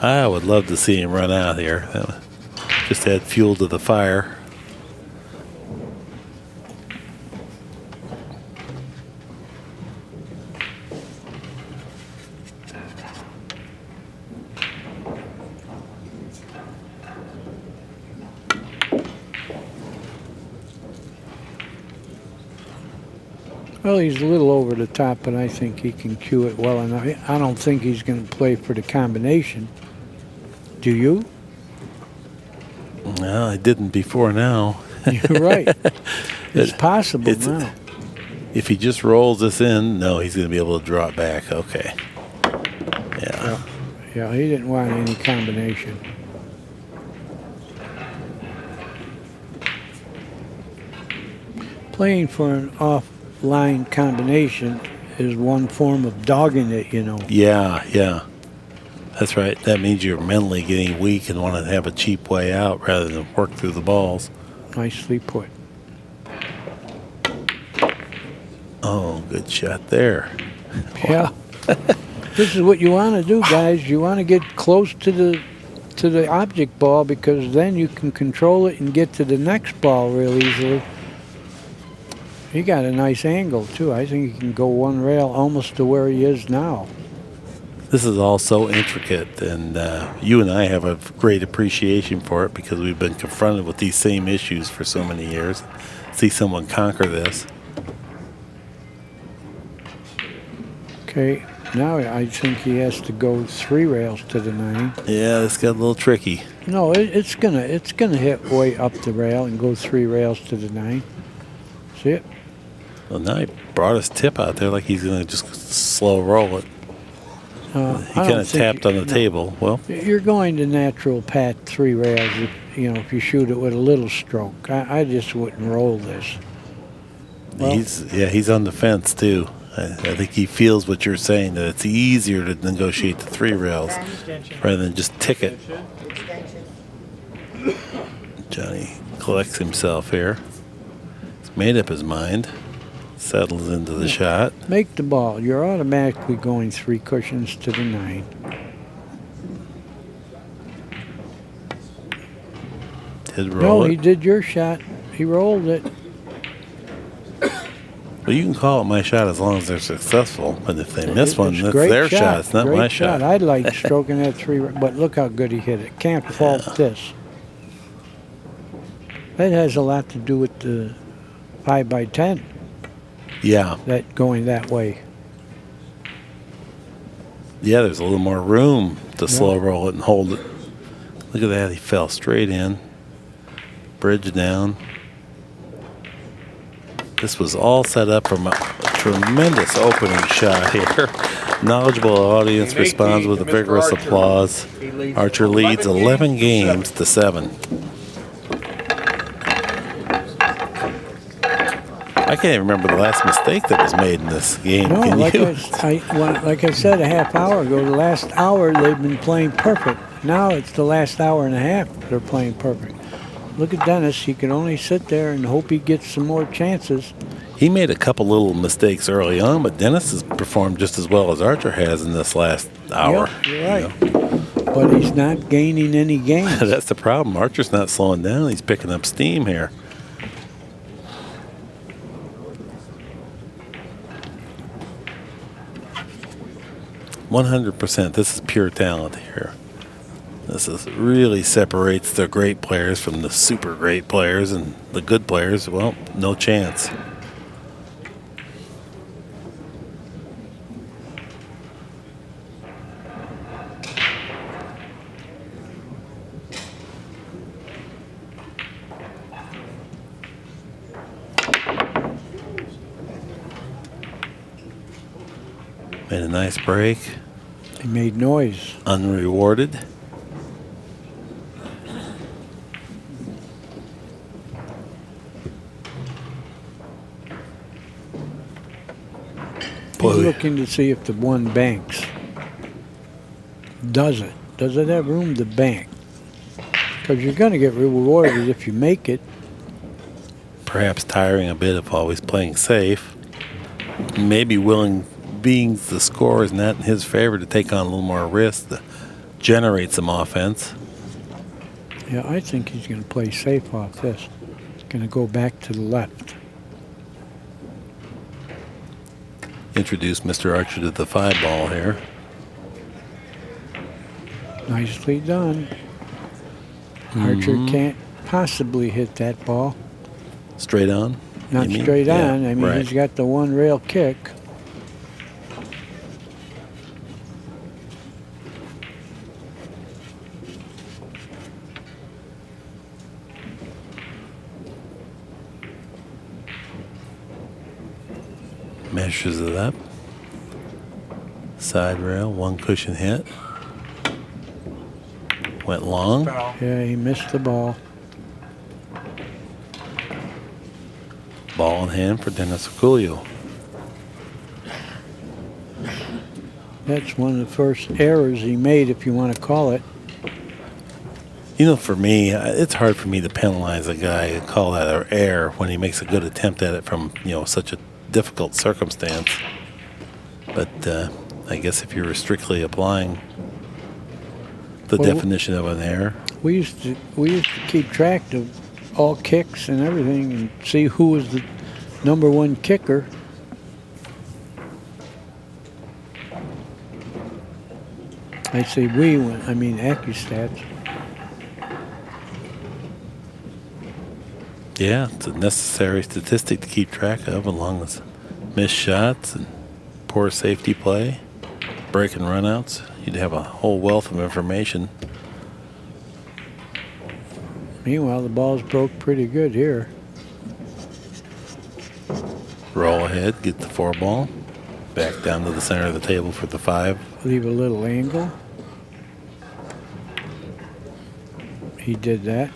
I would love to see him run out here. That would just add fuel to the fire. Well, he's a little over the top, but I think he can cue it well enough. I don't think he's going to play for the combination. Do you? No, I didn't before now. You're right. It's possible now. If he just rolls this in, no, he's going to be able to draw it back. Okay. Yeah. Yeah, he didn't want any combination. Playing for an offline combination is one form of dogging it, Yeah. That's right. That means you're mentally getting weak and want to have a cheap way out rather than work through the balls. Nicely put. Oh, good shot there. Yeah. This is what you want to do, guys. You want to get close to the object ball, because then you can control it and get to the next ball real easily. He got a nice angle, too. I think he can go one rail almost to where he is now. This is all so intricate, and you and I have a great appreciation for it because we've been confronted with these same issues for so many years. See someone conquer this. Okay, now I think he has to go 3 rails to the 9. Yeah, this got a little tricky. No, it's gonna hit way up the rail and go 3 rails to the 9. See it? Well, now he brought his tip out there like he's going to just slow roll it. He kind of tapped on the table. Well, You're going to natural pat 3 rails if you shoot it with a little stroke. I just wouldn't roll this. Well, he's on the fence too. I think he feels what you're saying, that it's easier to negotiate the 3 rails rather than just tick it. Johnny collects himself here. He's made up his mind. Settles into the shot. Make the ball. You're automatically going 3 cushions to the 9. Did roll No, it. he did your shot. He rolled it. Well, you can call it my shot as long as they're successful. But if they miss one, It's a that's great their shot. It's not Great my shot. I'd like stroking that 3, but look how good he hit it. Can't fault this. That has a lot to do with the 5x10. Yeah. That going that way. Yeah, there's a little more room to slow roll it and hold it. Look at that. He fell straight in. Bridge down. This was all set up from a tremendous opening shot here. Knowledgeable audience responds with a vigorous applause. Archer leads 11 games to 7. I can't even remember the last mistake that was made in this game. No, Can like you? like I said a half hour ago, the last hour they've been playing perfect. Now it's the last hour and a half they're playing perfect. Look at Dennis. He can only sit there and hope he gets some more chances. He made a couple little mistakes early on, but Dennis has performed just as well as Archer has in this last hour. Yep, you're right. But he's not gaining any gains. That's the problem. Archer's not slowing down. He's picking up steam here. %. This is pure talent here. This is really separates the great players from the super great players, and the good players, well, no chance. Made a nice break. He made noise. Unrewarded. He's looking to see if the 1 banks. Does it? Does it have room to bank? Because you're going to get rewarded if you make it. Perhaps tiring a bit of always playing safe. Maybe willing, being the score is not in his favor, to take on a little more risk to generate some offense. Yeah, I think he's going to play safe off this. He's going to go back to the left. Introduce Mr. Archer to the 5 ball here. Nicely done. Archer can't possibly hit that ball. Straight on? Not you mean? straight Yeah, on. I mean, right. he's got the 1 rail kick. Measures it up. Side rail, 1 cushion hit. Went long. Foul. Yeah, he missed the ball. Ball in hand for Dennis Orcollo. That's one of the first errors he made, if you want to call it. You know, for me, it's hard for me to penalize a guy and call that an error when he makes a good attempt at it from, such a difficult circumstance. But I guess if you were strictly applying the definition of an error. We used to keep track of all kicks and everything and see who was the number one kicker. I say we, when I mean ACCUSTATS. Yeah, it's a necessary statistic to keep track of, along with missed shots and poor safety play, break and runouts. You'd have a whole wealth of information. Meanwhile, the ball's broke pretty good here. Roll ahead, get the 4 ball, back down to the center of the table for the 5. Leave a little angle. He did that.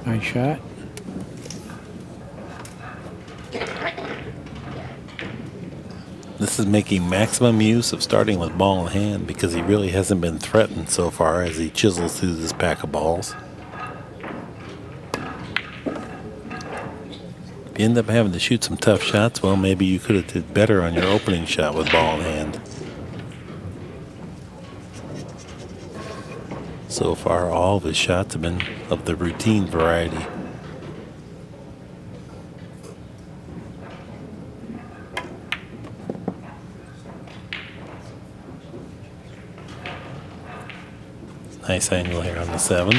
Nice shot. This is making maximum use of starting with ball in hand because he really hasn't been threatened so far as he chisels through this pack of balls. If you end up having to shoot some tough shots, well, maybe you could have did better on your opening shot with ball in hand. So far, all of his shots have been of the routine variety. Nice angle here on the 7.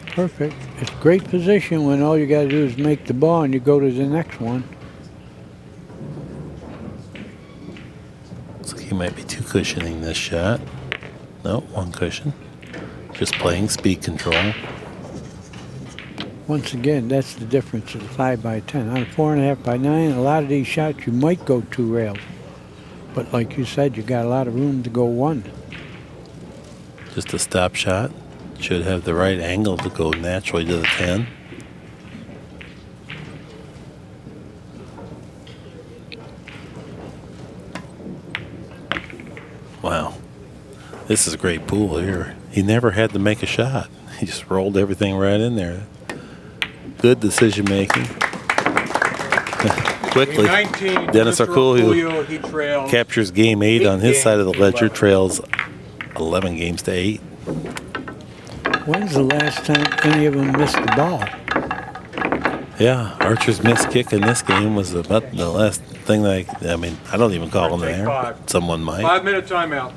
Perfect. It's great position when all you got to do is make the ball and you go to the next one. Looks like he might be two cushioning this shot. No, one cushion. Just playing speed control. Once again, that's the difference of the 5x10. On a 4.5x9, a lot of these shots you might go 2 rails. But like you said, you got a lot of room to go 1. Just a stop shot. Should have the right angle to go naturally to the 10. Wow. This is a great pool here. He never had to make a shot. He just rolled everything right in there. Good decision making. Quickly, 19, Dennis Mr. Orcollo he trails captures game 8 on his side of the ledger, 11. trails 11 games to 8. When's the last time any of them missed the ball? Yeah, Archer's missed kick in this game was about the last thing that I mean, I don't even call him Take there. 5. But someone might. 5-minute timeout.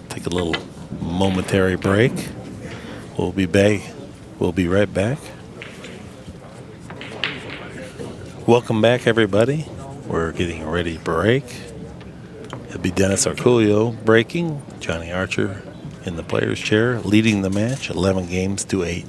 Take a little momentary break. We'll be back. We'll be right back. Welcome back, everybody. We're getting ready to break. It'll be Dennis Orcollo breaking, Johnny Archer in the player's chair, leading the match, 11 games to 8.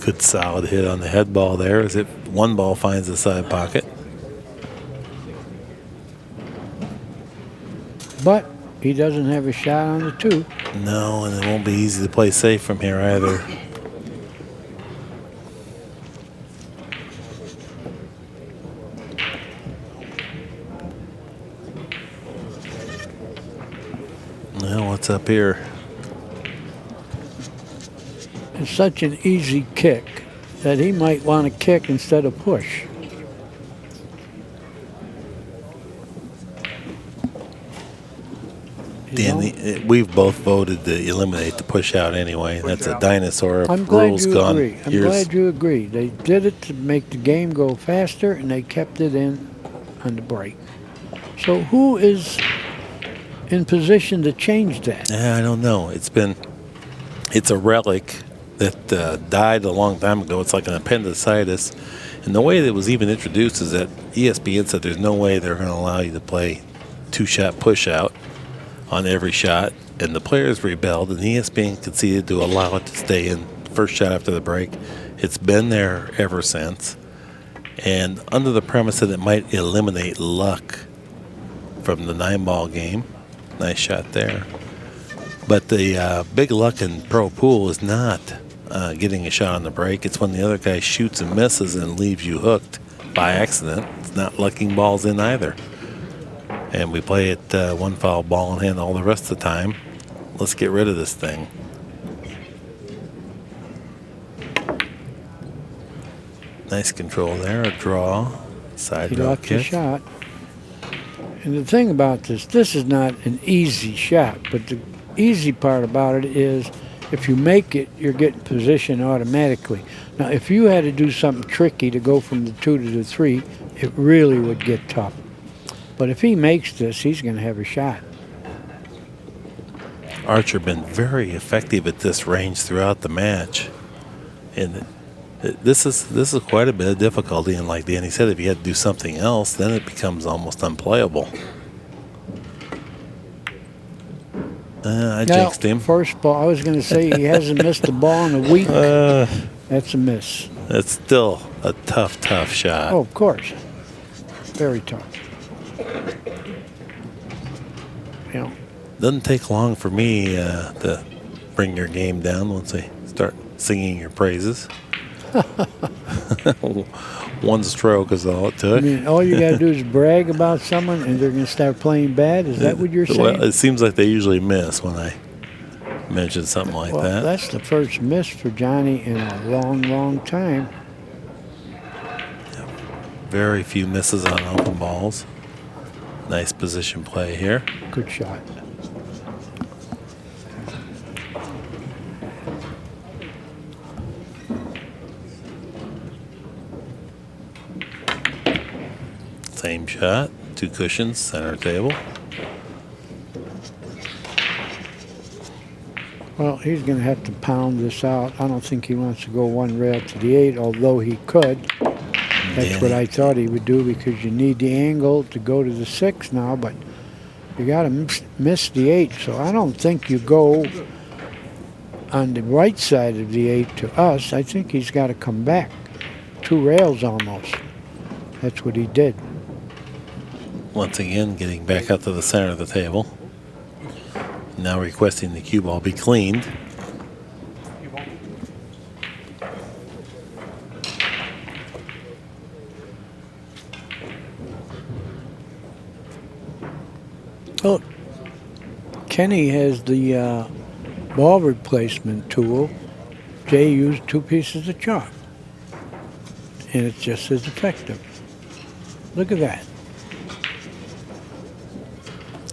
Good solid hit on the head ball there as if one ball finds the side pocket. But he doesn't have a shot on the 2. No, and it won't be easy to play safe from here either. Well, what's up here? It's such an easy kick that he might want to kick instead of push. Dan, we've both voted to eliminate the push out anyway. That's a dinosaur. I'm glad Rules you gone agree. I'm years. glad you agree. They did it to make the game go faster, and they kept it in on the break. So who is in position to change that? Yeah, I don't know. It's a relic that died a long time ago. It's like an appendicitis. And the way that it was even introduced is that ESPN said there's no way they're going to allow you to play 2-shot push out on every shot. And the players rebelled, and ESPN conceded to allow it to stay in first shot after the break. It's been there ever since. And under the premise that it might eliminate luck from the 9-ball game. Nice shot there. But the big luck in pro pool is not getting a shot on the break. It's when the other guy shoots and misses and leaves you hooked by accident. It's not lucking balls in either. And we play it one foul ball in hand all the rest of the time. Let's get rid of this thing. Nice control there. A draw. Side He drop locked the kick. shot. And the thing about this is not an easy shot, but the easy part about it is if you make it, you're getting position automatically. Now, if you had to do something tricky to go from the 2 to the 3, it really would get tough. But if he makes this, he's going to have a shot. Archer been very effective at this range throughout the match, and this is quite a bit of difficulty. And like Danny said, if you had to do something else, then it becomes almost unplayable. I jinxed him. First ball, I was going to say he hasn't missed a ball in a week. That's a miss. It's still a tough shot. Oh, of course. Very tough. You know, Doesn't take long for me to bring your game down once I start singing your praises. One stroke is all it I took. mean, all you got to do is brag about someone and they're going to start playing bad? Is that what you're saying? Well, it seems like they usually miss when I mention something like Well, that. that's the first miss for Johnny in a long time. Very few misses on open balls. Nice position play here. Good shot. Same shot. 2 cushions, center table. Well, he's going to have to pound this out. I don't think he wants to go one rail to the 8, although he could. That's what I thought he would do because you need the angle to go to the 6 now, but you got to miss the 8. So I don't think you go on the right side of the 8 to us. I think he's got to come back. 2 rails almost. That's what he did. Once again, getting back up to the center of the table. Now requesting the cue ball be cleaned. Well, Kenny has the ball replacement tool. Jay used 2 pieces of chalk. And it's just as effective. Look at that.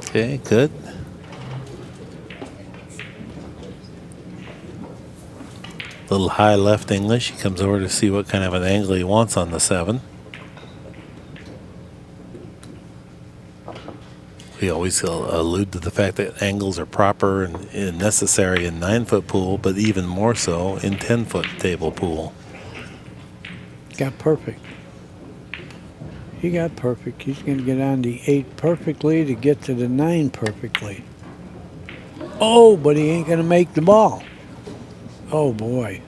Okay, good. Little high left English. He comes over to see what kind of an angle he wants on the 7. We always allude to the fact that angles are proper and necessary in 9-foot pool, but even more so in 10-foot table pool. Got perfect. He got perfect. He's going to get on the 8 perfectly to get to the 9 perfectly. Oh, but he ain't going to make the ball. Oh, boy.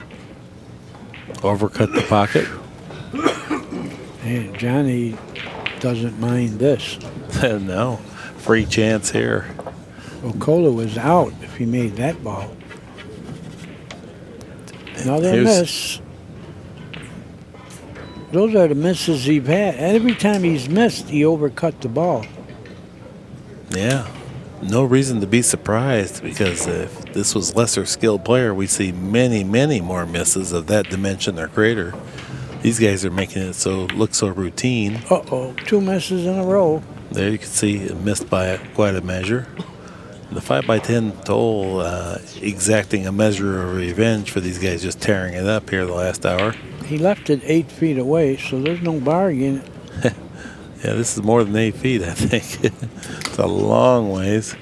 Overcut the pocket. And Johnny doesn't mind this. No, free chance here. Orcollo was out if he made that ball. Another Here's- miss. Those are the misses he's had. Every time he's missed, he overcut the ball. Yeah, no reason to be surprised because if this was lesser skilled player, we see many more misses of that dimension or greater. These guys are making it look so routine. Uh-oh, 2 misses in a row. There you can see it missed by quite a measure. The 5x10 toll exacting a measure of revenge for these guys just tearing it up here the last hour. He left it 8 feet away, so there's no bargain. Yeah, this is more than 8 feet, I think. It's a long ways.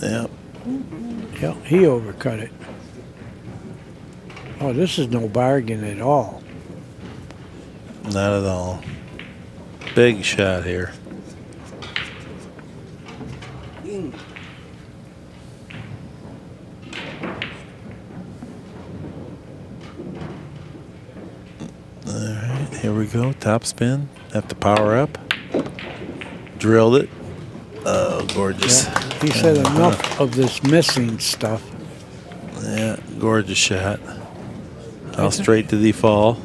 Yeah. Yeah, he overcut it. Oh, this is no bargain at all. Not at all. Big shot here. All right, here we go. Top spin. Have to power up. Drilled it. Oh, gorgeous. Yeah, he said enough of this missing stuff. Yeah, gorgeous shot. How straight did he fall?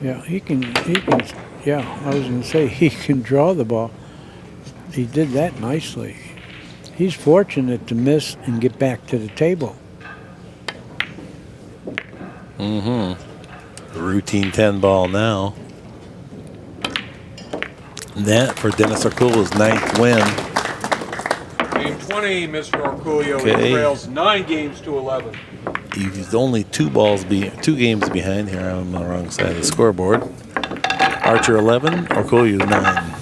Yeah, he can, yeah, I was going to say he can draw the ball. He did that nicely. He's fortunate to miss and get back to the table. Mm-hmm. Routine 10 ball now. That for Dennis Orcollo's 9th win. Game 20, Mr. Orcollo. Okay. He trails 9 games to 11. He's only 2 games behind here. I'm on the wrong side of the scoreboard. Archer 11, Orcollo 9.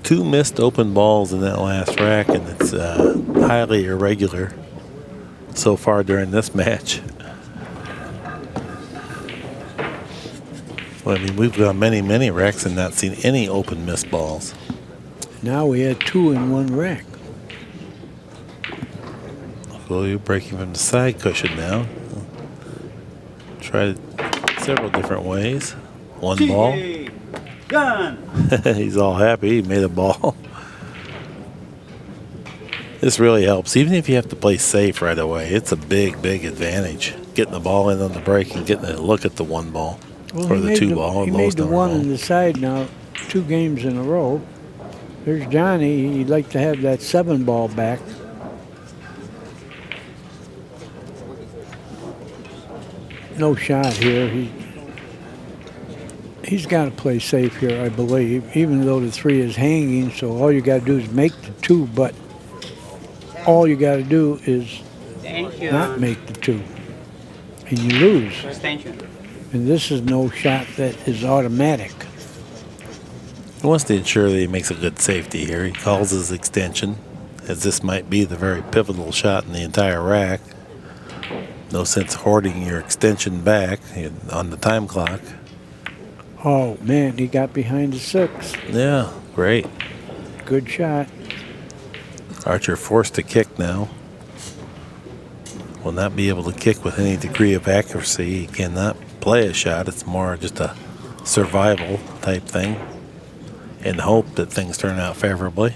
Two missed open balls in that last rack, and it's highly irregular so far during this match. Well, I mean, we've gone many racks and not seen any open missed balls. Now we had 2 in 1 rack. You're breaking from the side cushion now. Tried several different ways. 1 ball. Done. He's all happy. He made a ball. This really helps. Even if you have to play safe right away, it's a big advantage. Getting the ball in on the break and getting a look at the 1 ball. Well, Or the 2 ball. He made the 1 on the side now 2 games in a row. There's Johnny. He'd like to have that 7 ball back. No shot here. He's got to play safe here, I believe, even though the 3 is hanging. So all you got to do is make the 2, but all you got to do is not make the 2, and you lose. And this is no shot that is automatic. He wants to ensure that he makes a good safety here. He calls his extension, as this might be the very pivotal shot in the entire rack. No sense hoarding your extension back on the time clock. Oh, man, he got behind the 6. Yeah, great. Good shot. Archer forced to kick now. Will not be able to kick with any degree of accuracy. He cannot play a shot. It's more just a survival type thing and hope that things turn out favorably.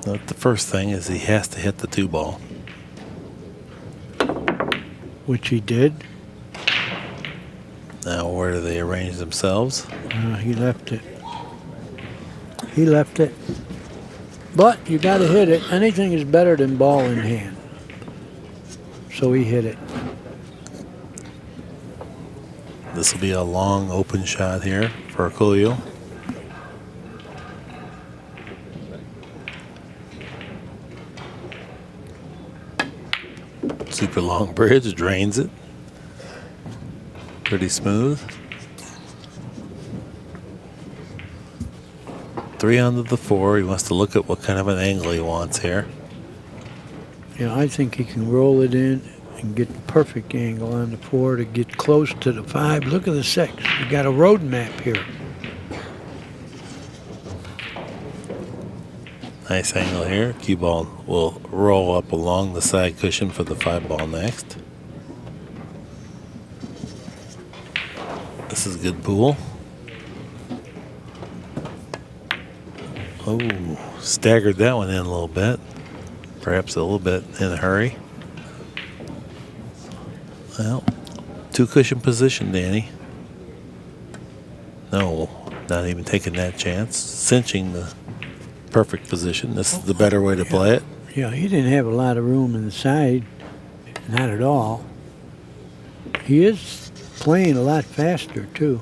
But the first thing is he has to hit the 2 ball. Which he did. Now where do they arrange themselves? He left it. He left it. But you got to hit it. Anything is better than ball in hand. So he hit it. This will be a long open shot here for Orcollo. Super long bridge, drains it. Pretty smooth. 3 onto the 4. He wants to look at what kind of an angle he wants here. Yeah, I think he can roll it in and get the perfect angle on the 4 to get close to the 5. Look at the 6. You got a road map here. Nice angle here. Cue ball will roll up along the side cushion for the 5 ball next. This is a good pool. Oh, staggered that one in a little bit. Perhaps a little bit in a hurry. Well, 2 cushion position, Danny. No, not even taking that chance. Cinching the perfect position. This is the better way to play it. Yeah, he didn't have a lot of room in the side. Not at all. He is playing a lot faster, too.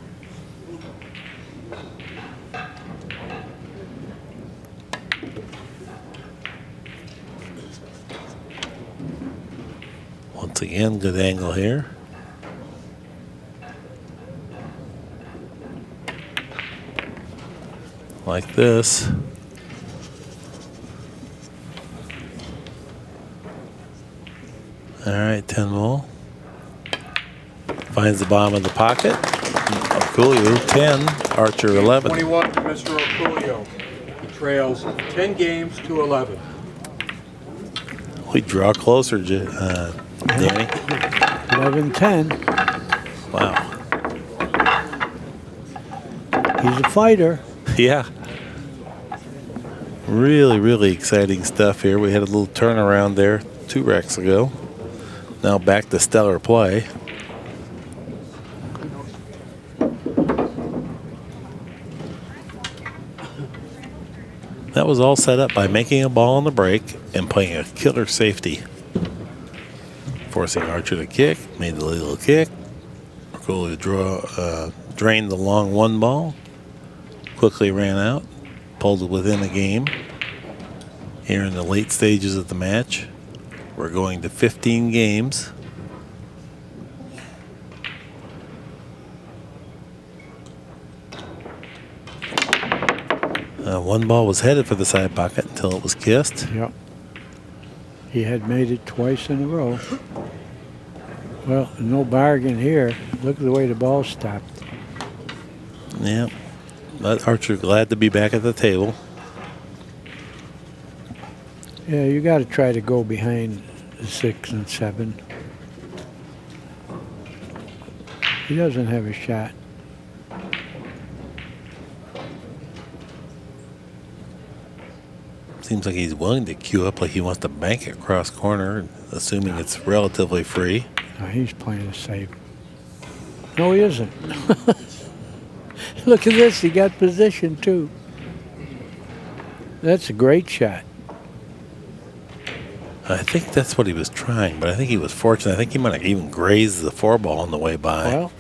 Once again, good angle here. Like this. All right, 10 ball. Finds the bottom of the pocket. Orcollo 10, Archer 11. 21 to Mr. Orcollo. He trails 10 games to 11. We draw closer, Danny. 11-10. Wow. He's a fighter. Yeah. Really, really exciting stuff here. We had a little turnaround there 2 racks ago. Now back to stellar play. That was all set up by making a ball on the break and playing a killer safety. Forcing Archer to kick, made the little kick. Orcollo drained the long 1 ball, quickly ran out, pulled it within a game. Here in the late stages of the match, we're going to 15 games. One ball was headed for the side pocket until it was kissed. Yep. He had made it twice in a row. Well, no bargain here. Look at the way the ball stopped. Yeah. But Archer glad to be back at the table. Yeah, you got to try to go behind the 6 and 7. He doesn't have a shot. Seems like he's willing to queue up, like he wants to bank it cross corner, assuming it's relatively free. No, he's playing it safe. No, he isn't. Look at this. He got position, too. That's a great shot. I think that's what he was trying, but I think he was fortunate. I think he might have even grazed the 4 ball on the way by. Well,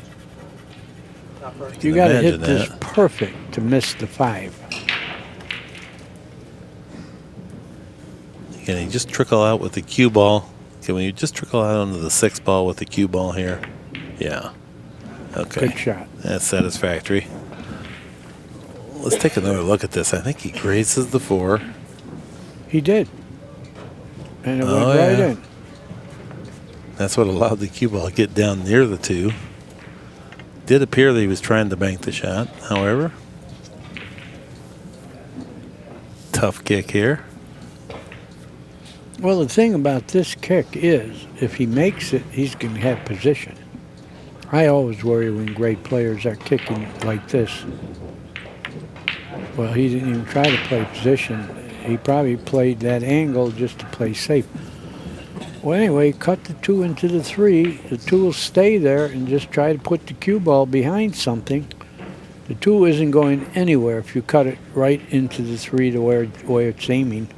can you got to hit imagine this that. perfect to miss the 5. Can he just trickle out with the cue ball? Can we just trickle out onto the 6 ball with the cue ball here? Yeah. Okay. Good shot. That's satisfactory. Let's take another look at this. I think he grazes the 4. He did. And it went Oh, right yeah. in. That's what allowed the cue ball to get down near the 2. Did appear that he was trying to bank the shot, however. Tough kick here. Well, the thing about this kick is, if he makes it, he's going to have position. I always worry when great players are kicking like this. Well, he didn't even try to play position. He probably played that angle just to play safe. Well, anyway, cut the 2 into the 3. The 2 will stay there and just try to put the cue ball behind something. The 2 isn't going anywhere if you cut it right into the 3 to where it's aiming.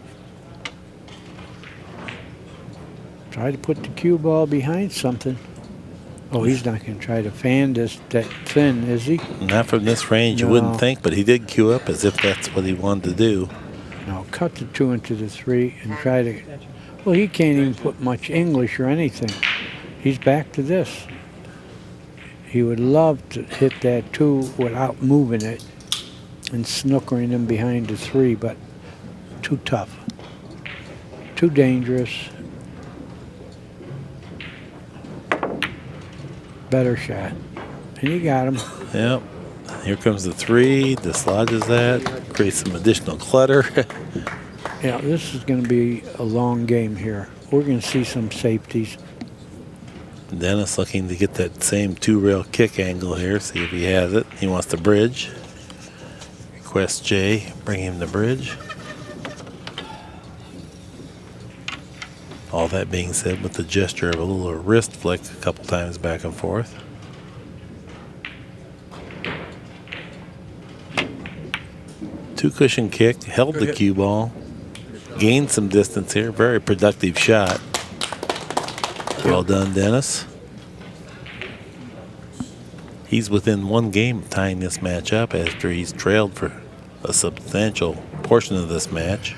Try to put the cue ball behind something. Oh, he's not going to try to fan that thin, is he? Not from this range, you No. wouldn't think, but he did cue up as if that's what he wanted to do. No, cut the 2 into the 3 and try to... Well, he can't even put much English or anything. He's back to this. He would love to hit that 2 without moving it and snookering him behind the 3, but too tough. Too dangerous. Better shot. And he got him. Yep. Here comes the 3, dislodges that, creates some additional clutter. Yeah, this is going to be a long game here. We're going to see some safeties. Dennis looking to get that same 2-rail kick angle here, see if he has it. He wants to bridge. Request Jay, bring him the bridge. All that being said, with the gesture of a little wrist flick a couple times back and forth. Two cushion kick, held the cue ball, gained some distance here. Very productive shot. Well done, Dennis. He's within 1 game of tying this match up after he's trailed for a substantial portion of this match.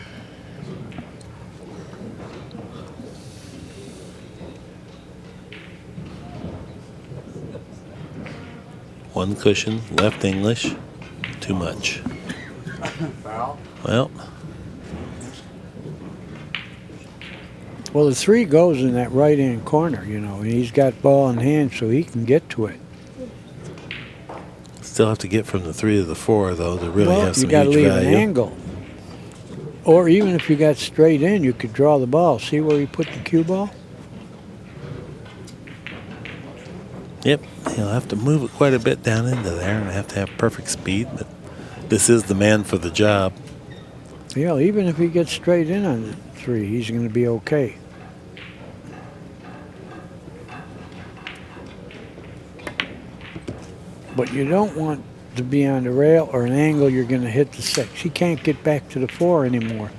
One cushion, left English, too much. Foul. Well, the 3 goes in that right-hand corner, you know, and he's got ball in hand so he can get to it. Still have to get from the 3 to the 4, though, to really Well, have some you got to huge leave value. an angle. Or even if you got straight in, you could draw the ball. See where he put the cue ball? Yep, he'll have to move it quite a bit down into there and have to have perfect speed, but this is the man for the job. Yeah, even if he gets straight in on the 3, he's going to be okay. But you don't want to be on the rail or an angle you're going to hit the 6. He can't get back to the 4 anymore.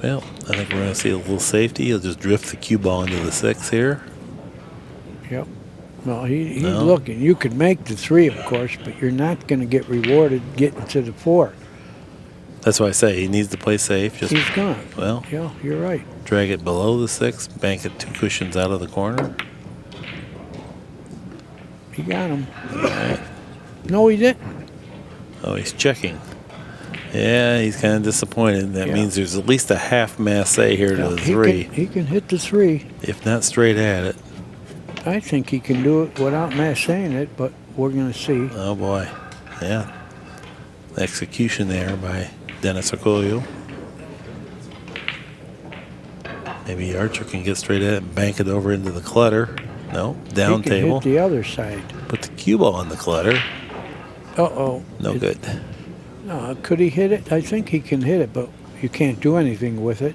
Well, I think we're going to see a little safety. He'll just drift the cue ball into the 6 here. Yep. Well, he's No. looking. You could make the 3, of course, but you're not going to get rewarded getting to the 4. That's why I say he needs to play safe. Just, He's gone. well, Yeah, you're right. drag it below the 6, bank it 2 cushions out of the corner. He got him. No, he didn't. Oh, he's checking. Yeah, he's kind of disappointed. That Yeah. means there's at least a half masse here to Yeah, the 3, He can hit the 3. if not straight at it. I think he can do it without saying it, but we're going to see. Oh boy, yeah. Execution there by Dennis Orcollo. Maybe Archer can get straight at it and bank it over into the clutter. No, down He can table. hit the other side. Put the cue ball in the clutter. Uh-oh. No good. No, could he hit it? I think he can hit it, but you can't do anything with it.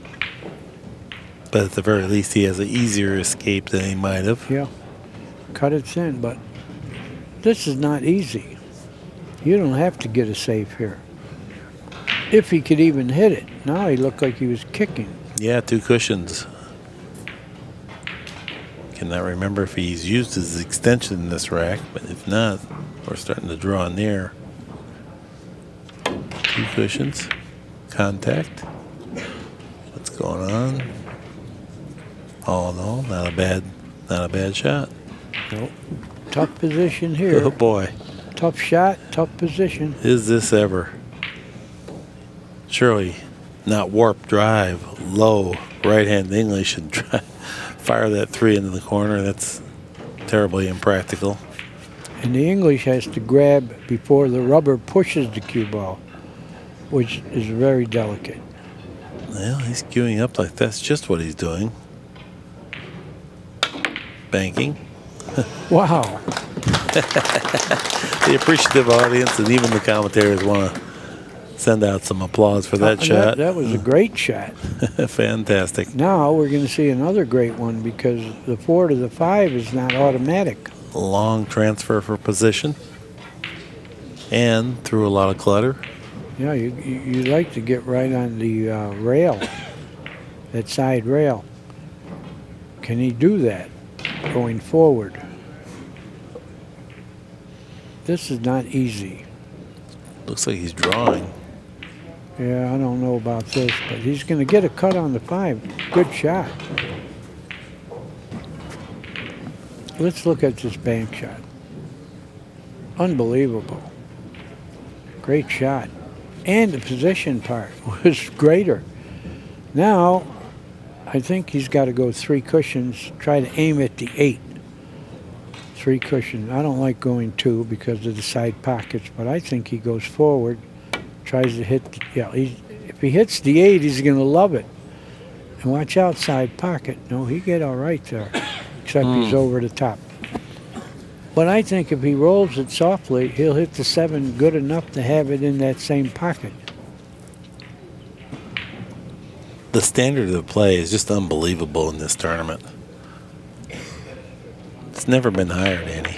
But at the very least, he has an easier escape than he might have. Yeah. Cut it thin, but this is not easy. You don't have to get a safe here. If he could even hit it. Now he looked like he was kicking. Yeah, 2 cushions. Cannot remember if he's used his extension in this rack, but if not, we're starting to draw near. 2 cushions. Contact. What's going on? Oh no, not a bad shot. Nope. Tough position here. Oh boy. Tough shot, tough position. Is this ever? Surely not warp drive, low, right-hand English and try, fire that 3 into the corner. That's terribly impractical. And the English has to grab before the rubber pushes the cue ball, which is very delicate. Well, he's queuing up like that's just what he's doing. Banking. Wow. The appreciative audience and even the commentators want to send out some applause for that shot. That was a great shot. Fantastic. Now we're going to see another great one because the 4 to the 5 is not automatic. Long transfer for position. And through a lot of clutter. Yeah, you like to get right on the rail, that side rail. Can he do that going forward? This is not easy. Looks like he's drawing. Yeah, I don't know about this, but he's going to get a cut on the 5. Good shot. Let's look at this bank shot. Unbelievable. Great shot. And the position part was greater. Now, I think he's got to go 3 cushions, try to aim at the 8. 3 cushions. I don't like going 2 because of the side pockets, but I think he goes forward, tries to hit, if he hits the 8, he's going to love it. And watch out, side pocket. No, he get all right there, except he's over the top. But I think if he rolls it softly, he'll hit the 7 good enough to have it in that same pocket. The standard of play is just unbelievable in this tournament. It's never been higher, Danny.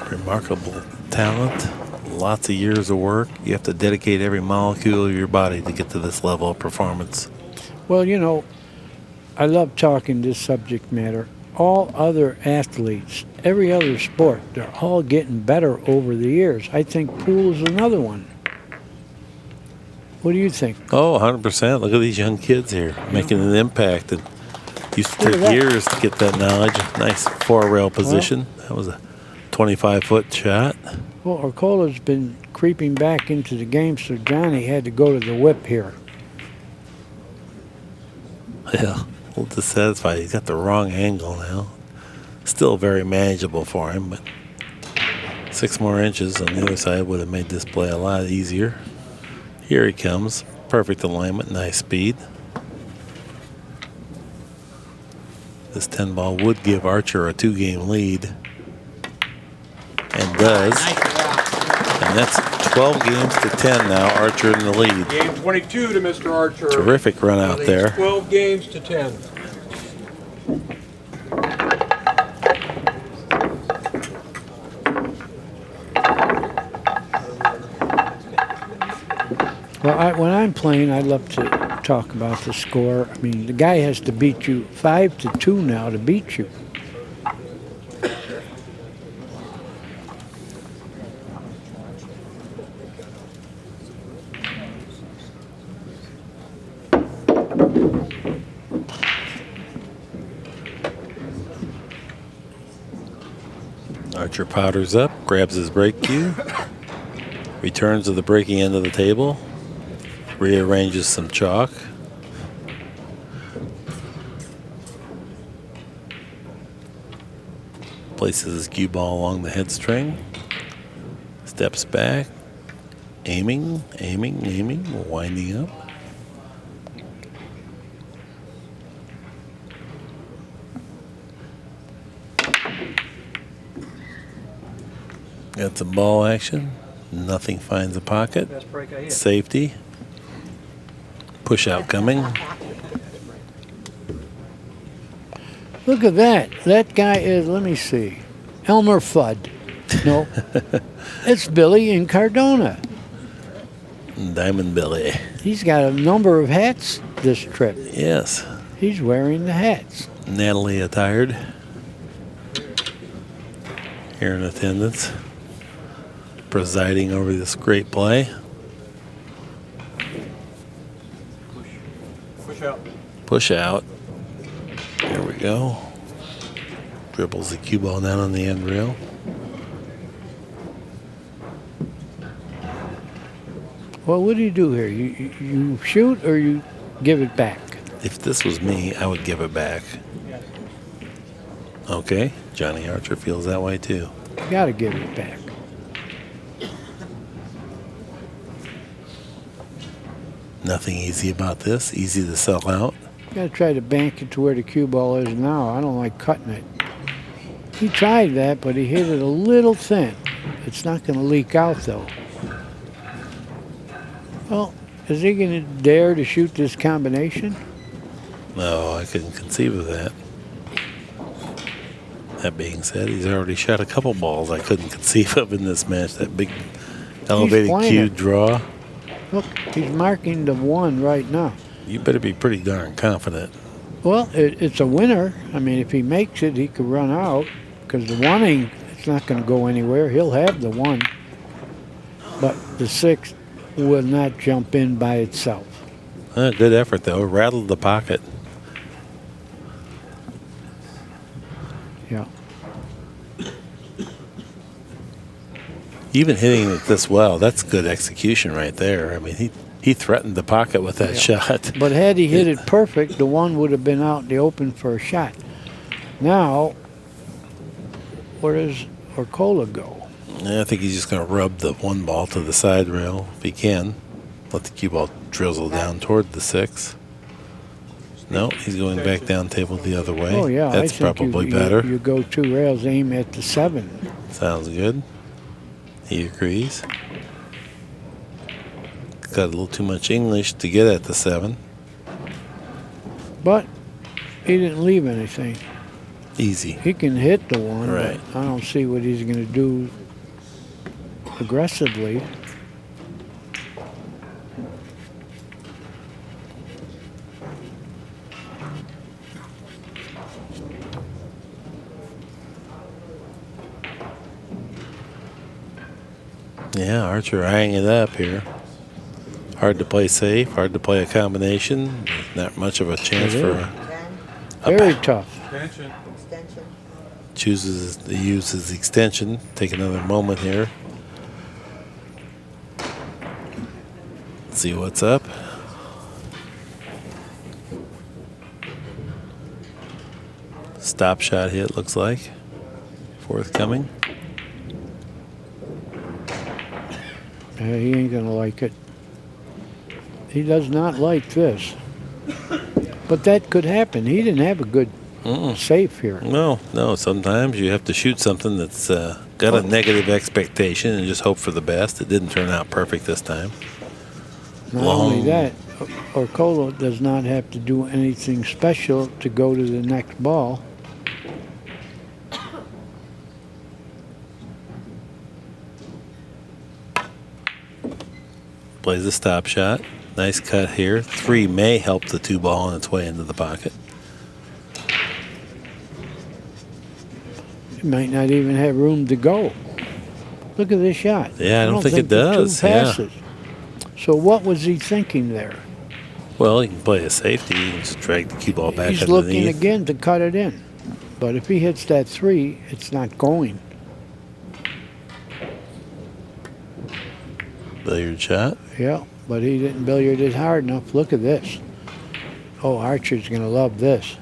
Remarkable talent, lots of years of work. You have to dedicate every molecule of your body to get to this level of performance. Well, you know, I love talking this subject matter. All other athletes, every other sport, they're all getting better over the years. I think pool is another one. What do you think? Oh, 100%. Look at these young kids here making an impact. It used to Look at take that. years to get that knowledge. Nice 4-rail position. That was a 25-foot shot. Well, Orcollo's been creeping back into the game, so Johnny had to go to the whip here. Yeah, a little dissatisfied. He's got the wrong angle now. Still very manageable for him, but 6 more inches on the other side would have made this play a lot easier. Here he comes. Perfect alignment, nice speed. This 10 ball would give Archer a 2-game lead. And does. And that's 12 games to 10 now. Archer in the lead. Game 22 to Mr. Archer. Terrific run out there. 12 games to 10. Well, when I'm playing, I love to talk about the score. I mean, the guy has to beat you 5-2 now to beat you. Archer powders up, grabs his break cue, returns to the breaking end of the table, rearranges some chalk. Places his cue ball along the head string, steps back, aiming, winding up. Got some ball action. Nothing finds a pocket. Best break I hit. Safety. Push out coming. Look at that. That guy is, let me see, Elmer Fudd. No, it's Billy in Cardona. Diamond Billy. He's got a number of hats this trip. Yes. He's wearing the hats. Natalie attired. Here in attendance. Presiding over this great play. Push out. Push out. There we go. Dribbles the cue ball down on the end rail. Well, what do you do here? You shoot or you give it back? If this was me, I would give it back. Okay, Johnny Archer feels that way too. You got to give it back. Nothing easy about this. Easy to sell out. You got to try to bank it to where the cue ball is now. I don't like cutting it. He tried that, but he hit it a little thin. It's not going to leak out, though. Well, is he going to dare to shoot this combination? No, I couldn't conceive of that. That being said, he's already shot a couple balls I couldn't conceive of in this match. That big elevated cue draw. Look, he's marking the 1 right now. You better be pretty darn confident. Well, it's a winner. I mean, if he makes it, he could run out because the 1-ing, it's not going to go anywhere. He'll have the 1. But the 6 will not jump in by itself. Good effort, though. Rattled the pocket. Yeah. Even hitting it this well, that's good execution right there. I mean, he threatened the pocket with that shot. But had he hit it perfect, the 1 would have been out in the open for a shot. Now, where does Orcollo go? I think he's just going to rub the 1 ball to the side rail if he can. Let the cue ball drizzle down toward the 6. No, he's going back down table the other way. Oh, yeah. That's I think probably better. You go 2 rails, aim at the 7. Sounds good. He agrees. Got a little too much English to get at the 7. But he didn't leave anything. Easy. He can hit the 1, Right. but I don't see what he's going to do aggressively. Yeah, Archer eyeing it up here. Hard to play safe, hard to play a combination. Not much of a chance for Very tough. Extension. chooses to use his extension. Take another moment here. See what's up. Stop shot hit looks like. Forthcoming. He ain't gonna like it. He does not like this. But that could happen. He didn't have a good safe here. No. Sometimes you have to shoot something that's got a negative expectation and just hope for the best. It didn't turn out perfect this time. Not only that, Orcollo does not have to do anything special to go to the next ball. Plays a stop shot. Nice cut here. 3 may help the 2 ball on its way into the pocket. He might not even have room to go. Look at this shot. Yeah, I don't think it the does. 2 passes. So what was he thinking there? Well, he can play a safety. He can just drag the cue ball back He's underneath. looking again to cut it in. But if he hits that 3, it's not going. Billiard shot. Yeah, but he didn't billiard it hard enough. Look at this. Oh, Archer's going to love this.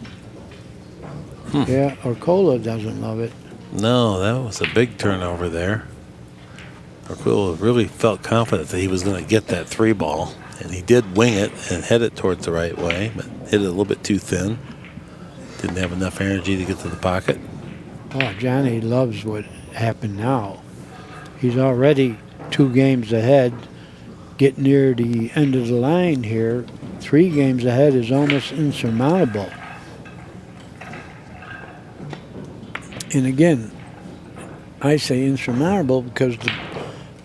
Yeah, Orcollo doesn't love it. No, that was a big turnover there. Orcollo really felt confident that he was going to get that 3 ball, and he did wing it and head it towards the right way, but hit it a little bit too thin. Didn't have enough energy to get to the pocket. Oh, Johnny loves what happened now. He's already 2 games ahead, getting near the end of the line here. 3 games ahead is almost insurmountable. And again, I say insurmountable because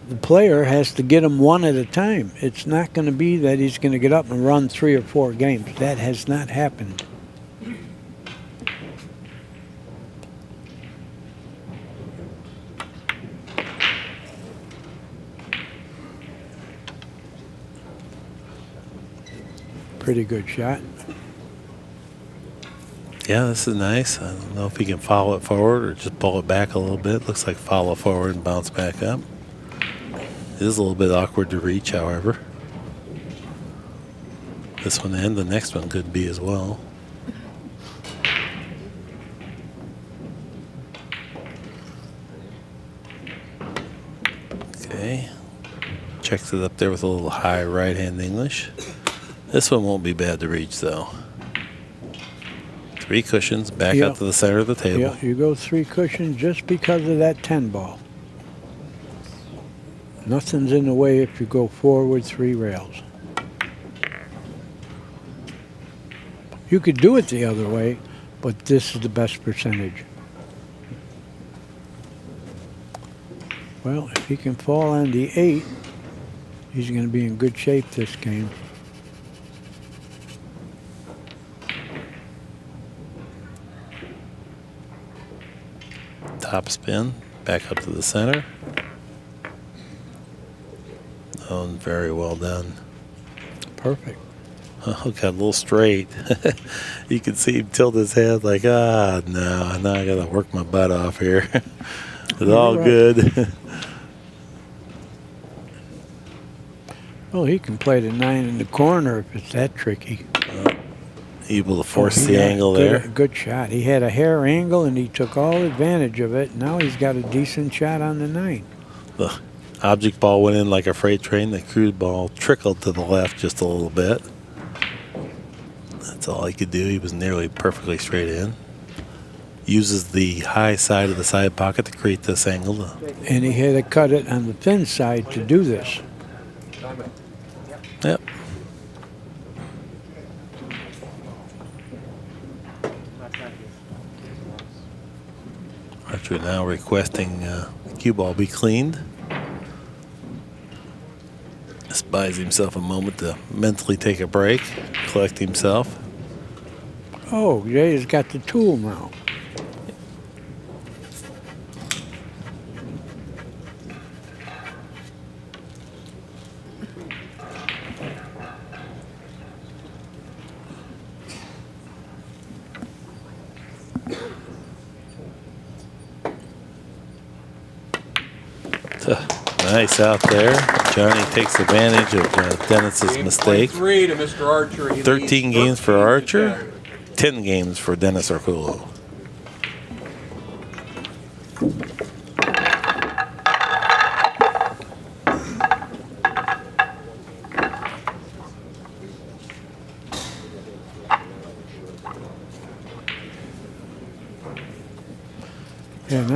the player has to get them 1 at a time. It's not going to be that he's going to get up and run 3 or 4 games. That has not happened. Pretty good shot. Yeah, this is nice. I don't know if he can follow it forward or just pull it back a little bit. Looks like follow forward and bounce back up. It is a little bit awkward to reach, however. This one and the next one could be as well. Okay. Checks it up there with a little high right-hand English. This one won't be bad to reach, though. 3 cushions back out to the center of the table. Yeah, you go 3 cushions just because of that 10 ball. Nothing's in the way if you go forward 3 rails. You could do it the other way, but this is the best percentage. Well, if he can fall on the 8, he's going to be in good shape this game. Top spin, back up to the center. Oh, very well done. Perfect. Oh, got a little straight. You can see him tilt his head like, no, now I got to work my butt off here. It's all good. Well, he can play the 9 in the corner if it's that tricky. Able to force the angle there. Good shot. He had a hair angle, and he took all advantage of it. Now he's got a decent shot on the 9. The object ball went in like a freight train. The crude ball trickled to the left just a little bit. That's all he could do. He was nearly perfectly straight in. Uses the high side of the side pocket to create this angle. And he had to cut it on the thin side to do this. Yep. Archer now requesting the cue ball be cleaned. Just buys himself a moment to mentally take a break, collect himself. Oh, Jay's got the tool now. Nice out there. Johnny takes advantage of Dennis's mistake. 3 to Mr. Archer. He 13 leads games for 13 to Archer, 10. 10 games for Dennis Orcollo.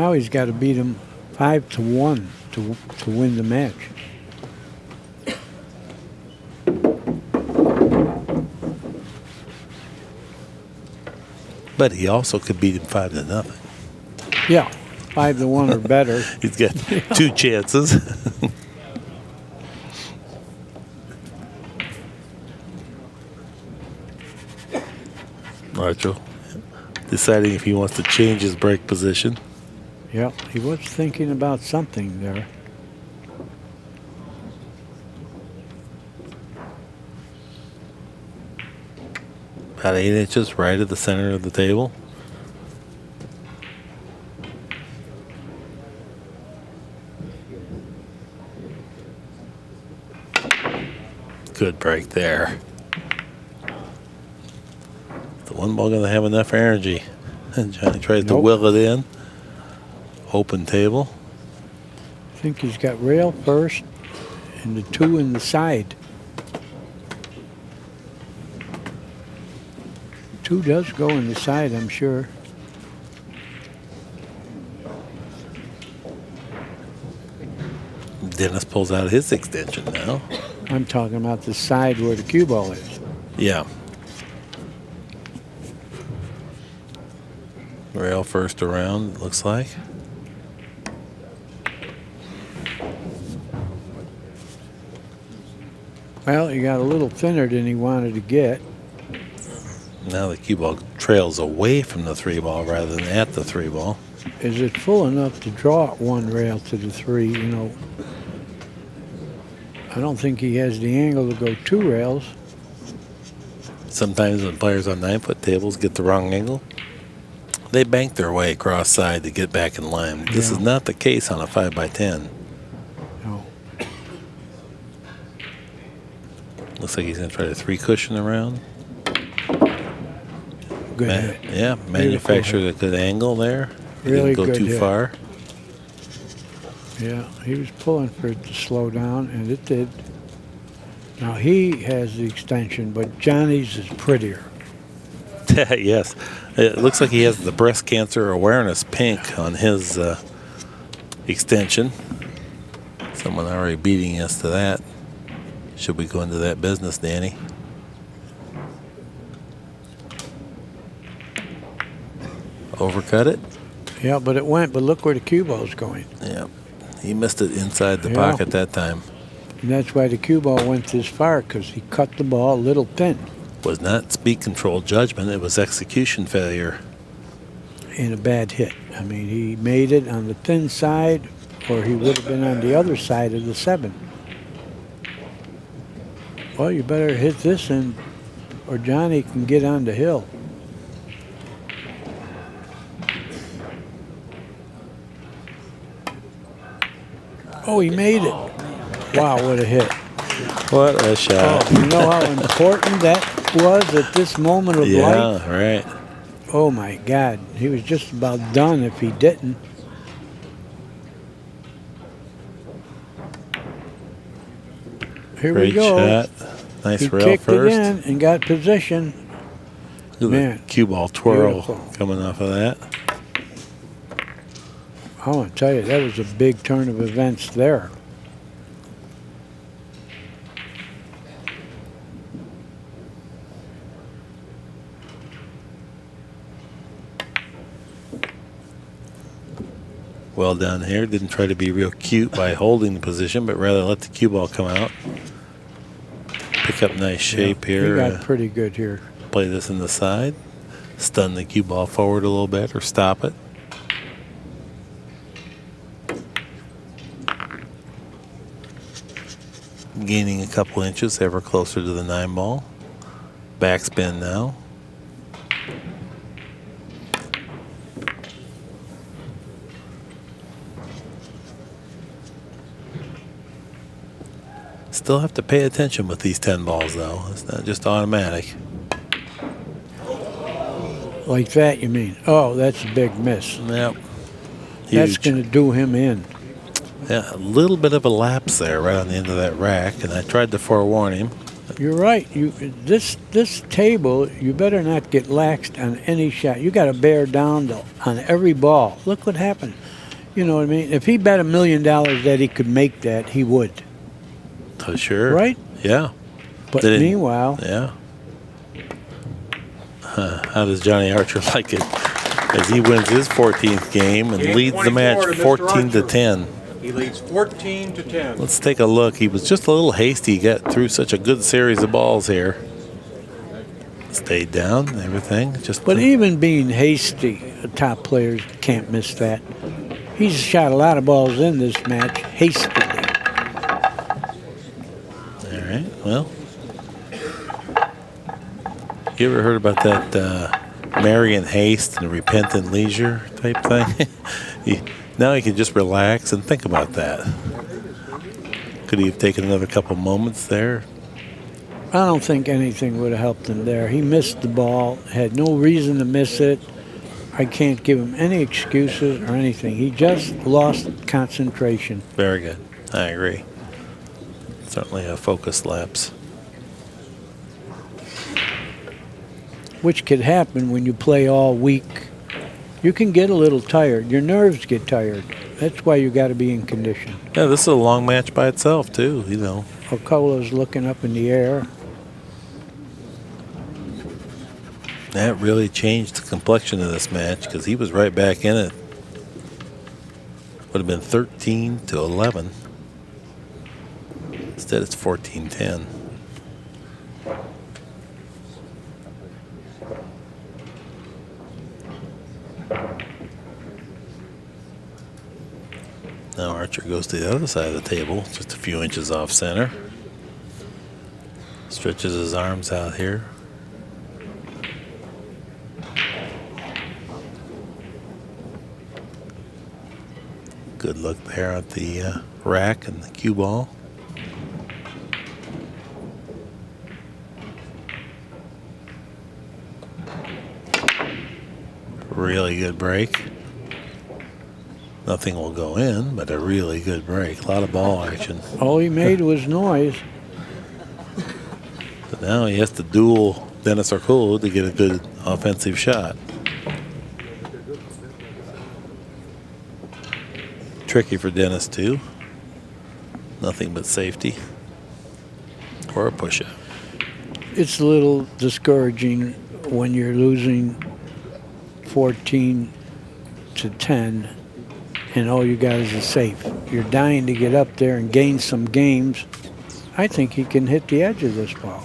Now he's got to beat him 5-1 to win the match. But he also could beat him 5-0. Yeah, 5-1 or better. He's got 2 chances. Archer deciding if he wants to change his break position. Yeah, he was thinking about something there. About 8 inches right at the center of the table. Good break there. The one ball going to have enough energy. And Johnny tries to will it in. Open table. I think he's got rail first and the 2 in the side. 2 does go in the side, I'm sure. Dennis pulls out his extension now. I'm talking about the side where the cue ball is. Yeah. Rail first around, it looks like. Well, he got a little thinner than he wanted to get. Now the cue ball trails away from the 3 ball rather than at the 3 ball. Is it full enough to draw 1 rail to the 3? You know, I don't think he has the angle to go 2 rails. Sometimes when players on 9-foot tables get the wrong angle, they bank their way across side to get back in line. This is not the case on a 5x10. No. Looks like he's going to try to 3 cushion around. Good hit. Yeah, manufactured a good angle there. He Really didn't go good too hit. far. Yeah, he was pulling for it to slow down, and it did. Now he has the extension, but Johnny's is prettier. Yes. It looks like he has the breast cancer awareness pink on his extension. Someone already beating us to that. Should we go into that business, Danny? Overcut it? Yeah, but it went, but look where the cue ball's going. Yeah. He missed it inside the Yeah. pocket that time. And that's why the cue ball went this far, because he cut the ball a little thin. Was not speed control judgment, it was execution failure. And a bad hit. I mean, he made it on the thin side, or he would have been on the other side of the 7. Well, you better hit this in, or Johnny can get on the hill. Oh, he made it. Wow, what a hit. What a shot. Oh, you know how important that was at this moment of life? Yeah, right. Oh, my God. He was just about done if he didn't. Here Great we go. shot. Nice He rail kicked first. it in and got position. Look at Man, the cue ball twirl beautiful. coming off of that. I want to tell you, that was a big turn of events there. Well done here. Didn't try to be real cute by holding the position, but rather let the cue ball come out. Pick up nice shape here. He got pretty good here. Play this in the side. Stun the cue ball forward a little bit or stop it. Gaining a couple inches ever closer to the 9 ball. Backspin now. Still have to pay attention with these 10 balls though. It's not just automatic. Like that, you mean? Oh, that's a big miss. Yep. That's Huge. going to do him in. Yeah, a little bit of a lapse there right on the end of that rack, and I tried to forewarn him. You're right. This table, you better not get laxed on any shot. You got to bear down on every ball. Look what happened. You know what I mean? If he bet $1 million that he could make that, he would. Sure. Right? Yeah. But Did it- meanwhile, Yeah. How does Johnny Archer like it? As he wins his 14th game and Game leads the 24 match to Mr. 14 to Archer. 10. He leads 14 to 10. Let's take a look. He was just a little hasty. He got through such a good series of balls here. Stayed down, everything. but even being hasty, top players can't miss that. He's shot a lot of balls in this match hastily. All right. Well, you ever heard about that marry in haste and repent in leisure type thing? Now he can just relax and think about that. Could he have taken another couple moments there? I don't think anything would have helped him there. He missed the ball, had no reason to miss it. I can't give him any excuses or anything. He just lost concentration. Very good. I agree. Certainly a focus lapse. Which could happen when you play all week. You can get a little tired. Your nerves get tired. That's why you got to be in condition. Yeah, this is a long match by itself, too, you know. Orcollo's looking up in the air. That really changed the complexion of this match because he was right back in it. Would have been 13 to 11. Instead, it's 14-10. Now Archer goes to the other side of the table, just a few inches off center. Stretches his arms out here. Good look there at the rack and the cue ball. Really good break. Nothing will go in, but a really good break. A lot of ball action. All he made was noise. But now he has to duel Dennis Orcollo to get a good offensive shot. Tricky for Dennis, too. Nothing but safety. Or a push-up. It's a little discouraging when you're losing 14 to 10 and all you got is a safe. You're dying to get up there and gain some games. I think he can hit the edge of this ball.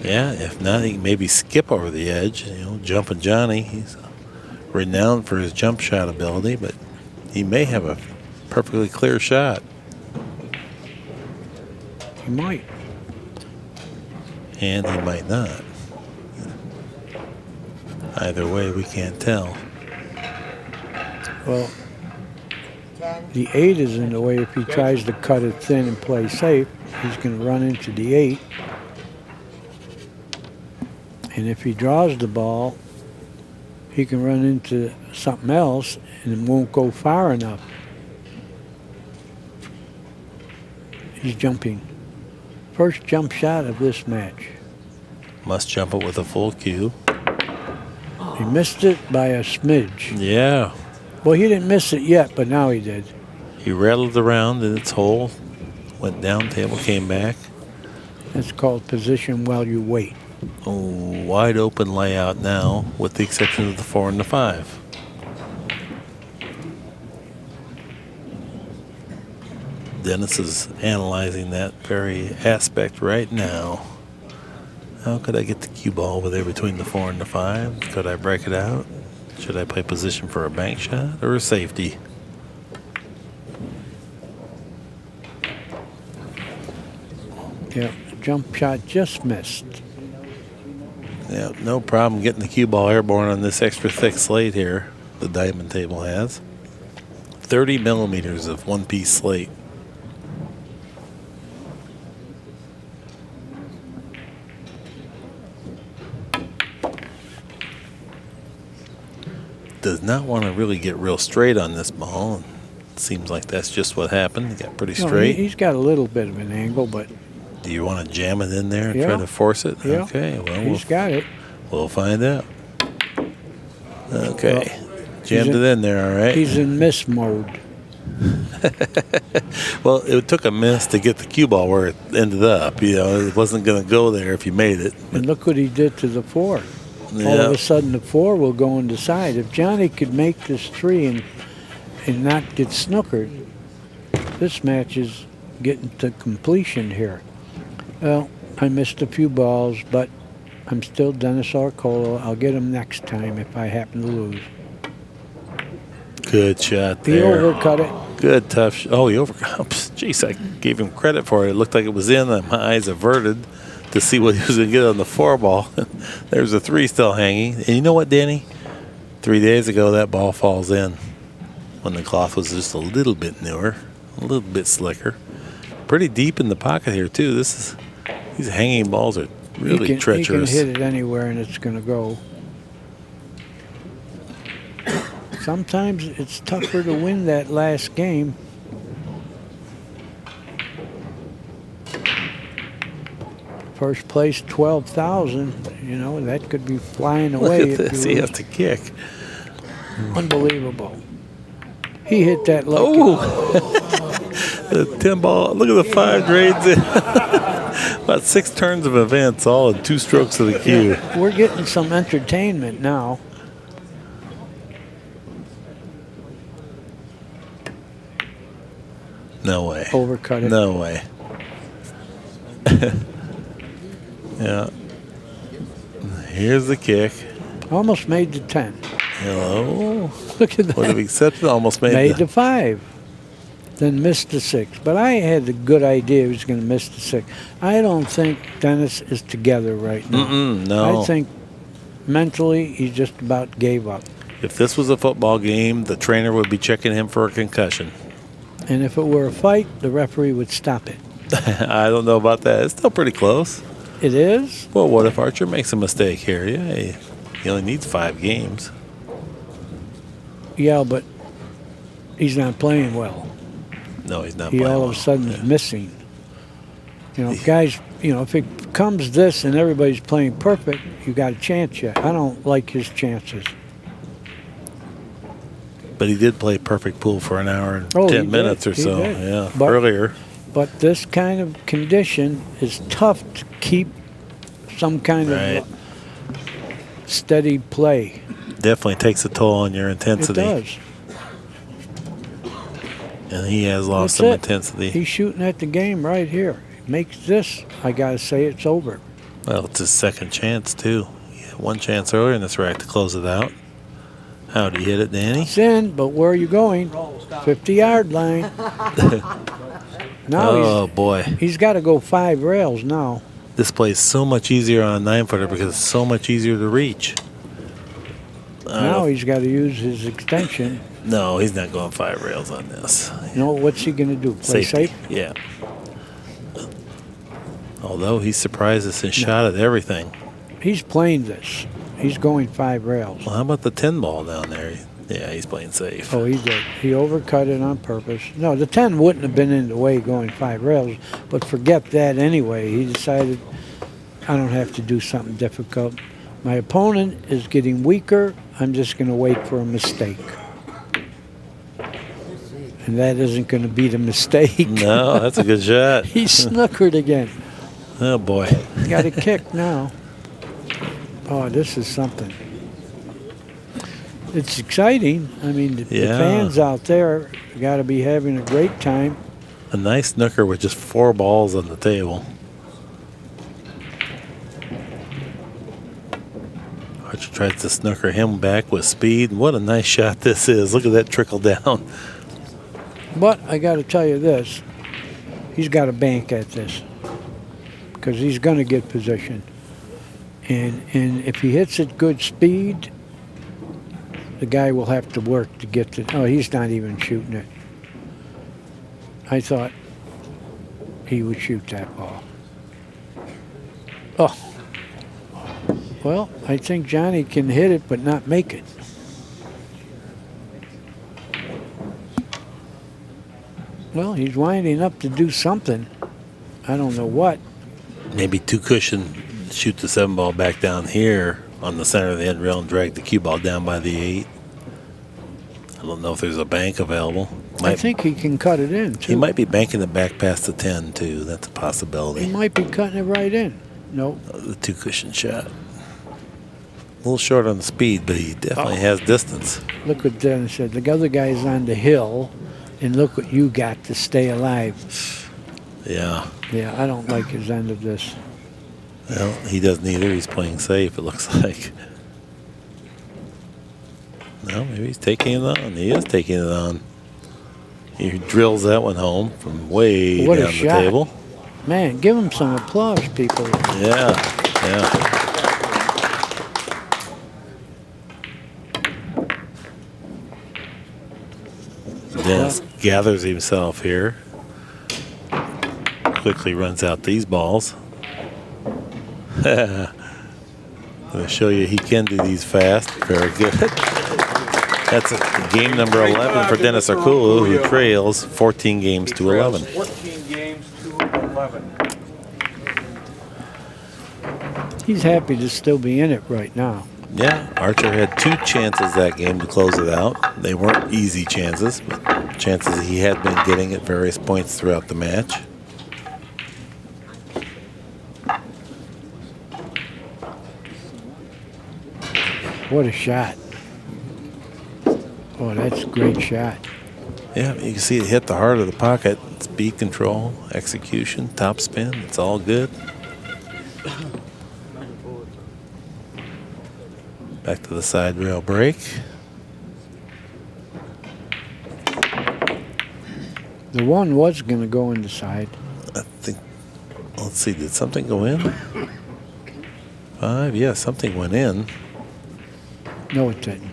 Yeah, if not, he can maybe skip over the edge. You know, Jumping Johnny, he's renowned for his jump shot ability, but he may have a perfectly clear shot. He might. And he might not. Either way, we can't tell. Well, the 8 is in the way. If he tries to cut it thin and play safe, he's going to run into the 8. And if he draws the ball, he can run into something else and it won't go far enough. He's jumping. First jump shot of this match. Must jump it with a full cue. He missed it by a smidge. Yeah. Well, he didn't miss it yet, but now he did. He rattled around in its hole, went down table, came back. That's called position while you wait. Oh, wide open layout now, with the exception of the 4 and the 5. Dennis is analyzing that very aspect right now. How could I get the cue ball over there between the 4 and the 5? Could I break it out? Should I play position for a bank shot or a safety? Yeah, jump shot just missed. Yeah, no problem getting the cue ball airborne on this extra thick slate here the diamond table has. 30 millimeters of one-piece slate. Does not want to really get real straight on this ball. Seems like that's just what happened. He got pretty straight. He's got a little bit of an angle, but Do you want to jam it in there and Yeah. try to force it? Yeah. Okay, well, he's got it. we'll find out. Okay. Jammed it in there, all right. He's in miss mode. Well, it took a miss to get the cue ball where it ended up. You know, it wasn't going to go there if you made it. And look what he did to the 4. All Yeah. of a sudden, the 4 will go on the side. If Johnny could make this 3 and not get snookered, this match is getting to completion here. Well, I missed a few balls, but I'm still Dennis Orcollo. I'll get him next time if I happen to lose. Good shot He there. overcut it. Good, tough. Oh, he overcut. Jeez, I gave him credit for it. It looked like it was in, and my eyes averted to see what he was going to get on the 4 ball. There's a 3 still hanging. And you know what, Danny? 3 days ago, that ball falls in when the cloth was just a little bit newer, a little bit slicker. Pretty deep in the pocket here, too. These hanging balls are really treacherous. He can hit it anywhere, and it's going to go. Sometimes it's tougher to win that last game. First place, 12,000. You know, that could be flying away. Look at this. He has to kick. Unbelievable. He hit that lucky. Oh! The 10 ball. Look at the 5 grades in. About 6 turns of events, all in 2 strokes of the cue. We're getting some entertainment now. No way. Overcut it. No way. Yeah. Here's the kick. Almost made the 10. Hello. Look at that. Would have accepted. Almost made, Made the 5. Then missed the 6. But I had a good idea he was going to miss the 6. I don't think Dennis is together right now. no. I think mentally he just about gave up. If this was a football game, the trainer would be checking him for a concussion. And if it were a fight, the referee would stop it. I don't know about that. It's still pretty close. It is? Well, what if Archer makes a mistake here? Yeah, he only needs 5 games. Yeah, but he's not playing well. No, he's not He playing all well. of a sudden is missing. You know, guys, you know, if it comes this and everybody's playing perfect, you got a chance yet. I don't like his chances. But he did play perfect pool for an hour and Oh, 10 he minutes did. or He so. did. Yeah, But- earlier. But this kind of condition is tough to keep some kind Right. of steady play. Definitely takes a toll on your It intensity. does. And he has lost That's some it. intensity. He's shooting at the game right here. Makes this, I got to say, it's over. Well, it's his second chance, too. He had 1 chance earlier in this rack to close it out. How'd he hit it, Danny? It's in, but where are you going? 50-yard line. Now Oh, boy. he's got to go 5 rails now. This plays so much easier on a 9-footer because it's so much easier to reach. Now he's got to use his extension. No, he's not going 5 rails on this. You know, what's he going to do? Play Safety. safe? Yeah. Although he surprised us and shot at everything. He's playing this. He's going 5 rails. Well, how about the 10 ball down there? Yeah, he's playing safe. Oh, he did. He overcut it on purpose. No, the 10 wouldn't have been in the way going 5 rails, but forget that anyway. He decided, I don't have to do something difficult. My opponent is getting weaker. I'm just going to wait for a mistake. And that isn't going to be the mistake. No, that's a good shot. He snookered again. Oh, boy. Got a kick now. Oh, this is something. It's exciting. I mean, the Yeah. fans out there got to be having a great time. A nice snooker with just 4 balls on the table. Archer tries to snooker him back with speed. What a nice shot this is. Look at that trickle down. But I got to tell you this. He's got to bank at this because he's going to get position. And if he hits at good speed, the guy will have to work to get to. Oh, he's not even shooting it. I thought he would shoot that ball. Oh. Well, I think Johnny can hit it but not make it. Well, he's winding up to do something. I don't know what. Maybe 2 cushion, shoot the 7 ball back down here on the center of the end rail and drag the cue ball down by the 8. I don't know if there's a bank available. I think he can cut it in, too. He might be banking it back past the 10, too. That's a possibility. He might be cutting it right in. Nope. The 2-cushion shot. A little short on the speed, but he definitely has distance. Look what Dennis said. The other guy's on the hill, and look what you got to stay alive. Yeah. Yeah, I don't like his end of this. Well, he doesn't either. He's playing safe, it looks like. No, maybe he's taking it on. He is taking it on. He drills that one home from way What a down the shot. table. Man, give him some applause, people. Yeah, yeah. Dennis gathers himself here. Quickly runs out these balls. I'm going to show you he can do these fast. Very good. That's game number 11 for Dennis Orcollo, who trails 14 games to 11. 14 games to 11. He's happy to still be in it right now. Yeah, Archer had 2 chances that game to close it out. They weren't easy chances, but chances he had been getting at various points throughout the match. What a shot. Oh, that's a great shot. Yeah, you can see it hit the heart of the pocket. Speed control, execution, top spin, it's all good. Back to the side rail break. The one was going to go in the side. I think, let's see, did something go in? 5, yeah, something went in. No, it didn't.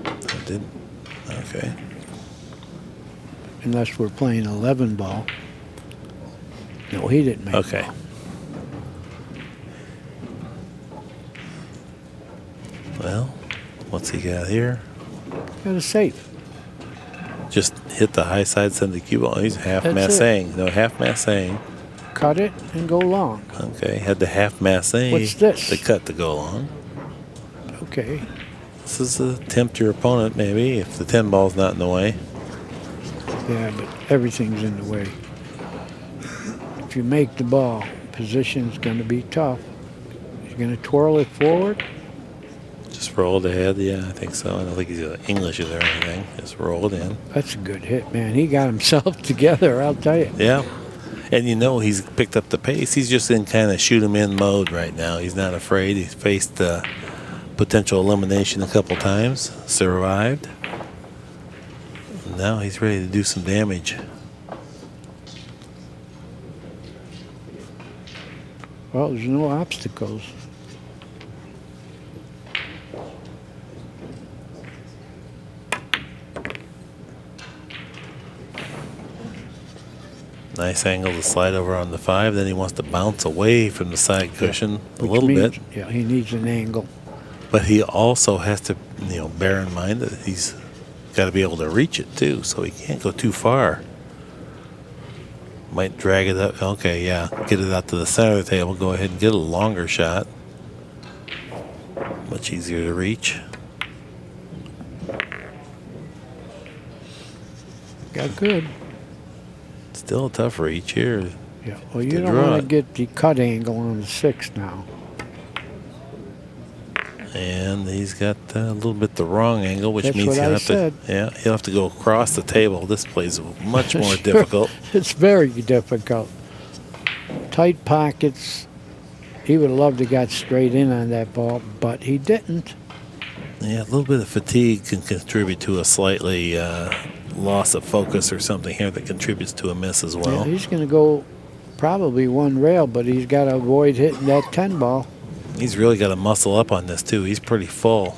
It didn't? Okay. Unless we're playing 11 ball. No, he didn't make it. Okay. Well, what's he got here? Got a safe. Just hit the high side, send the cue ball. He's half That's massing. No, half massing. Cut it and go long. Okay, had the half massing. What's this? The cut to go long. Okay. This is to tempt your opponent, maybe, if the 10 ball's not in the way. Yeah, but everything's in the way. If you make the ball, position's going to be tough. You're going to twirl it forward. Just roll it ahead. Yeah, I think so. I don't think he's English or anything. Just roll it in. That's a good hit, man. He got himself together, I'll tell you. Yeah. And you know he's picked up the pace. He's just in kind of shoot him in mode right now. He's not afraid. He's faced potential elimination a couple times. Survived. And now he's ready to do some damage. Well, there's no obstacles. Nice angle to slide over on the 5. Then he wants to bounce away from the side cushion a Which little means- bit. Yeah, he needs an angle. But he also has to, bear in mind that he's got to be able to reach it too, so he can't go too far. Might drag it up. Okay, yeah, get it out to the center of the table. Go ahead and get a longer shot. Much easier to reach. Got good. Still a tough reach here. Yeah. Well, To you don't draw want it. to get the cut angle on the 6 now. And he's got a little bit the wrong angle, which That's means what he'll I have said. to. Yeah, he'll have to go across the table. This plays much more difficult. It's very difficult. Tight pockets. He would have loved to got straight in on that ball, but he didn't. Yeah, a little bit of fatigue can contribute to a slightly loss of focus or something here that contributes to a miss as Yeah, well. he's going to go probably one rail, but he's got to avoid hitting that 10 ball. He's really got to muscle up on this too. He's pretty full.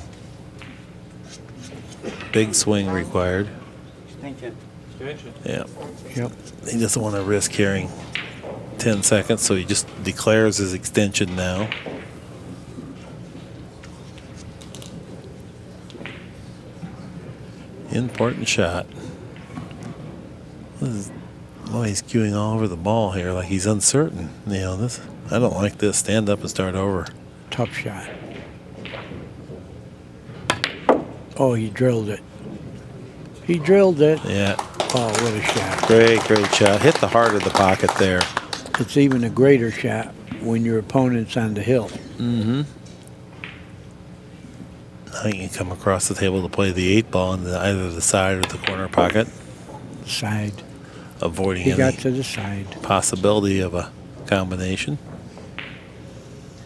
Big swing required. Extension. Yeah. Yep. He doesn't want to risk carrying 10 seconds, so he just declares his extension now. Important shot. Oh, he's cueing all over the ball here like he's uncertain. This. I don't like this. Stand up and start over. Tough shot. Oh, he drilled it. He drilled it. Yeah. Oh, what a shot. Great shot. Hit the heart of the pocket there. It's even a greater shot when your opponent's on the hill. Mm-hmm. Now you can come across the table to play the 8-ball in either the side or the corner pocket, Side. avoiding He got any to the side. possibility of a combination.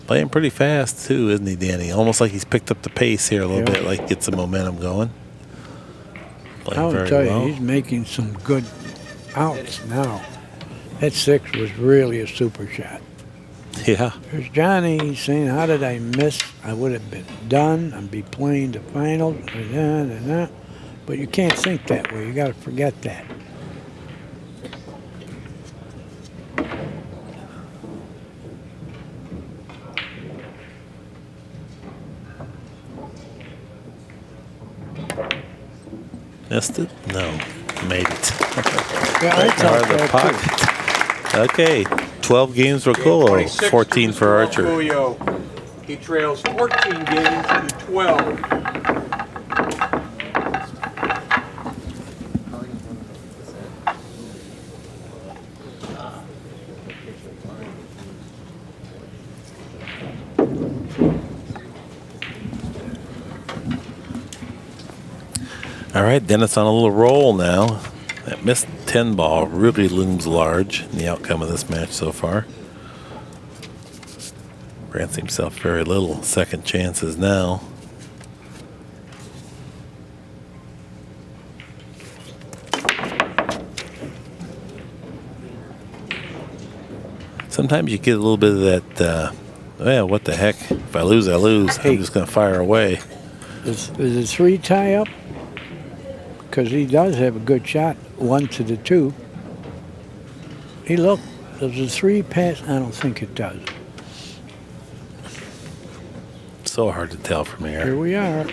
Playing pretty fast, too, isn't he, Danny? Almost like he's picked up the pace here a little bit, like gets the momentum going. Playing I'll very tell well. you, he's making some good outs now. That 6 was really a super shot. Yeah. There's Johnny. He's saying, how did I miss? I would have been done. I'd be playing the finals. But you can't think that way. You got to forget that. Missed it? No. Made it. Yeah, I thought Out of the that pocket. Okay. 12 games for Game Orcollo, 26 14 to for Mr. Archer. Orcollo. He trails 14 games to 12. All right, Dennis on a little roll now. That missed 10 ball really looms large in the outcome of this match so far. Grants himself very little second chances now. Sometimes you get a little bit of that, well, what the heck? If I lose, I lose. Hey. I'm just going to fire away. Is the 3 tie up? Because he does have a good shot, 1 to the 2. Hey, look, does the 3 pass? I don't think it does. So hard to tell from Here here. we are.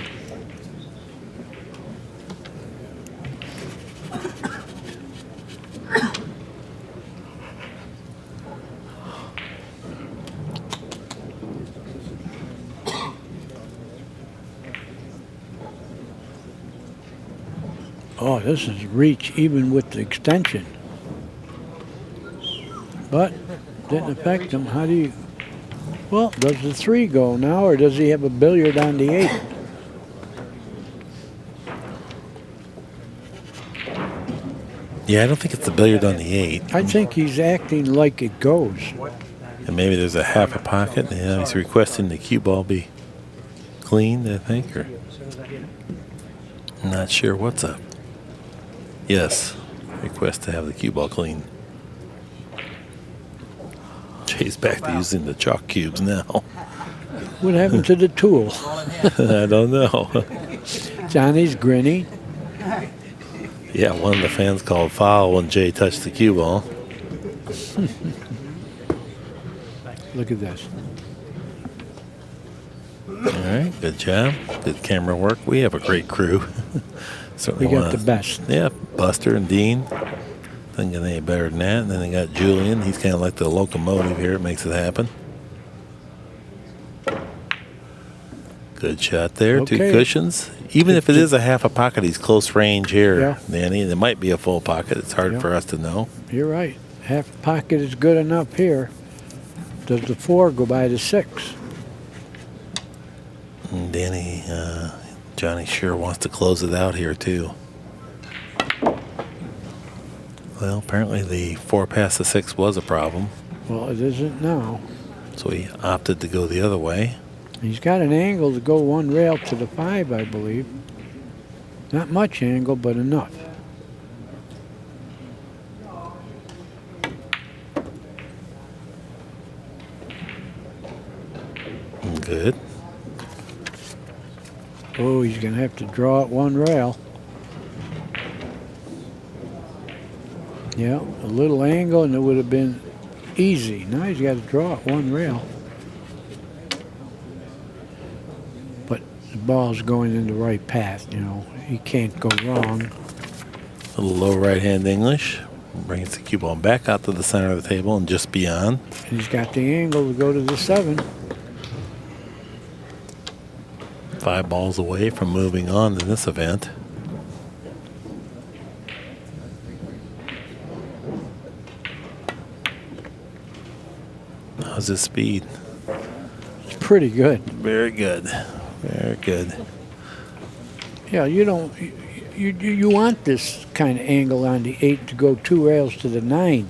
Oh, this is reach even with the extension. But didn't affect him. How do you... Well, does the 3 go now, or does he have a billiard on the 8? Yeah, I don't think it's the billiard on the 8. I think he's acting like it goes. And maybe there's a half a pocket. Yeah, he's requesting the cue ball be cleaned, I think, or I'm not sure what's up. Yes, request to have the cue ball cleaned. Jay's back to using the chalk cubes now. What happened to the tool? I don't know. Johnny's grinning. Yeah, one of the fans called foul when Jay touched the cue ball. Look at this. All right, good job. Good camera work. We have a great crew. Certainly We got wanna- the best. Yeah, Buster and Dean. Think of any better than that. And then they got Julian. He's kind of like the locomotive here. It makes it happen. Good shot there. Okay. 2 cushions. Even if it is a half a pocket, he's close range here, Yeah. Danny. It might be a full pocket. It's hard Yeah. for us to know. You're right. Half pocket is good enough here. Does the 4 go by the 6? And Danny, Johnny sure wants to close it out here, too. Well, apparently the 4 past the 6 was a problem, Well, it isn't now. so he opted to go the other way. He's got an angle to go 1 rail to the 5, I believe. Not much angle, but enough. Good. Oh, he's going to have to draw it 1 rail. Yeah, a little angle and it would have been easy. Now he's got to draw it 1 rail. But the ball's going in the right path, you know. He can't go wrong. A little low right hand English. Brings the cue ball back out to the center of the table and just beyond. And he's got the angle to go to the 7. 5 balls away from moving on in this event. How's his speed? It's pretty good. Very good. Very good. Yeah, you don't. You want this kind of angle on the 8 to go 2 rails to the 9.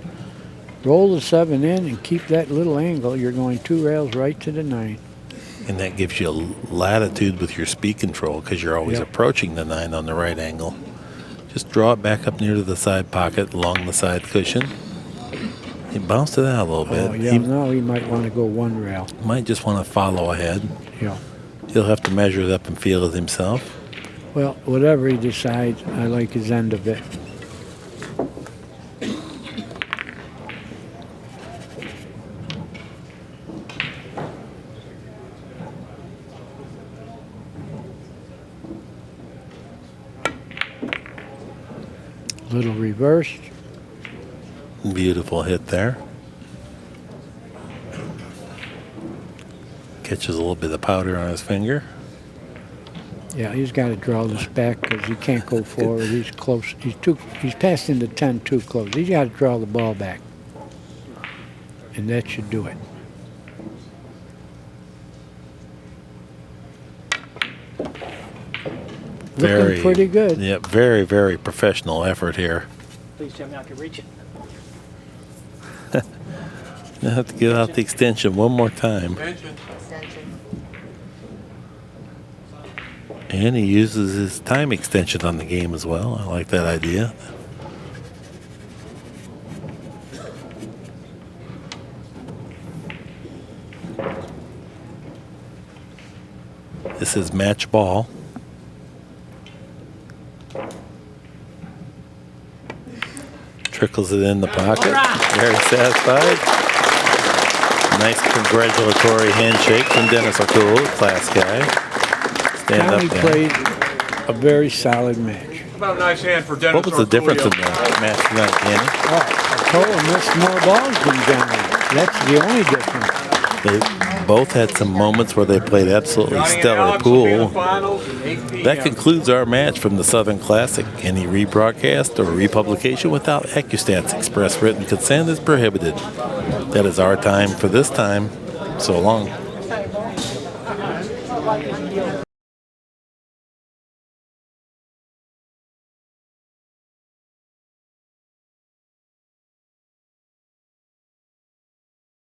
Roll the 7 in and keep that little angle. You're going 2 rails right to the 9. And that gives you latitude with your speed control because you're always Yep. approaching the 9 on the right angle. Just draw it back up near to the side pocket along the side cushion. He bounced it out a little bit. Oh, yeah, He now he might want to go 1 rail. might just want to follow ahead. Yeah. He'll have to measure it up and feel it himself. Well, whatever he decides, I like his end of it. Little reversed. Beautiful hit there. Catches a little bit of powder on his finger. Yeah, he's got to draw this back because he can't go forward. He's close. He's passed into 10 too close. He's got to draw the ball back. And that should do it. Looking pretty good. Yep, very, very professional effort here. Please tell me I can reach it. You have to get out the extension one more time. Extension. And he uses his time extension on the game as well. I like that idea. This is match ball. Trickles it in the pocket. Very satisfied. Nice congratulatory handshake from Dennis Orcollo, class guy. Stand Johnny up, Dan. played a very solid match. How about a nice hand for Dennis What was the difference in Orcollo? the match tonight, Danny? Orcollo missed more balls than Johnny. That's the only difference. They both had some moments where they played absolutely Johnny and stellar Alex will be in the pool. finals at 8 p.m. That concludes our match from the Southern Classic. Any rebroadcast or republication without ACCUSTATS express written consent is prohibited. That is our time for this time. So long.